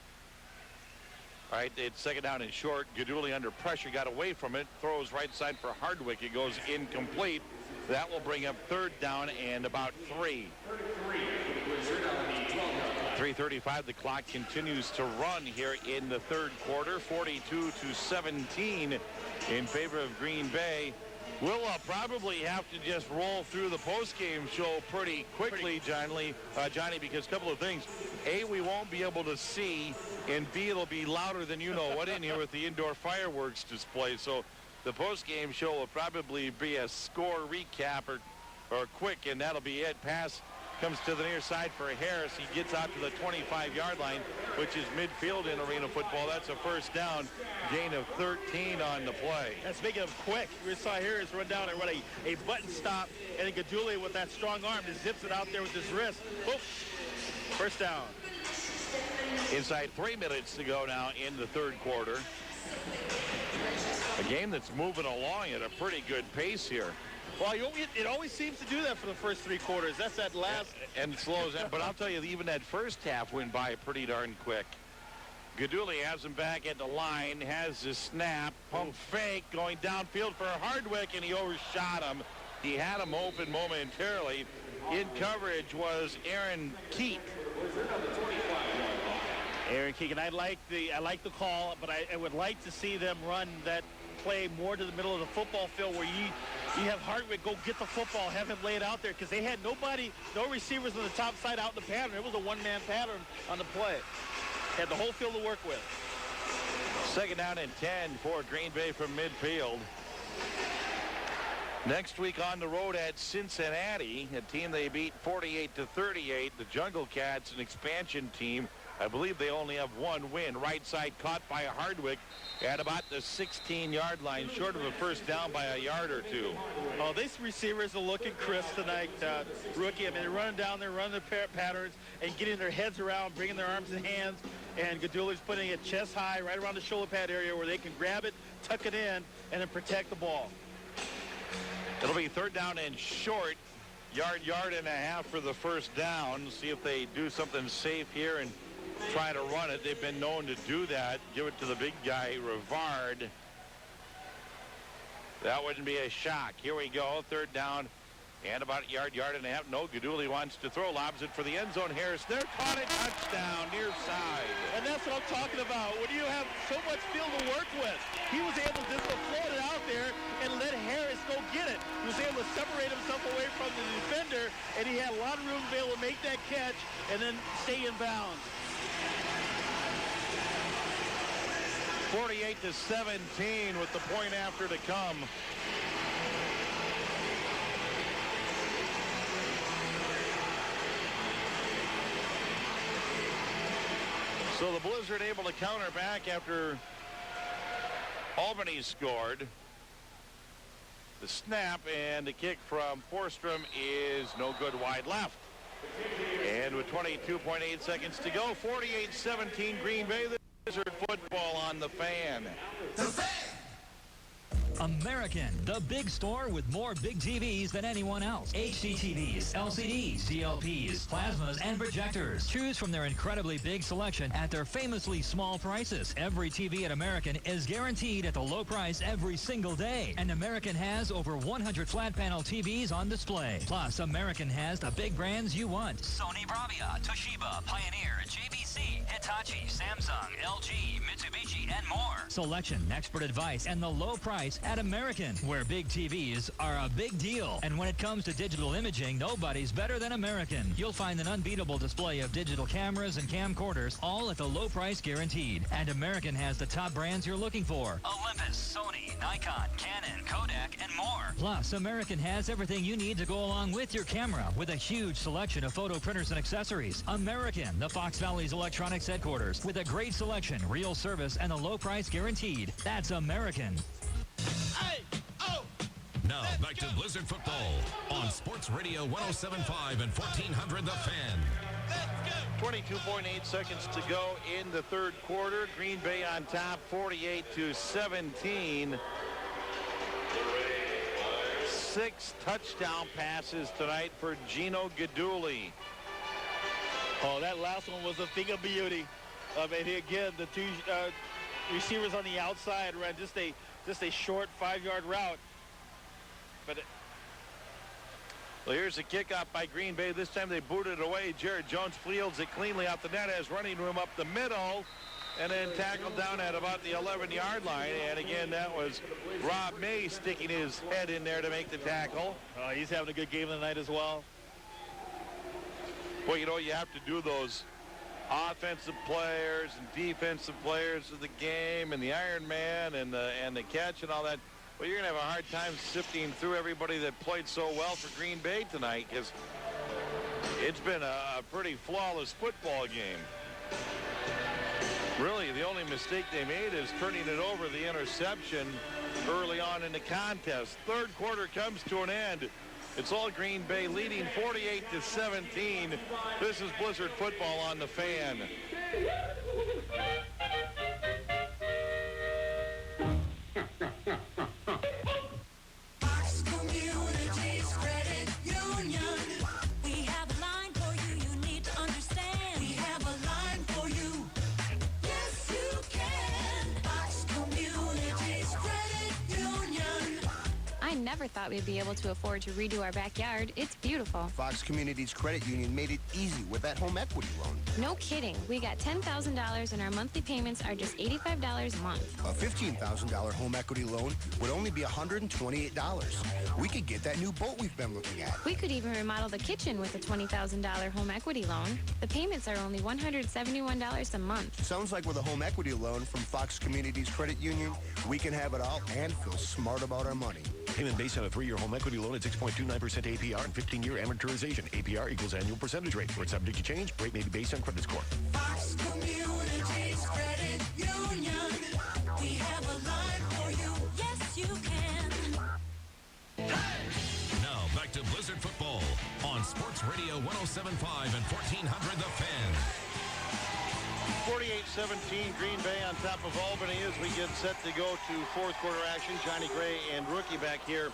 All right, it's 2nd down and short. Gaduli under pressure, got away from it, throws right side for Hardwick. It goes incomplete. That will bring up 3rd down and about 3. 3:35, the clock continues to run here in the 3rd quarter, 42-17 in favor of Green Bay. We'll probably have to just roll through the postgame show pretty quickly, Johnny, because a couple of things. A, we won't be able to see, and B, it'll be louder than you know what in here with the indoor fireworks display. So the postgame show will probably be a score recap or quick, and that'll be it. Pass comes to the near side for Harris. He gets out to the 25-yard line, which is midfield in arena football. That's a 1st down, gain of 13 on the play. That's making him quick. We saw Harris run down and run a button stop, and then Gaduli with that strong arm just zips it out there with his wrist. Boom. 1st down. Inside 3 minutes to go now in the 3rd quarter. A game that's moving along at a pretty good pace here. Well, it always seems to do that for the first 3 quarters. That's that last. And slows down. But I'll tell you, even that first half went by pretty darn quick. Gaduli has him back at the line, has the snap, pump fake, going downfield for Hardwick, and he overshot him. He had him open momentarily. In coverage was Aaron Keek. Aaron Keek, and I like the call, but I would like to see them run that play more to the middle of the football field where you have Hardwick go get the football, have him lay it out there, because they had no receivers on the top side out in the pattern. It was a one-man pattern on the play. Had the whole field to work with. 2nd down and 10 for Green Bay from midfield. Next week on the road at Cincinnati, a team they beat 48-38. The Jungle Cats, an expansion team. I believe they only have 1 win. Right side caught by Hardwick at about the 16-yard line, short of a 1st down by a yard or 2. Oh, these receivers are looking crisp tonight, rookie. I mean, they're running down there, running their patterns, and getting their heads around, bringing their arms and hands. And Gaduli's putting it chest high right around the shoulder pad area where they can grab it, tuck it in, and then protect the ball. It'll be 3rd down and short. Yard and a half for the 1st down. See if they do something safe here and try to run it. They've been known to do that. Give it to the big guy, Rivard. That wouldn't be a shock. Here we go. 3rd down and about a yard and a half. No, Gaduli wants to throw. Lobs it for the end zone. Harris there. Caught it. Touchdown. Near side. And that's what I'm talking about. When you have so much field to work with, he was able just to float it out there and let Harris go get it. He was able to separate himself away from the defender, and he had a lot of room to be able to make that catch and then stay in bounds. 48-17 with the point after to come. So the Blizzard able to counter back after Albany scored. The snap and the kick from Forstrom is no good, wide left. And with 22.8 seconds to go, 48-17 Green Bay. Blizzard football on the Fan. The Fan! American, the big store with more big TVs than anyone else. HDTVs, LCDs, DLPs, plasmas, and projectors. Choose from their incredibly big selection at their famously small prices. Every TV at American is guaranteed at the low price every single day. And American has over 100 flat panel TVs on display. Plus, American has the big brands you want. Sony Bravia, Toshiba, Pioneer, JVC, Hitachi, Samsung, LG, Mitsubishi, and more. Selection, expert advice, and the low price at American, where big TVs are a big deal. And when it comes to digital imaging, nobody's better than American. You'll find an unbeatable display of digital cameras and camcorders, all at the low price guaranteed. And American has the top brands you're looking for. Olympus, Sony, Nikon, Canon, Kodak, and more. Plus, American has everything you need to go along with your camera with a huge selection of photo printers and accessories. American, the Fox Valley's electronics headquarters, with a great selection, real service, and a low price guaranteed. That's American. Now back to Blizzard Football on Sports Radio 107.5 and 1400 The Fan. 22.8 seconds to go in the third quarter. Green Bay on top, 48-17. 6 touchdown passes tonight for Gino Guidugli. Oh, that last one was a thing of beauty. And again, the two receivers on the outside ran just a short 5-yard route. But well, here's a kickoff by Green Bay. This time they booted it away. Jared Jones fields it cleanly out the net, has running room up the middle, and then tackled down at about the 11-yard line. And again, that was Rob May sticking his head in there to make the tackle. He's having a good game tonight as well. Well, you know, you have to do those offensive players and defensive players of the game and the Iron Man and the catch and all that. Well, you're going to have a hard time sifting through everybody that played so well for Green Bay tonight, because it's been a pretty flawless football game. Really, the only mistake they made is turning it over, the interception early on in the contest. Third quarter comes to an end. It's all Green Bay leading 48-17. This is Blizzard Football on the Fan. Fox Communities Credit Union. We have a line for you, you need to understand. We have a line for you. Yes, you can. Fox Communities Credit Union. I never thought we'd be able to afford to redo our backyard. It's beautiful. Fox Communities Credit Union made it easy with that home equity loan. No kidding. We got $10,000 and our monthly payments are just $85 a month. A $15,000 home equity loan would only be $128. We could get that new boat we've been looking at. We could even remodel the kitchen with a $20,000 home equity loan. The payments are only $171 a month. Sounds like with a home equity loan from Fox Communities Credit Union, we can have it all and feel smart about our money. Payment based on a 3-year home equity loan at 6.29% APR and 15-year amortization. APR equals annual percentage rate. Or it's subject to change. Rate may be based on credit score. Fox Communities Credit Union. We have a line for you. Yes, you can. Now back to Blizzard Football on Sports Radio 107.5 and 1400 The Fan. 48-17, Green Bay on top of Albany as we get set to go to fourth quarter action. Johnny Gray and Rookie back here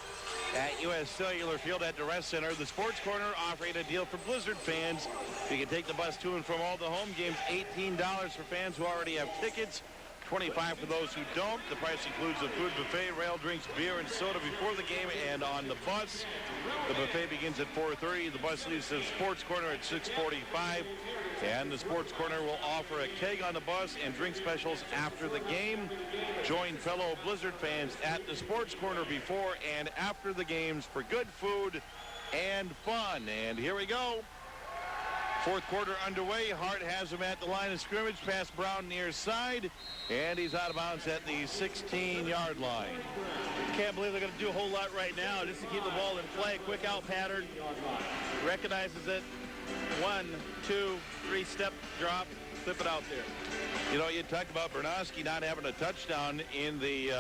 at U.S. Cellular Field at the Rest Center. The Sports Corner offering a deal for Blizzard fans. You can take the bus to and from all the home games. $18 for fans who already have tickets. $25 for those who don't. The price includes a food buffet, rail drinks, beer, and soda before the game and on the bus. The buffet begins at 4:30. The bus leaves the Sports Corner at 6:45. And the Sports Corner will offer a keg on the bus and drink specials after the game. Join fellow Blizzard fans at the Sports Corner before and after the games for good food and fun. And here we go. Fourth quarter underway. Hart has him at the line of scrimmage, past Brown near side, and he's out of bounds at the 16-yard line. Can't believe they're going to do a whole lot right now just to keep the ball in play. Quick out pattern. Recognizes it. 1, 2, 3 step drop. Flip it out there. You know, you talked about Bernowski not having a touchdown in the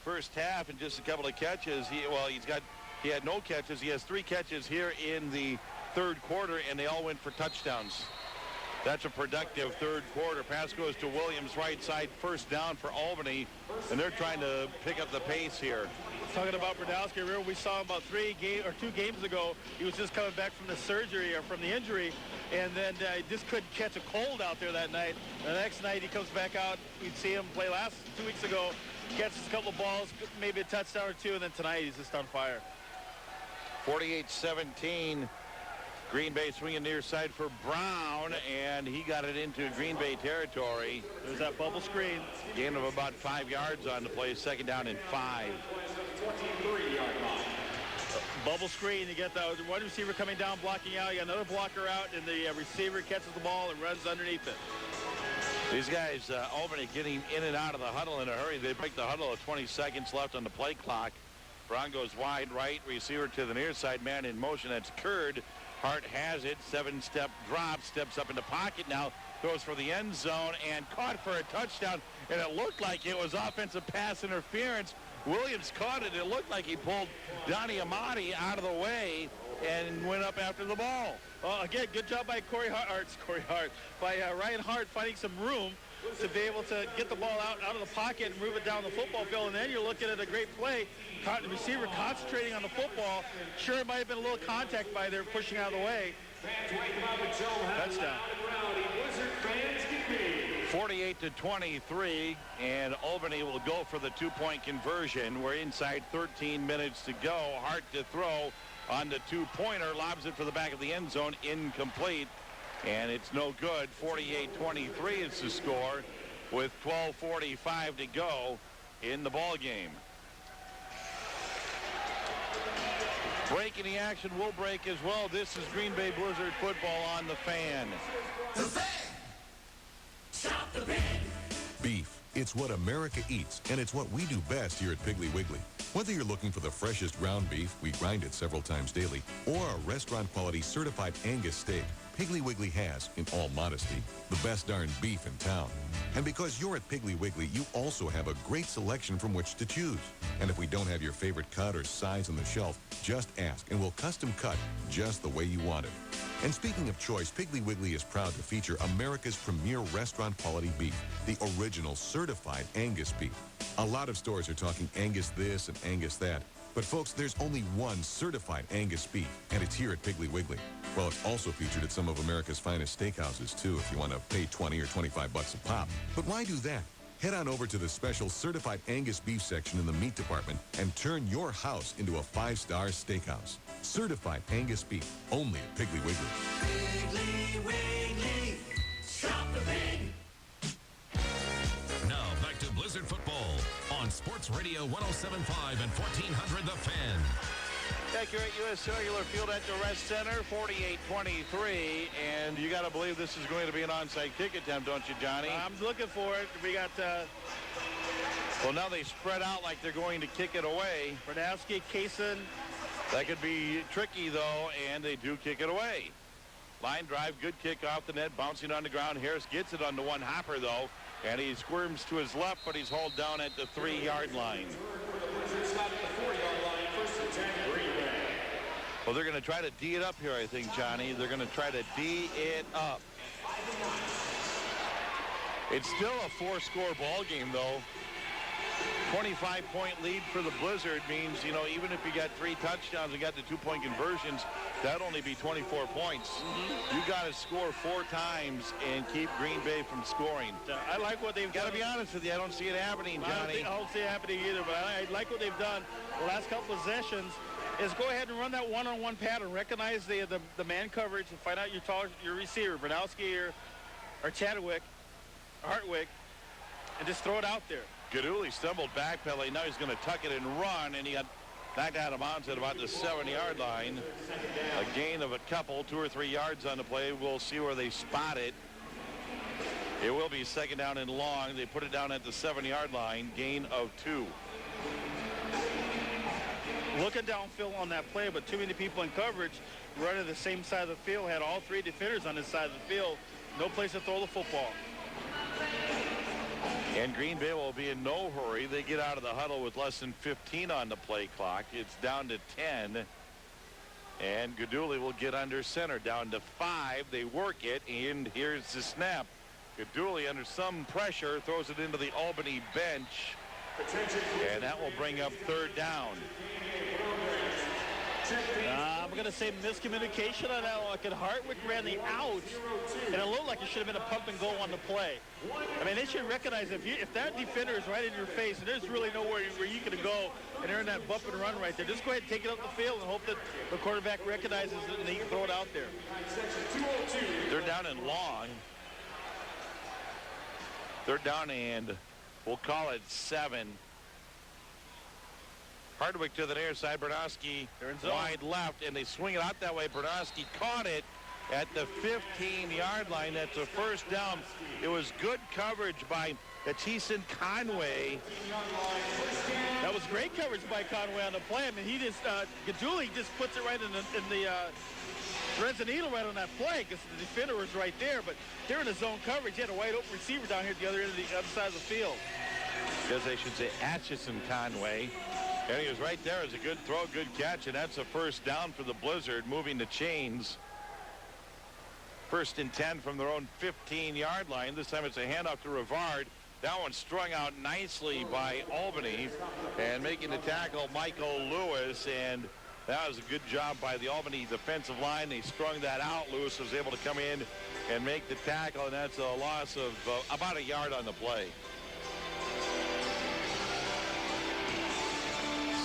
first half and just a couple of catches. He had no catches. He has 3 catches here in the third quarter, and they all went for touchdowns. That's a productive third quarter. Pass goes to Williams, right side, first down for Albany, and they're trying to pick up the pace here. Talking about Brodowski, remember we saw him about 2 games ago. He was just coming back from the surgery or from the injury, and then he just couldn't catch a cold out there that night. The next night he comes back out. We'd see him play 2 weeks ago, catches a couple of balls, maybe a touchdown or two, and then tonight he's just on fire. 48-17. Green Bay swinging near side for Brown, and he got it into Green Bay territory. There's that bubble screen. Gain of about 5 yards on the play, second down and 5. Bubble screen, you get the one receiver coming down, blocking out. You got another blocker out, and the receiver catches the ball and runs underneath it. These guys, Albany, getting in and out of the huddle in a hurry. They break the huddle at 20 seconds left on the play clock. Brown goes wide right, receiver to the near side, man in motion. That's Curd. Hart has it, 7-step drop, steps up in the pocket now, throws for the end zone, and caught for a touchdown, and it looked like it was offensive pass interference. Williams caught it. It looked like he pulled Donnie Amati out of the way and went up after the ball. Well, again, good job by Ryan Hart finding some room to be able to get the ball out of the pocket and move it down the football field. And then you're looking at a great play. The receiver concentrating on the football. Sure, it might have been a little contact by there pushing out of the way. Touchdown. 48-23, and Albany will go for the two-point conversion. We're inside 13 minutes to go. Hart to throw on the two-pointer, lobs it for the back of the end zone, incomplete, and it's no good. 48-23 is the score with 12:45 to go in the ball game. Break in the action will break as well. This is Green Bay Blizzard football on the Fan. The Fan! Stop the pig! Beef. It's what America eats, and it's what we do best here at Piggly Wiggly. Whether you're looking for the freshest ground beef, we grind it several times daily, or a restaurant-quality certified Angus steak, Piggly Wiggly has, in all modesty, the best darn beef in town. And because you're at Piggly Wiggly, you also have a great selection from which to choose. And if we don't have your favorite cut or size on the shelf, just ask, and we'll custom cut just the way you want it. And speaking of choice, Piggly Wiggly is proud to feature America's premier restaurant-quality beef, the original certified Angus beef. A lot of stores are talking Angus this and Angus that. But folks, there's only one certified Angus beef, and it's here at Piggly Wiggly. Well, it's also featured at some of America's finest steakhouses, too, if you want to pay $20 or $25 a pop. But why do that? Head on over to the special certified Angus beef section in the meat department and turn your house into a 5-star steakhouse. Certified Angus beef, only at Piggly Wiggly. Piggly Wiggly, stop the pig! Now back to Blizzard football on Sports Radio 107.5 and 1400 The Fan. Back here at U.S. Cellular Field at the Rest Center, 48-23, and you got to believe this is going to be an onside kick attempt, don't you, Johnny? I'm looking for it. We got... Well, now they spread out like they're going to kick it away. Brodowski, Kaysen. That could be tricky, though, and they do kick it away. Line drive, good kick off the net, bouncing on the ground. Harris gets it on the one hopper, though, and he squirms to his left, but he's hauled down at the 3-yard line. Well, they're going to try to D it up here, I think, Johnny. They're going to try to D it up. It's still a 4-score ball game, though. 25-point lead for the Blizzard means, you know, even if you got 3 touchdowns and got the 2-point conversions, that'd only be 24 points. You got to score 4 times and keep Green Bay from scoring. I like what they've got done. to be honest with you, I don't see it happening, Johnny. I don't see it happening either, but I like what they've done the last couple of possessions is go ahead and run that one-on-one pattern. Recognize the man coverage and find out your receiver, Brodowski or Chadwick, Hartwig, and just throw it out there. Gaduli stumbled back, Pele. Now he's going to tuck it and run, and he got knocked out of bounds at about the 7-yard line. A gain of a couple, 2 or 3 yards on the play. We'll see where they spot it. It will be second down and long. They put it down at the 7-yard line. Gain of 2. Looking downfield on that play, but too many people in coverage running the same side of the field. Had all 3 defenders on this side of the field. No place to throw the football. And Green Bay will be in no hurry. They get out of the huddle with less than 15 on the play clock. It's down to 10. And Gaduli will get under center. Down to 5. They work it, and here's the snap. Gaduli under some pressure throws it into the Albany bench. And that will bring up 3rd down. I'm going to say miscommunication on that one. Hartwick ran the out, and it looked like it should have been a pump and go on the play. I mean, they should recognize if that defender is right in your face, and there's really nowhere where you can go and earn that bump and run right there. Just go ahead and take it up the field and hope that the quarterback recognizes it and he can throw it out there. They're down and long. They're down and we'll call it 7. Hardwick to the near side. Bernowski wide left, and they swing it out that way. Bernowski caught it at the 15-yard line. That's a 1st down. It was good coverage by Atchison Conway. That was great coverage by Conway on the play. I mean, he just, Gaduli just puts it right in the threads the needle right on that play because the defender was right there, but they're in the zone coverage. He had a wide open receiver down here at the other end of the other side of the field. Because they should say Atchison Conway. And he was right there. It was a good throw, good catch, and that's a 1st down for the Blizzard, moving the chains. 1st and 10 from their own 15-yard line. This time it's a handoff to Rivard. That one strung out nicely by Albany, and making the tackle, Michael Lewis, and that was a good job by the Albany defensive line. They strung that out. Lewis was able to come in and make the tackle, and that's a loss of about a yard on the play.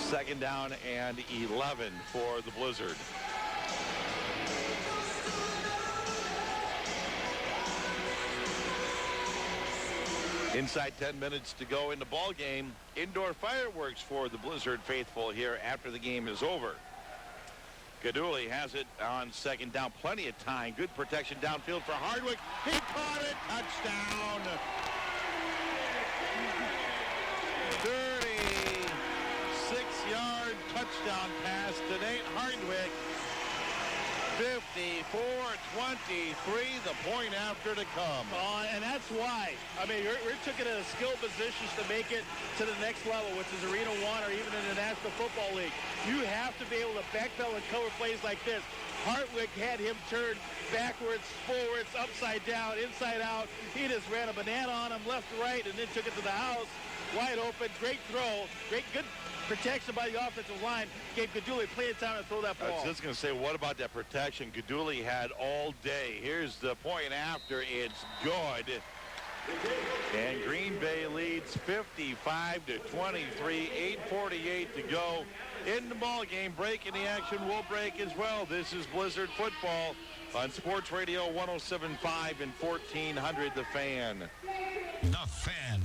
2nd down and 11 for the Blizzard. Inside 10 minutes to go in the ball game. Indoor fireworks for the Blizzard faithful here after the game is over. Gaduli has it on 2nd down. Plenty of time. Good protection downfield for Hardwick. He caught it. Touchdown. 36-yard touchdown pass to Nate Hardwick. 54-23, the point after to come. And that's why. I mean, we're taking it in skill positions to make it to the next level, which is Arena 1 or even in the National Football League. You have to be able to backpedal and cover plays like this. Hardwick had him turned backwards, forwards, upside down, inside out. He just ran a banana on him left to right and then took it to the house. Wide open, great throw, good protection by the offensive line. Gave Gaduli plenty of time to throw that ball. I was just going to say, what about that protection Gaduli had all day? Here's the point after. It's good. And Green Bay leads 55-23, 8:48 to go in the ball game. Breaking the action, we'll break as well. This is Blizzard football on Sports Radio 107.5 and 1400 The Fan. The Fan.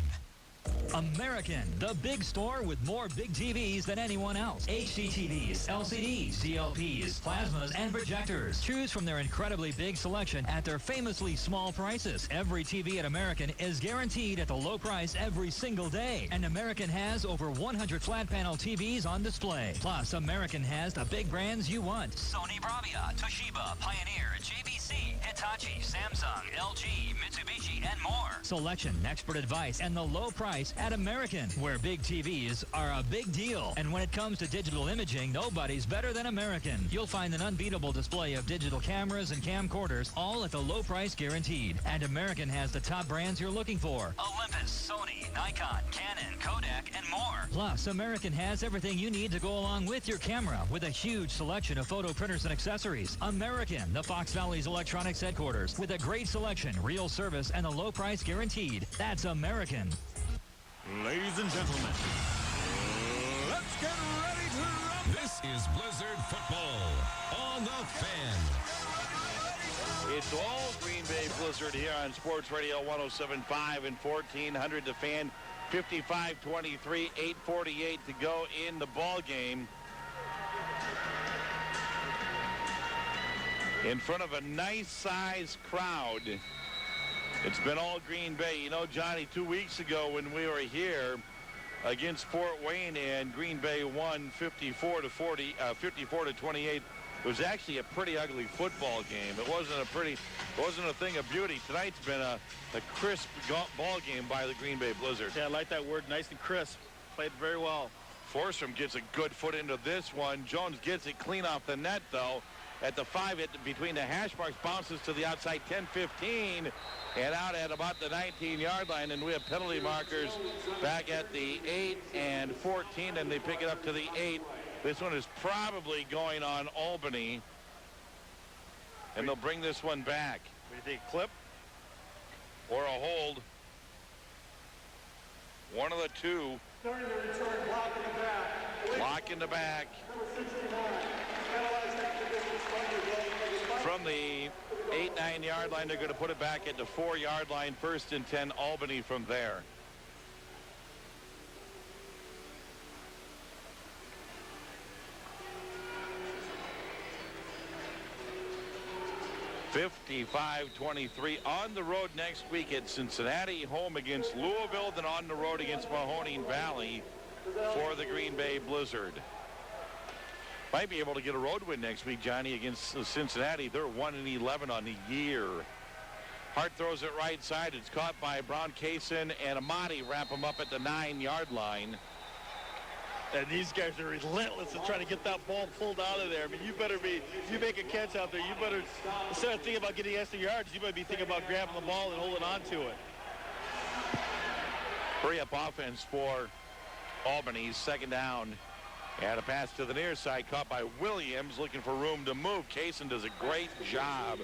American, the big store with more big TVs than anyone else. HD TVs, LCDs, CLPs, plasmas, and projectors. Choose from their incredibly big selection at their famously small prices. Every TV at American is guaranteed at the low price every single day. And American has over 100 flat panel TVs on display. Plus, American has the big brands you want. Sony Bravia, Toshiba, Pioneer, JVC, Hitachi, Samsung, LG, Mitsubishi, and more. Selection, expert advice, and the low price at American, where big TVs are a big deal. And when it comes to digital imaging, nobody's better than American. You'll find an unbeatable display of digital cameras and camcorders, all at the low price guaranteed. And American has the top brands you're looking for. Olympus, Sony, Nikon, Canon, Kodak, and more. Plus, American has everything you need to go along with your camera with a huge selection of photo printers and accessories. American, the Fox Valley's electronics headquarters, with a great selection, real service, and a low price guaranteed. That's American. Ladies and gentlemen, let's get ready to rumble. This is Blizzard football on the Fan. It's all Green Bay Blizzard here on Sports Radio 107.5 and 1400 The Fan. 55-23, 8:48 to go in the ball game. In front of a nice-sized crowd. It's been all Green Bay. You know, Johnny, 2 weeks ago when we were here against Fort Wayne and Green Bay won 54-28, it was actually a pretty ugly football game. It wasn't a thing of beauty. Tonight's been a crisp ball game by the Green Bay Blizzard. Yeah, I like that word, nice and crisp. Played very well. Forsrum gets a good foot into this one. Jones gets it clean off the net, though. At the 5, it between the hash marks, bounces to the outside 10-15 and out at about the 19-yard line. And we have penalty markers back at the 8 and 14, and they pick it up to the 8. This one is probably going on Albany, and they'll bring this one back. What do you think, clip? Or a hold. One of the two. Starting to return, block in the back. Block in the back. From the 8-9 yard line, they're going to put it back at the 4-yard line. 1st and 10, Albany from there. $55-23 on the road next week at Cincinnati, home against Louisville, then on the road against Mahoning Valley for the Green Bay Blizzard. Might be able to get a road win next week, Johnny, against Cincinnati. They're 1-11 on the year. Hart throws it right side. It's caught by Brown, Kaysen, and Amati wrap him up at the 9-yard line. And these guys are relentless in trying to get that ball pulled out of there. I mean, you better be, if you make a catch out there, you better, instead of thinking about getting extra yards, you better be thinking about grabbing the ball and holding on to it. Hurry up offense for Albany. 2nd down. And a pass to the near side caught by Williams, looking for room to move. Kaysen does a great job.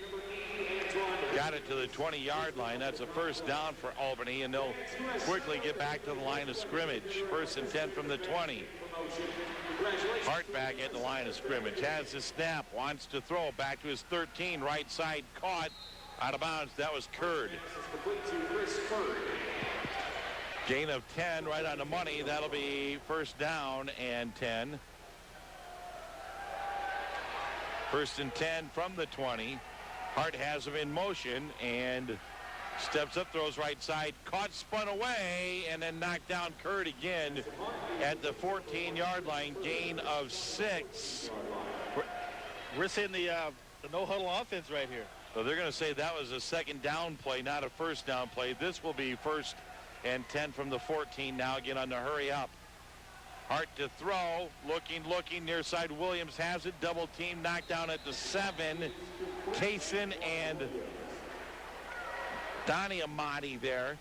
Got it to the 20-yard line. That's a 1st down for Albany, and they'll quickly get back to the line of scrimmage. 1st and 10 from the 20. Hart back at the line of scrimmage. Has the snap. Wants to throw back to his 13. Right side caught. Out of bounds. That was Curd. Gain of 10 right on the money. That'll be 1st down and 10. 1st and 10 from the 20. Hart has him in motion and steps up, throws right side, caught, spun away, and then knocked down Curd again at the 14-yard line. Gain of 6. We're seeing the no-huddle offense right here. So they're going to say that was a 2nd down play, not a 1st down play. This will be 1st and 10 from the 14 now, again on the hurry up. Hart to throw, looking, near side. Williams has it, double team, knocked down at the 7. Kaysen and Donnie Amati there.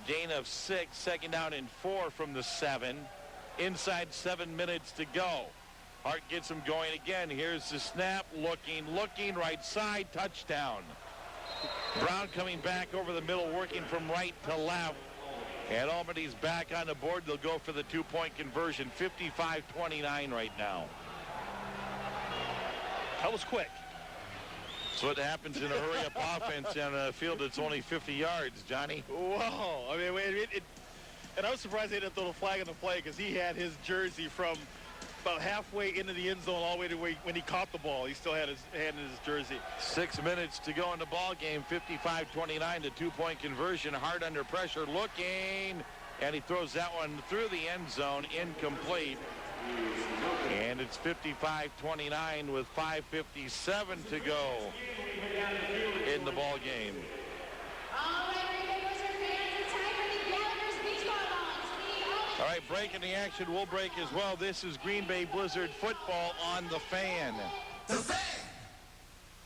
Gain of 6, 2nd down and 4 from the 7. Inside 7 minutes to go. Hart gets him going again. Here's the snap, looking, right side, touchdown. Brown coming back over the middle, working from right to left. And Albany's back on the board. They'll go for the 2-point conversion. 55-29 right now. That was quick. That's what happens in a hurry-up offense on a field that's only 50 yards, Johnny. Whoa. I mean, and I was surprised they didn't throw the flag on the play because he had his jersey from about halfway into the end zone all the way to when he caught the ball. He still had his hand in his jersey. 6 minutes to go in the ball game. 55-29, the 2-point conversion. Hart under pressure, looking, and he throws that one through the end zone, incomplete. And it's 55-29 with 5:57 to go in the ball game. All right, breaking the action. We'll break as well. This is Green Bay Blizzard football on the Fan. The Fan!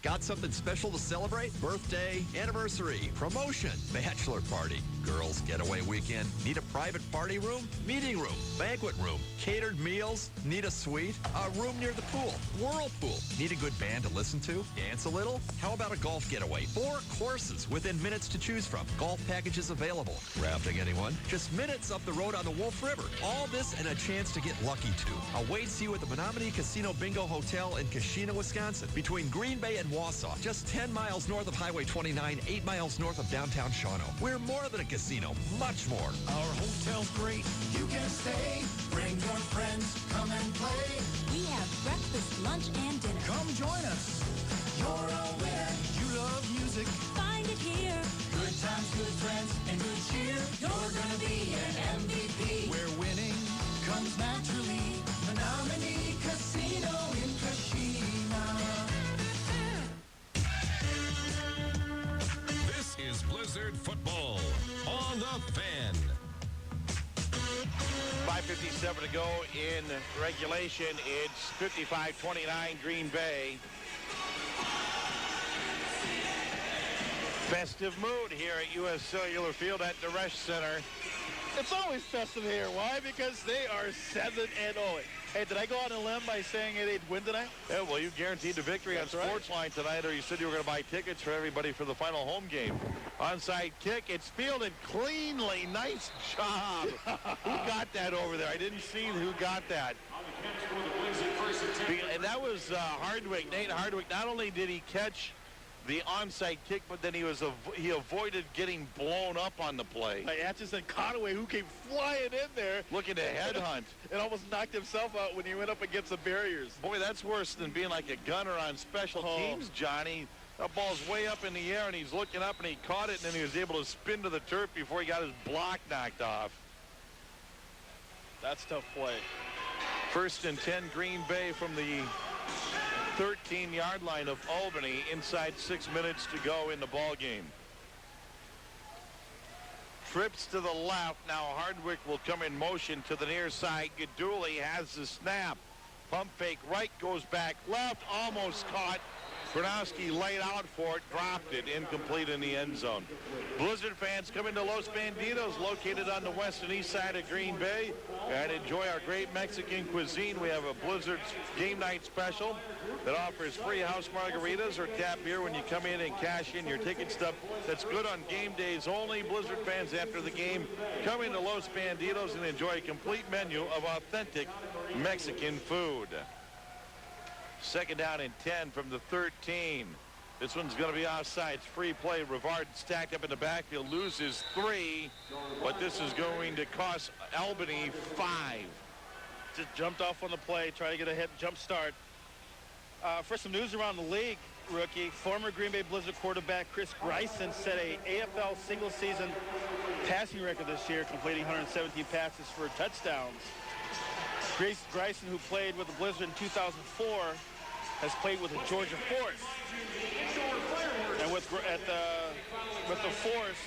Got something special to celebrate? Birthday, anniversary, promotion, bachelor party, girls' getaway weekend. Need a private party room, meeting room, banquet room, catered meals? Need a suite? A room near the pool, whirlpool? Need a good band to listen to? Dance a little? How about a golf getaway? 4 courses within minutes to choose from. Golf packages available. Rafting, anyone? Just minutes up the road on the Wolf River. All this and a chance to get lucky too. Awaits you at the Menominee Casino Bingo Hotel in Kashina, Wisconsin, between Green Bay and Wausau, just 10 miles north of Highway 29, 8 miles north of downtown Shawano. We're more than a casino, much more. Our hotel's great, you can stay. Bring your friends, come and play. We have breakfast, lunch, and dinner. Come join us. You're a winner. You love music. Find it here. Good times, good friends, and good cheer. You're gonna be an MVP. Where winning comes naturally. Menominee Casino in Kashina. This is Blizzard football on the Fan. By 5:57 to go in regulation. It's 55-29 Green Bay. Festive mood here at U.S. Cellular Field at the Resch Center. It's always festive here. Why? Because they are 7-0. Hey, did I go on a limb by saying they'd win tonight? Yeah, well, you guaranteed the victory on Sportsline tonight, or you said you were going to buy tickets for everybody for the final home game. Onside kick. It's fielded cleanly. Nice job. Who got that over there? I didn't see who got that. And that was Hardwick, Nate Hardwick. Not only did he catch the onside kick, but then he avoided getting blown up on the play. Atchison Conaway, who came flying in there. Looking to headhunt. And almost knocked himself out when he went up against the barriers. Boy, that's worse than being like a gunner on special teams, Johnny. That ball's way up in the air, and he's looking up, and he caught it, and then he was able to spin to the turf before he got his block knocked off. That's tough play. 1st and 10, Green Bay from the 13-yard line of Albany. Inside 6 minutes to go in the ball game. Trips to the left. Now Hardwick will come in motion to the near side. Gaduli has the snap. Pump fake right, goes back left, almost caught. Bernowski laid out for it, dropped it, incomplete in the end zone. Blizzard fans come into Los Banditos, located on the west and east side of Green Bay, and enjoy our great Mexican cuisine. We have a Blizzard game night special that offers free house margaritas or tap beer when you come in and cash in your ticket stub. That's good on game days only. Blizzard fans after the game come into Los Banditos and enjoy a complete menu of authentic Mexican food. 2nd down and 10 from the 13. This one's going to be offsides. Free play. Rivard stacked up in the backfield. Loses 3. But this is going to cost Albany 5. Just jumped off on the play. Try to get a hit jump start. For some news around the league, rookie, former Green Bay Blizzard quarterback Chris Greisen set a AFL single-season passing record this year, completing 117 passes for touchdowns. Greisen, who played with the Blizzard in 2004, has played with the Georgia Force. And with the Force,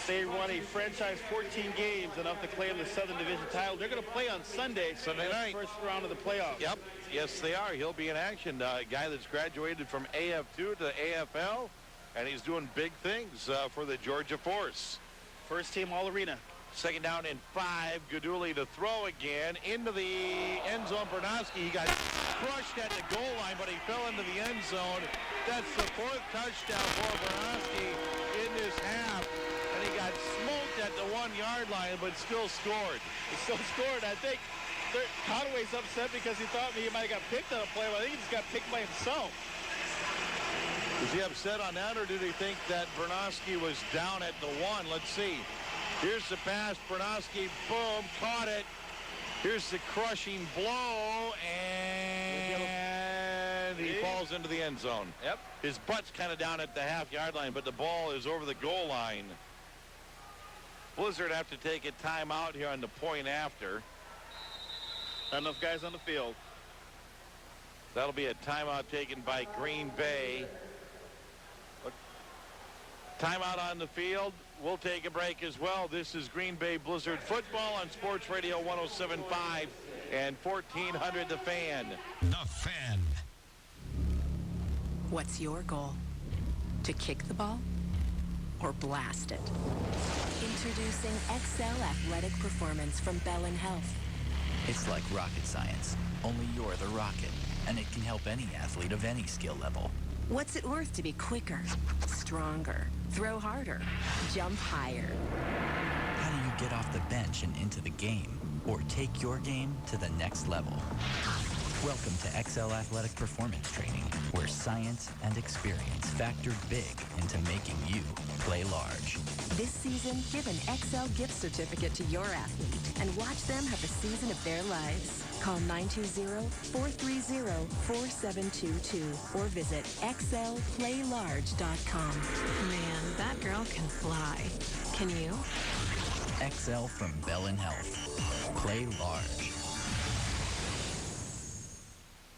they won a franchise 14 games, enough to claim the Southern Division title. They're going to play on Sunday night. First round of the playoffs. Yep. Yes, they are. He'll be in action. A guy that's graduated from af2 to AFL, and he's doing big things for the Georgia Force. First team All-Arena. 2nd down and 5. Gaduli to throw again into the end zone. Bernowski, he got crushed at the goal line, but he fell into the end zone. That's the 4th touchdown for Bernowski in this half. And he got smoked at the 1-yard line, but still scored. He still scored. I think Conway's upset because he thought he might have got picked on a play, but I think he just got picked by himself. Was he upset on that, or did he think that Bernowski was down at the 1? Let's see. Here's the pass. Bernowski, boom, caught it. Here's the crushing blow, and he falls into the end zone. Yep. His butt's kind of down at the half-yard line, but the ball is over the goal line. Blizzard have to take a timeout here on the point after. Not enough guys on the field. That'll be a timeout taken by Green Bay. Timeout on the field. We'll take a break as well. This is Green Bay Blizzard football on Sports Radio 107.5 and 1400 The Fan. The Fan. What's your goal? To kick the ball or blast it? Introducing XL Athletic Performance from Bell & Health. It's like rocket science, only you're the rocket, and it can help any athlete of any skill level. What's it worth to be quicker, stronger, throw harder, jump higher? How do you get off the bench and into the game, or take your game to the next level? Welcome to XL Athletic Performance Training, where science and experience factor big into making you play large. This season, give an XL gift certificate to your athlete and watch them have the season of their lives. Call 920-430-4722 or visit xlplaylarge.com. Man, that girl can fly. Can you? XL from Bell & Health. Play large.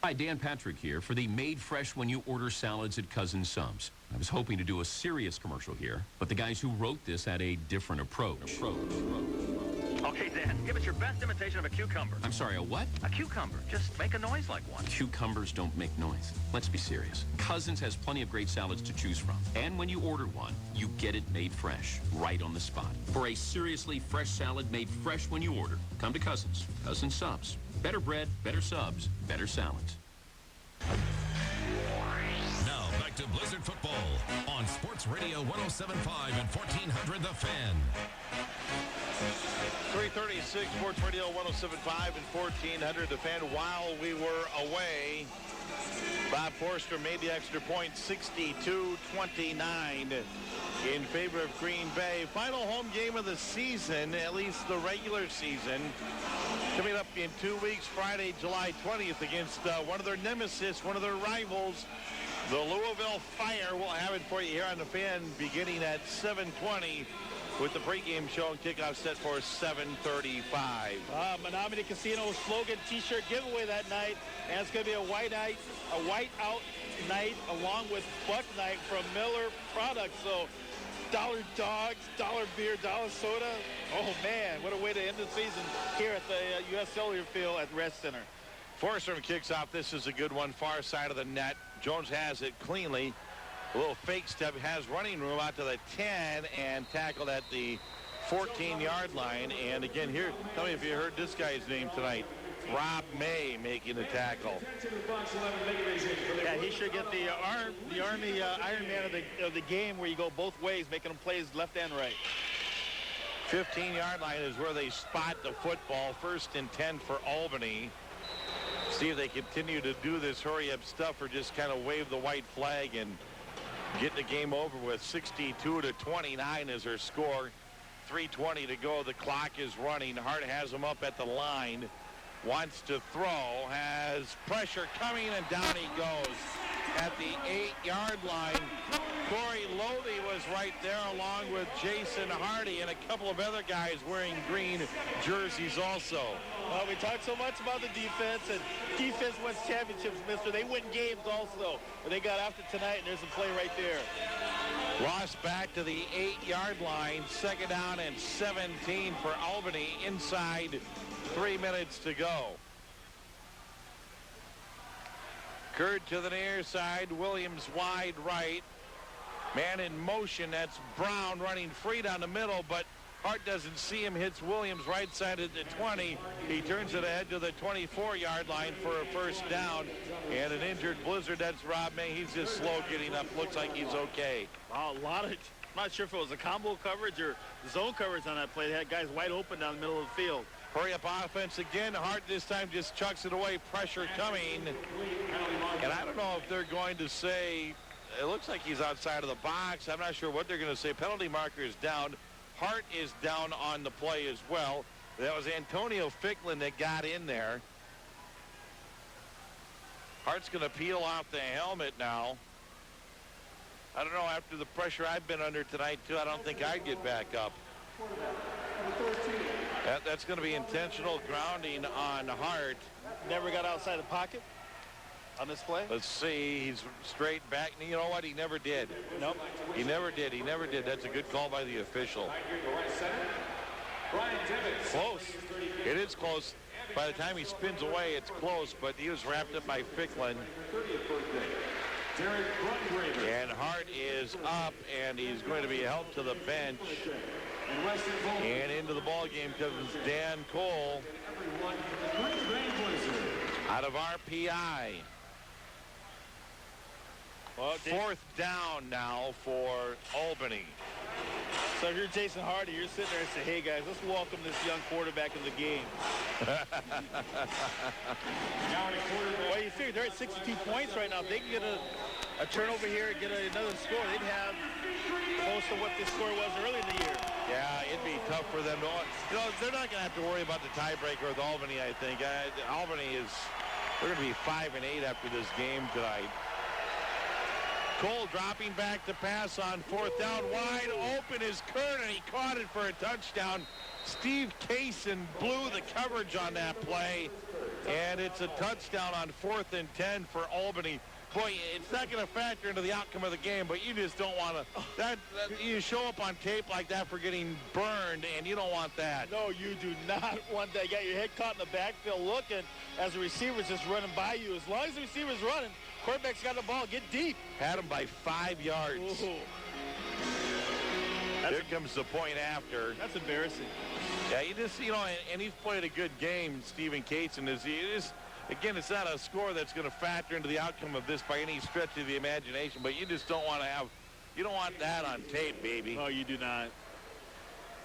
Hi, Dan Patrick here for the Made Fresh When You Order Salads at Cousin Subs. I was hoping to do a serious commercial here, but the guys who wrote this had a different approach. Okay, Dan, give us your best imitation of a cucumber. I'm sorry, a what? A cucumber. Just make a noise like one. Cucumbers don't make noise. Let's be serious. Cousins has plenty of great salads to choose from. And when you order one, you get it made fresh, right on the spot. For a seriously fresh salad made fresh when you order, come to Cousins. Cousins Subs. Better bread, better subs, better salads. Now back to Blizzard Football on Sports Radio 107.5 and 1400 The Fan. 336 Sports Radio 107.5 and 1400 The Fan. While we were away, Bob Forster made the extra point, 62-29 in favor of Green Bay. Final home game of the season, at least the regular season, coming up in 2 weeks, Friday, July 20th, against one of their nemesis, one of their rivals, the Louisville Fire. We'll have it for you here on The Fan beginning at 7:20 with the pregame show and kickoff set for 7:35. Menominee Casino slogan T-shirt giveaway that night, and it's going to be a white out night along with Buck Night from Miller Products. So dollar dogs, dollar beer, dollar soda. Oh man, what a way to end the season here at the U.S. Cellular Field at Red Center. Forster kicks off. This is a good one, far side of the net. Jones has it cleanly. A little fake step, has running room out to the 10 and tackled at the 14-yard line. And again here, tell me if you heard this guy's name tonight. Rob May making the tackle. Yeah, he should get the Army Iron Man of the game, where you go both ways, making them plays left and right. 15-yard line is where they spot the football. 1st and 10 for Albany. See if they continue to do this hurry-up stuff or just kind of wave the white flag and get the game over with. 62-29 is their score. 3:20 to go. The clock is running. Hart has him up at the line. Wants to throw. Has pressure coming, and down he goes at the 8-yard line. Corey Lothy was right there along with Jason Hardy and a couple of other guys wearing green jerseys also. Well, we talked so much about the defense, and defense wins championships, mister. They win games also. But they got after tonight, and there's a play right there. Ross back to the 8-yard line. 2nd down and 17 for Albany. Inside 3 minutes to go. Curd to the near side. Williams wide right. Man in motion. That's Brown running free down the middle, but Hart doesn't see him. Hits Williams right side at the 20. He turns it ahead to the 24-yard line for a 1st down. And an injured Blizzard. That's Rob May. He's just slow getting up. Looks like he's okay. Wow, I'm not sure if it was a combo coverage or zone coverage on that play. They had guys wide open down the middle of the field. Hurry up offense again. Hart this time just chucks it away. Pressure coming. And I don't know if they're going to say, it looks like he's outside of the box. I'm not sure what they're going to say. Penalty marker is down. Hart is down on the play as well. That was Antonio Ficklin that got in there. Hart's going to peel off the helmet now. I don't know, after the pressure I've been under tonight, too, I don't think I'd get back up. That's going to be intentional grounding on Hart. Never got outside the pocket on this play. Let's see. He's straight back. You know what? He never did. Nope. He never did. He never did. That's a good call by the official. Close. It is close. By the time he spins away, it's close, but he was wrapped up by Ficklin. And Hart is up, and he's going to be helped to the bench. And into the ball game comes Dan Cole out of RPI. Well, 4th down now for Albany. So if you're Jason Hardy, you're sitting there and say, hey guys, let's welcome this young quarterback in the game. Well, you figure they're at 62 points right now. If they can get a turnover here and get another score, they'd have close to what this score was early in the year. Yeah, it'd be tough for them to, they're not going to have to worry about the tiebreaker with Albany, I think. Albany they're going to be 5-8 after this game tonight. Cole dropping back to pass on 4th down. Wide open is Kern, and he caught it for a touchdown. Steve Kaysen blew the coverage on that play, and it's a touchdown on 4th and 10 for Albany. boy, it's not going to factor into the outcome of the game, but you just don't want to. You show up on tape like that for getting burned, and you don't want that. No, you do not want that. You got your head caught in the backfield looking as the receiver's just running by you. As long as the receiver's running, quarterback's got the ball. Get deep. Had him by 5 yards. Ooh. Here comes the point after. That's embarrassing. Yeah, you just, and he's played a good game, Stephen Cateson. Again, it's not a score that's going to factor into the outcome of this by any stretch of the imagination, but you just don't want to you don't want that on tape, baby. No, you do not.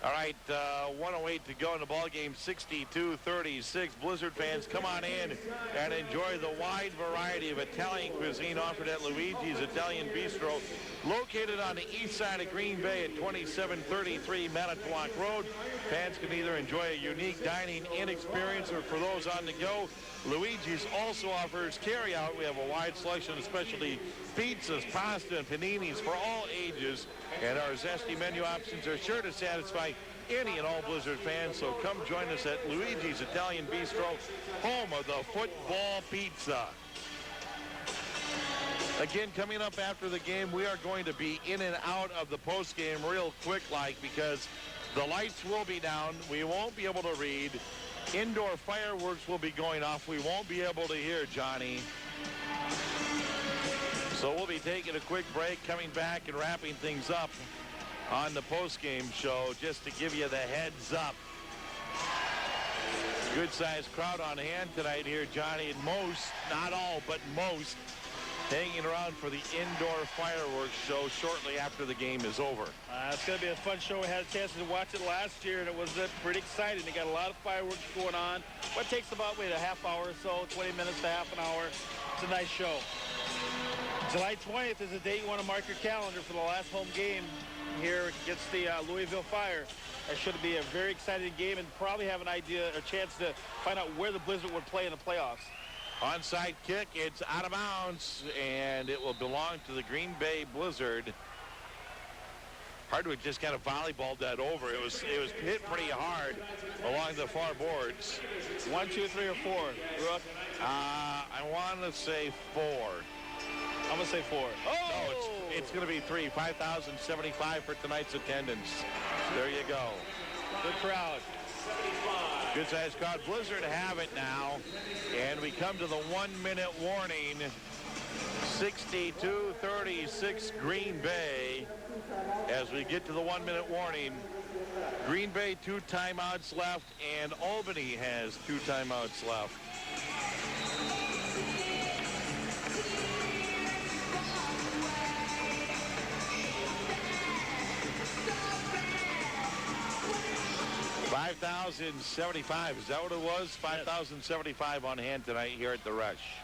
All right, 1:08 to go in the ball game, 62-36. Blizzard fans, come on in and enjoy the wide variety of Italian cuisine offered at Luigi's Italian Bistro, located on the east side of Green Bay at 2733 Manitowoc Road. Fans can either enjoy a unique dining-in experience, or for those on the go, Luigi's also offers carry-out. We have a wide selection of specialty pizzas, pasta, and paninis for all ages, and our zesty menu options are sure to satisfy any and all Blizzard fans. So come join us at Luigi's Italian Bistro, home of the football pizza. Again, coming up after the game, we are going to be in and out of the postgame real quick, because the lights will be down. We won't be able to read. Indoor fireworks will be going off. We won't be able to hear, Johnny. So we'll be taking a quick break, coming back and wrapping things up on the postgame show, just to give you the heads up. Good-sized crowd on hand tonight here, Johnny, and most, not all, but most, hanging around for the indoor fireworks show shortly after the game is over. It's going to be a fun show. We had a chance to watch it last year, and it was pretty exciting. They got a lot of fireworks going on. What takes about, a half hour or so, 20 minutes to half an hour. It's a nice show. July 20th is the date you want to mark your calendar for the last home game here against the Louisville Fire. That should be a very exciting game, and probably have an idea, a chance to find out where the Blizzard would play in the playoffs. Onside kick, it's out of bounds, and it will belong to the Green Bay Blizzard. Hardwick just kind of volleyballed that over. It was hit pretty hard along the far boards. 1, 2, 3, or 4, Brooke? I want to say 4. I'm going to say 4. Oh! No, it's going to be 3. 5,075 for tonight's attendance. There you go. Good crowd. Good-sized crowd. Blizzard have it now, and we come to the 1-minute warning. 62-36 Green Bay. As we get to the 1-minute warning, Green Bay 2 timeouts left, and Albany has 2 timeouts left. $5,075. Is that what it was? $5,075 on hand tonight here at the Rush.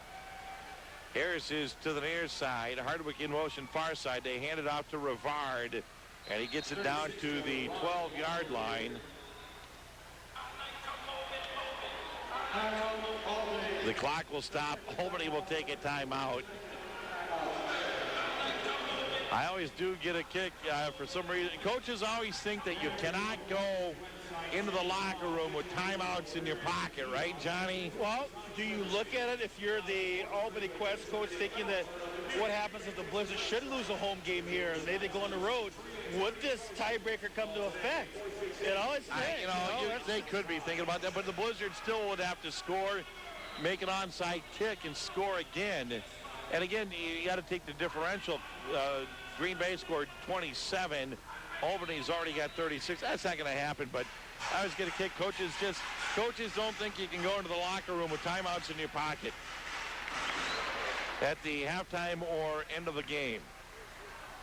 Harris is to the near side. Hardwick in motion far side. They hand it off to Rivard, and he gets it down to the 12-yard line. The clock will stop. Albany will take a timeout. I always do get a kick for some reason. Coaches always think that you cannot go into the locker room with timeouts in your pocket, right, Johnny? Well, do you look at it if you're the Albany Quest coach thinking that what happens if the Blizzard should lose a home game here and they go on the road? Would this tiebreaker come to effect? They could be thinking about that, but the Blizzard still would have to score, make an onside kick, and score again. And again, you got to take the differential. Green Bay scored 27. Albany's already got 36. That's not going to happen, but I was going to kick. Coaches don't think you can go into the locker room with timeouts in your pocket at the halftime or end of the game.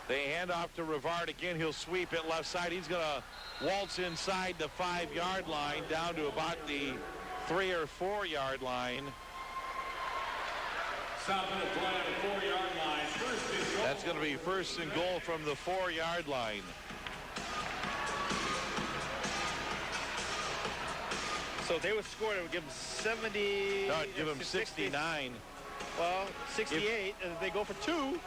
They hand off to Rivard again. He'll sweep it left side. He's going to waltz inside the 5-yard line down to about the 3 or 4-yard line. Stop at the play on the 4-yard line. That's going to be first and goal from the 4-yard line. So if they would score, it would give them 70. No, it'd give them 69. Well, 68, and if they go for 2.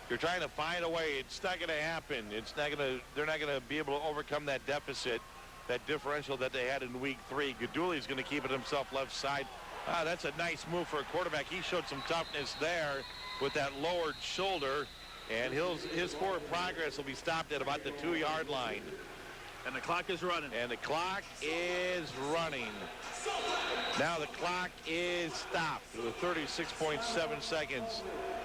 You're trying to find a way. It's not going to happen. They're not going to be able to overcome that deficit, that differential that they had in week 3. Gadouli's going to keep it himself left side. That's a nice move for a quarterback. He showed some toughness there with that lowered shoulder, and his forward progress will be stopped at about the 2-yard line. And the clock is running. And the clock is running. Now the clock is stopped with 36.7 seconds.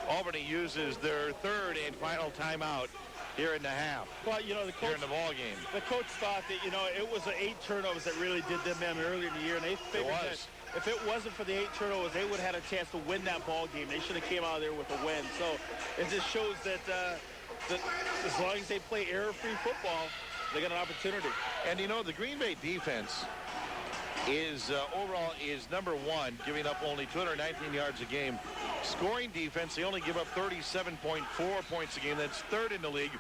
Albany uses their third and final timeout here in the half. Well, you know, the coach, here in the ball game. The coach thought that, you know, it was the 8 turnovers that really did them in earlier in the year, and they figured that if it wasn't for the 8 turnovers, they would have had a chance to win that ball game. They should have came out of there with a win. So it just shows that, that as long as they play error-free football, they got an opportunity. And, you know, the Green Bay defense is overall is number 1, giving up only 219 yards a game. Scoring defense, they only give up 37.4 points a game. That's 3rd in the league,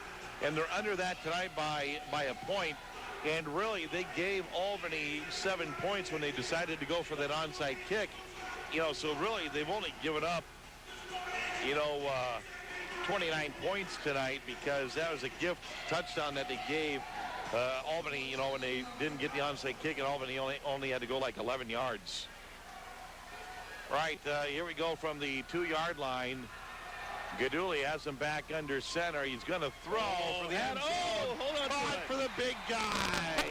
and they're under that tonight by a point. And really, they gave Albany 7 points when they decided to go for that onside kick. You know, so really, they've only given up, 29 points tonight, because that was a gift touchdown that they gave Albany, when they didn't get the onside kick, and Albany only had to go like 11 yards. Right, here we go from the 2-yard line. Gaduli has him back under center. He's going to throw for the end zone. Hold on. Caught for the big guy.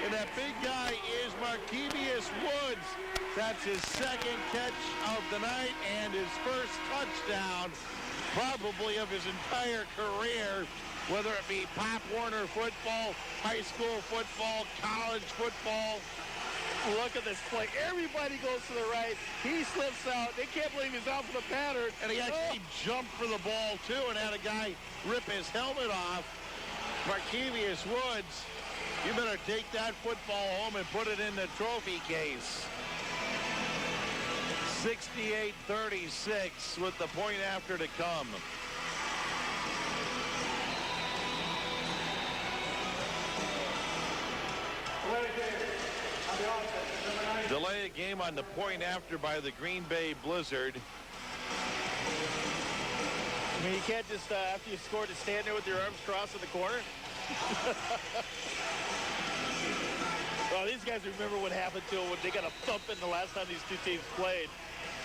And that big guy is Markevius Woods. That's his 2nd catch of the night and his first touchdown, probably of his entire career, whether it be Pop Warner football, high school football, college football. Look at this play. Everybody goes to the right. He slips out. They can't believe he's out for the pattern. And he actually jumped for the ball, too, and had a guy rip his helmet off. Markevius Woods, you better take that football home and put it in the trophy case. 68-36 with the point after to come. Delay a game on the point after by the Green Bay Blizzard. I mean, you can't just, after you score, to stand there with your arms crossed in the corner. Well, these guys remember what happened to them when they got a thumping the last time these two teams played.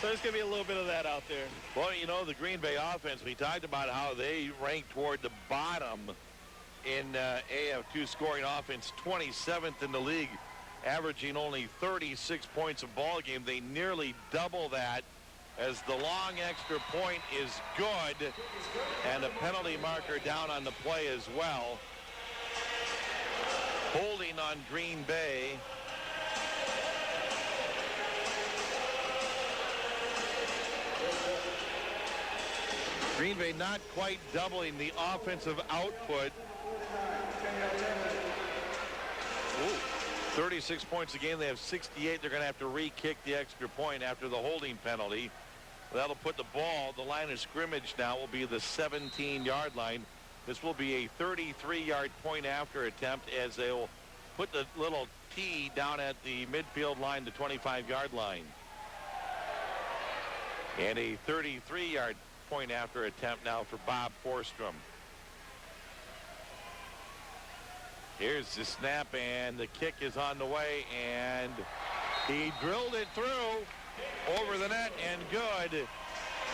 So there's going to be a little bit of that out there. Well, the Green Bay offense, we talked about how they ranked toward the bottom in af2 scoring offense, 27th in the league, averaging only 36 points a ball game. They nearly double that, as the long extra point is good, and a penalty marker down on the play as well. Holding on Green Bay. Green Bay not quite doubling the offensive output. 36 points a game. They have 68. They're going to have to re-kick the extra point after the holding penalty. That'll put the ball, the line of scrimmage now will be the 17-yard line. This will be a 33-yard point after attempt, as they'll put the little T down at the midfield line, the 25-yard line. And a 33-yard point after attempt now for Bob Forstrom. Here's the snap, and the kick is on the way, and he drilled it through over the net and good.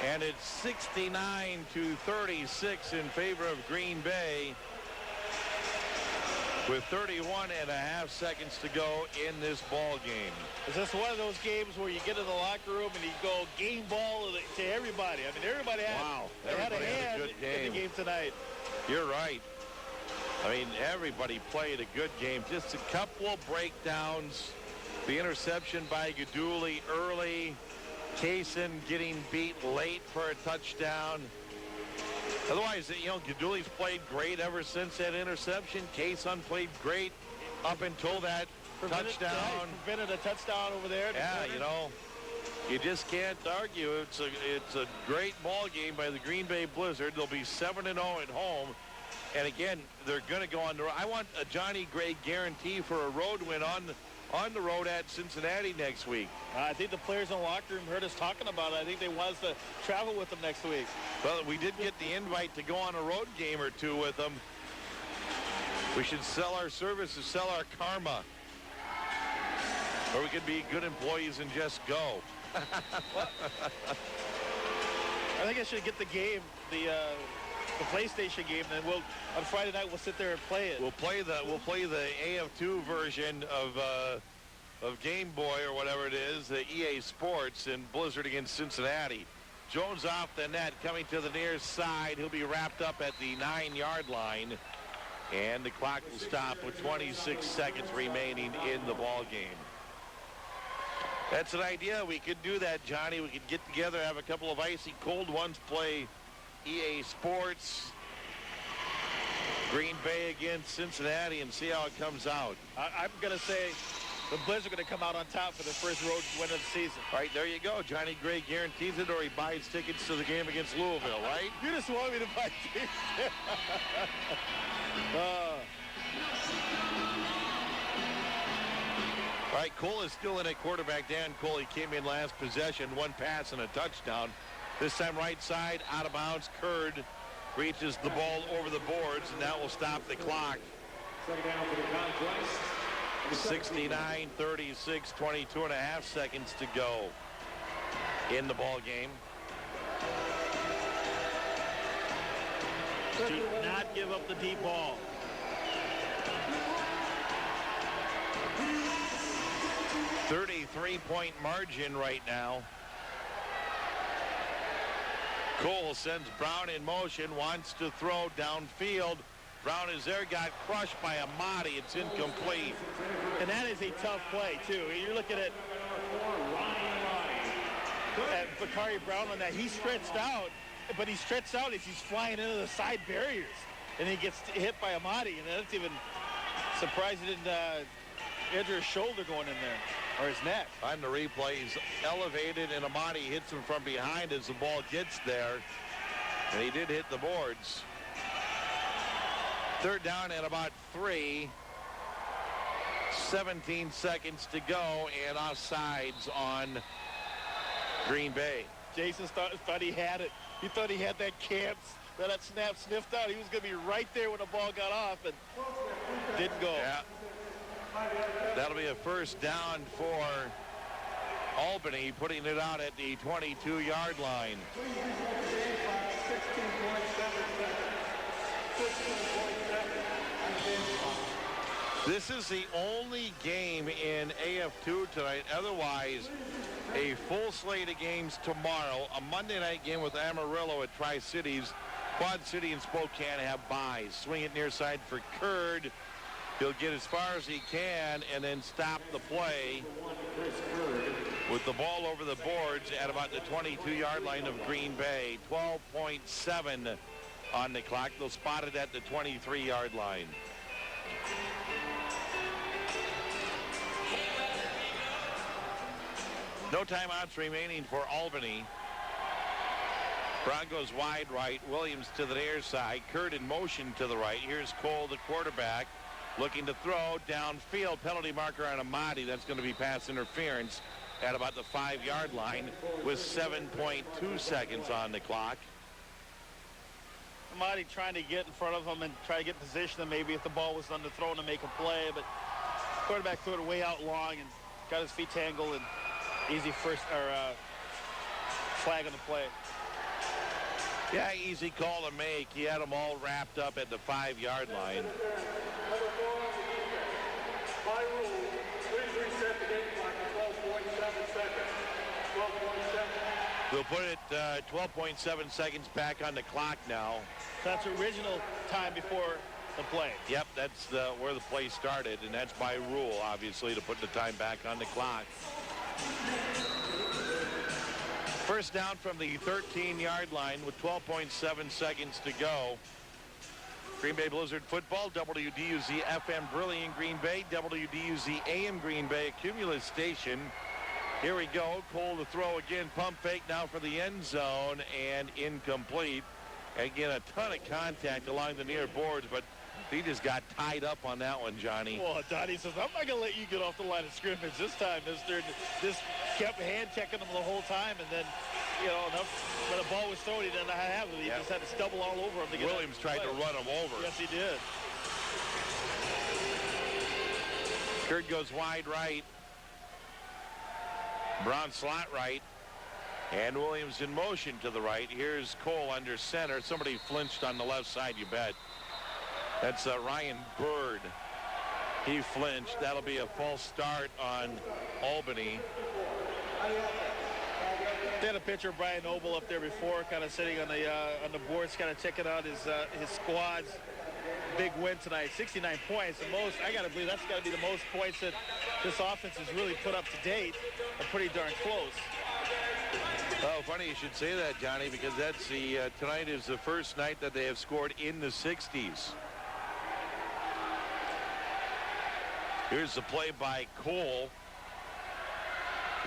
And it's 69-36 in favor of Green Bay, with 31.5 seconds to go in this ball game. Is this one of those games where you get in the locker room and you go game ball to everybody? I mean, everybody had a hand in the game tonight. You're right. I mean, everybody played a good game. Just a couple of breakdowns. The interception by Gaduli early. Kaysen getting beat late for a touchdown. Otherwise, Gaduli's played great ever since that interception. Kaysen played great up until that touchdown. Prevented a touchdown over there. Yeah, you just can't argue. It's a great ball game by the Green Bay Blizzard. They'll be 7-0 at home. And again, they're going to go on the road. I want a Johnny Gray guarantee for a road win on the road at Cincinnati next week. I think the players in the locker room heard us talking about it. I think they want us to travel with them next week. Well, we did get the invite to go on a road game or two with them. We should sell our services, sell our karma. Or we could be good employees and just go. I think I should get the game, the PlayStation game, and then on Friday night we'll sit there and play it. We'll play the af2 version of Game Boy or whatever it is, the EA Sports, and Blizzard against Cincinnati. Jones off the net, coming to the near side. He'll be wrapped up at the 9-yard line, and the clock will stop with 26 seconds remaining in the ball game. That's an idea. We could do that, Johnny. We could get together, have a couple of icy cold ones, play EA Sports, Green Bay against Cincinnati, and see how it comes out. I'm going to say the Blizzard are going to come out on top for the first road win of the season. All right, there you go. Johnny Gray guarantees it, or he buys tickets to the game against Louisville, right? You just want me to buy tickets. All right, Cole is still in at quarterback. Dan Cole, he came in last possession, 1 pass and a touchdown. This time right side, out of bounds. Curd reaches the ball over the boards, and that will stop the clock. 69-36, 22 and a half seconds to go in the ball game. Do not give up the deep ball. A 33-point margin right now. Cole sends Brown in motion, wants to throw downfield. Brown is there, got crushed by Amati. It's incomplete. And that is a tough play, too. You're looking at Bakari Brown on that. He stretched out, but he stretched out as he's flying into the side barriers. And he gets hit by Amati, and that's even surprised he didn't injure his shoulder going in there, or his neck. On the replay, he's elevated, and Amati hits him from behind as the ball gets there. And he did hit the boards. Third down at about 3. 17 seconds to go, and offsides on Green Bay. Jason thought he had it. He thought he had that that snap sniffed out. He was going to be right there when the ball got off, and didn't go. Yeah. That'll be a first down for Albany, putting it out at the 22-yard line. This is the only game in AF2 tonight. Otherwise, a full slate of games tomorrow. A Monday night game with Amarillo at Tri-Cities. Quad City and Spokane have byes. Swing it near side for Curd. He'll get as far as he can and then stop the play with the ball over the boards at about the 22-yard line of Green Bay. 12.7 on the clock. They'll spot it at the 23-yard line. No timeouts remaining for Albany. Broncos wide right. Williams to the near side. Curd in motion to the right. Here's Cole, the quarterback, looking to throw downfield. Penalty marker on Amati. That's going to be pass interference at about the 5-yard line with 7.2 seconds on the clock. Amati trying to get in front of him and try to get position, and maybe if the ball was underthrown to make a play, but quarterback threw it way out long and got his feet tangled, and easy first flag on the play. Yeah, easy call to make. He had them all wrapped up at the 5-yard line. By rule, please reset the game clock at 12.7 seconds. 12.7. We'll put it 12.7 seconds back on the clock now. That's original time before the play. Yep, that's where the play started, and that's by rule, obviously, to put the time back on the clock. First down from the 13-yard line with 12.7 seconds to go. Green Bay Blizzard football, WDUZ FM Brilliant Green Bay, WDUZ AM Green Bay, Cumulus Station. Here we go. Cole to throw again. Pump fake now for the end zone and incomplete. Again, a ton of contact along the near boards, but he just got tied up on that one, Johnny. Well, Donnie says, I'm not going to let you get off the line of scrimmage this time, mister. Just kept hand checking him the whole time, and then, you know, when the ball was thrown, he didn't know how to have it. He just had to stumble all over him to get Williams tried to run him over. Yes, he did. Curd goes wide right. Brown slot right. And Williams in motion to the right. Here's Cole under center. Somebody flinched on the left side, you bet. That's Ryan Bird. He flinched. That'll be a false start on Albany. They had a pitcher, Brian Noble, up there before, kind of sitting on the boards, kind of checking out his squad's big win tonight. 69 points. The most, I got to believe that's got to be the most points that this offense has really put up to date. And pretty darn close. Oh, funny you should say that, Johnny, because that's tonight is the first night that they have scored in the 60s. Here's the play by Cole.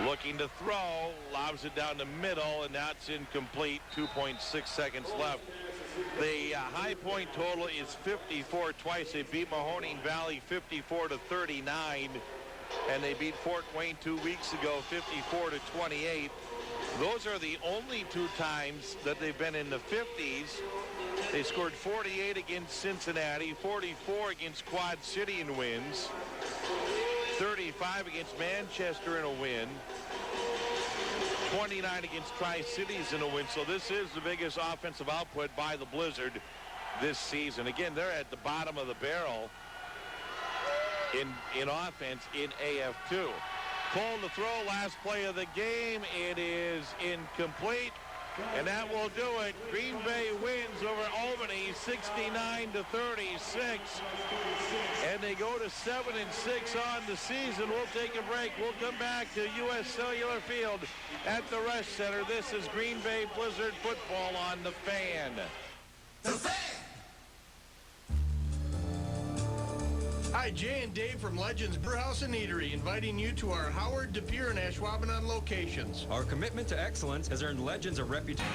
Looking to throw, lobs it down the middle, and that's incomplete. 2.6 seconds left. The high point total is 54 twice. They beat Mahoning Valley 54-39, and they beat Fort Wayne 2 weeks ago 54-28. Those are the only two times that they've been in the 50s. They scored 48 against Cincinnati, 44 against Quad City in wins, 35 against Manchester in a win, 29 against Tri-Cities in a win. So this is the biggest offensive output by the Blizzard this season. Again, they're at the bottom of the barrel in offense in AF2. Cole to throw, last play of the game. It is incomplete, and that will do it. Green Bay wins over Albany 69-36, and they go to 7-6 on the season. We'll take a break. We'll come back to U.S. Cellular Field at the Rest Center. This is Green Bay Blizzard football on the Fan. The Fan! Hi, Jay and Dave from Legends Brewhouse and Eatery, inviting you to our Howard, De Pere, and Ashwaubenon locations. Our commitment to excellence has earned Legends a reputation.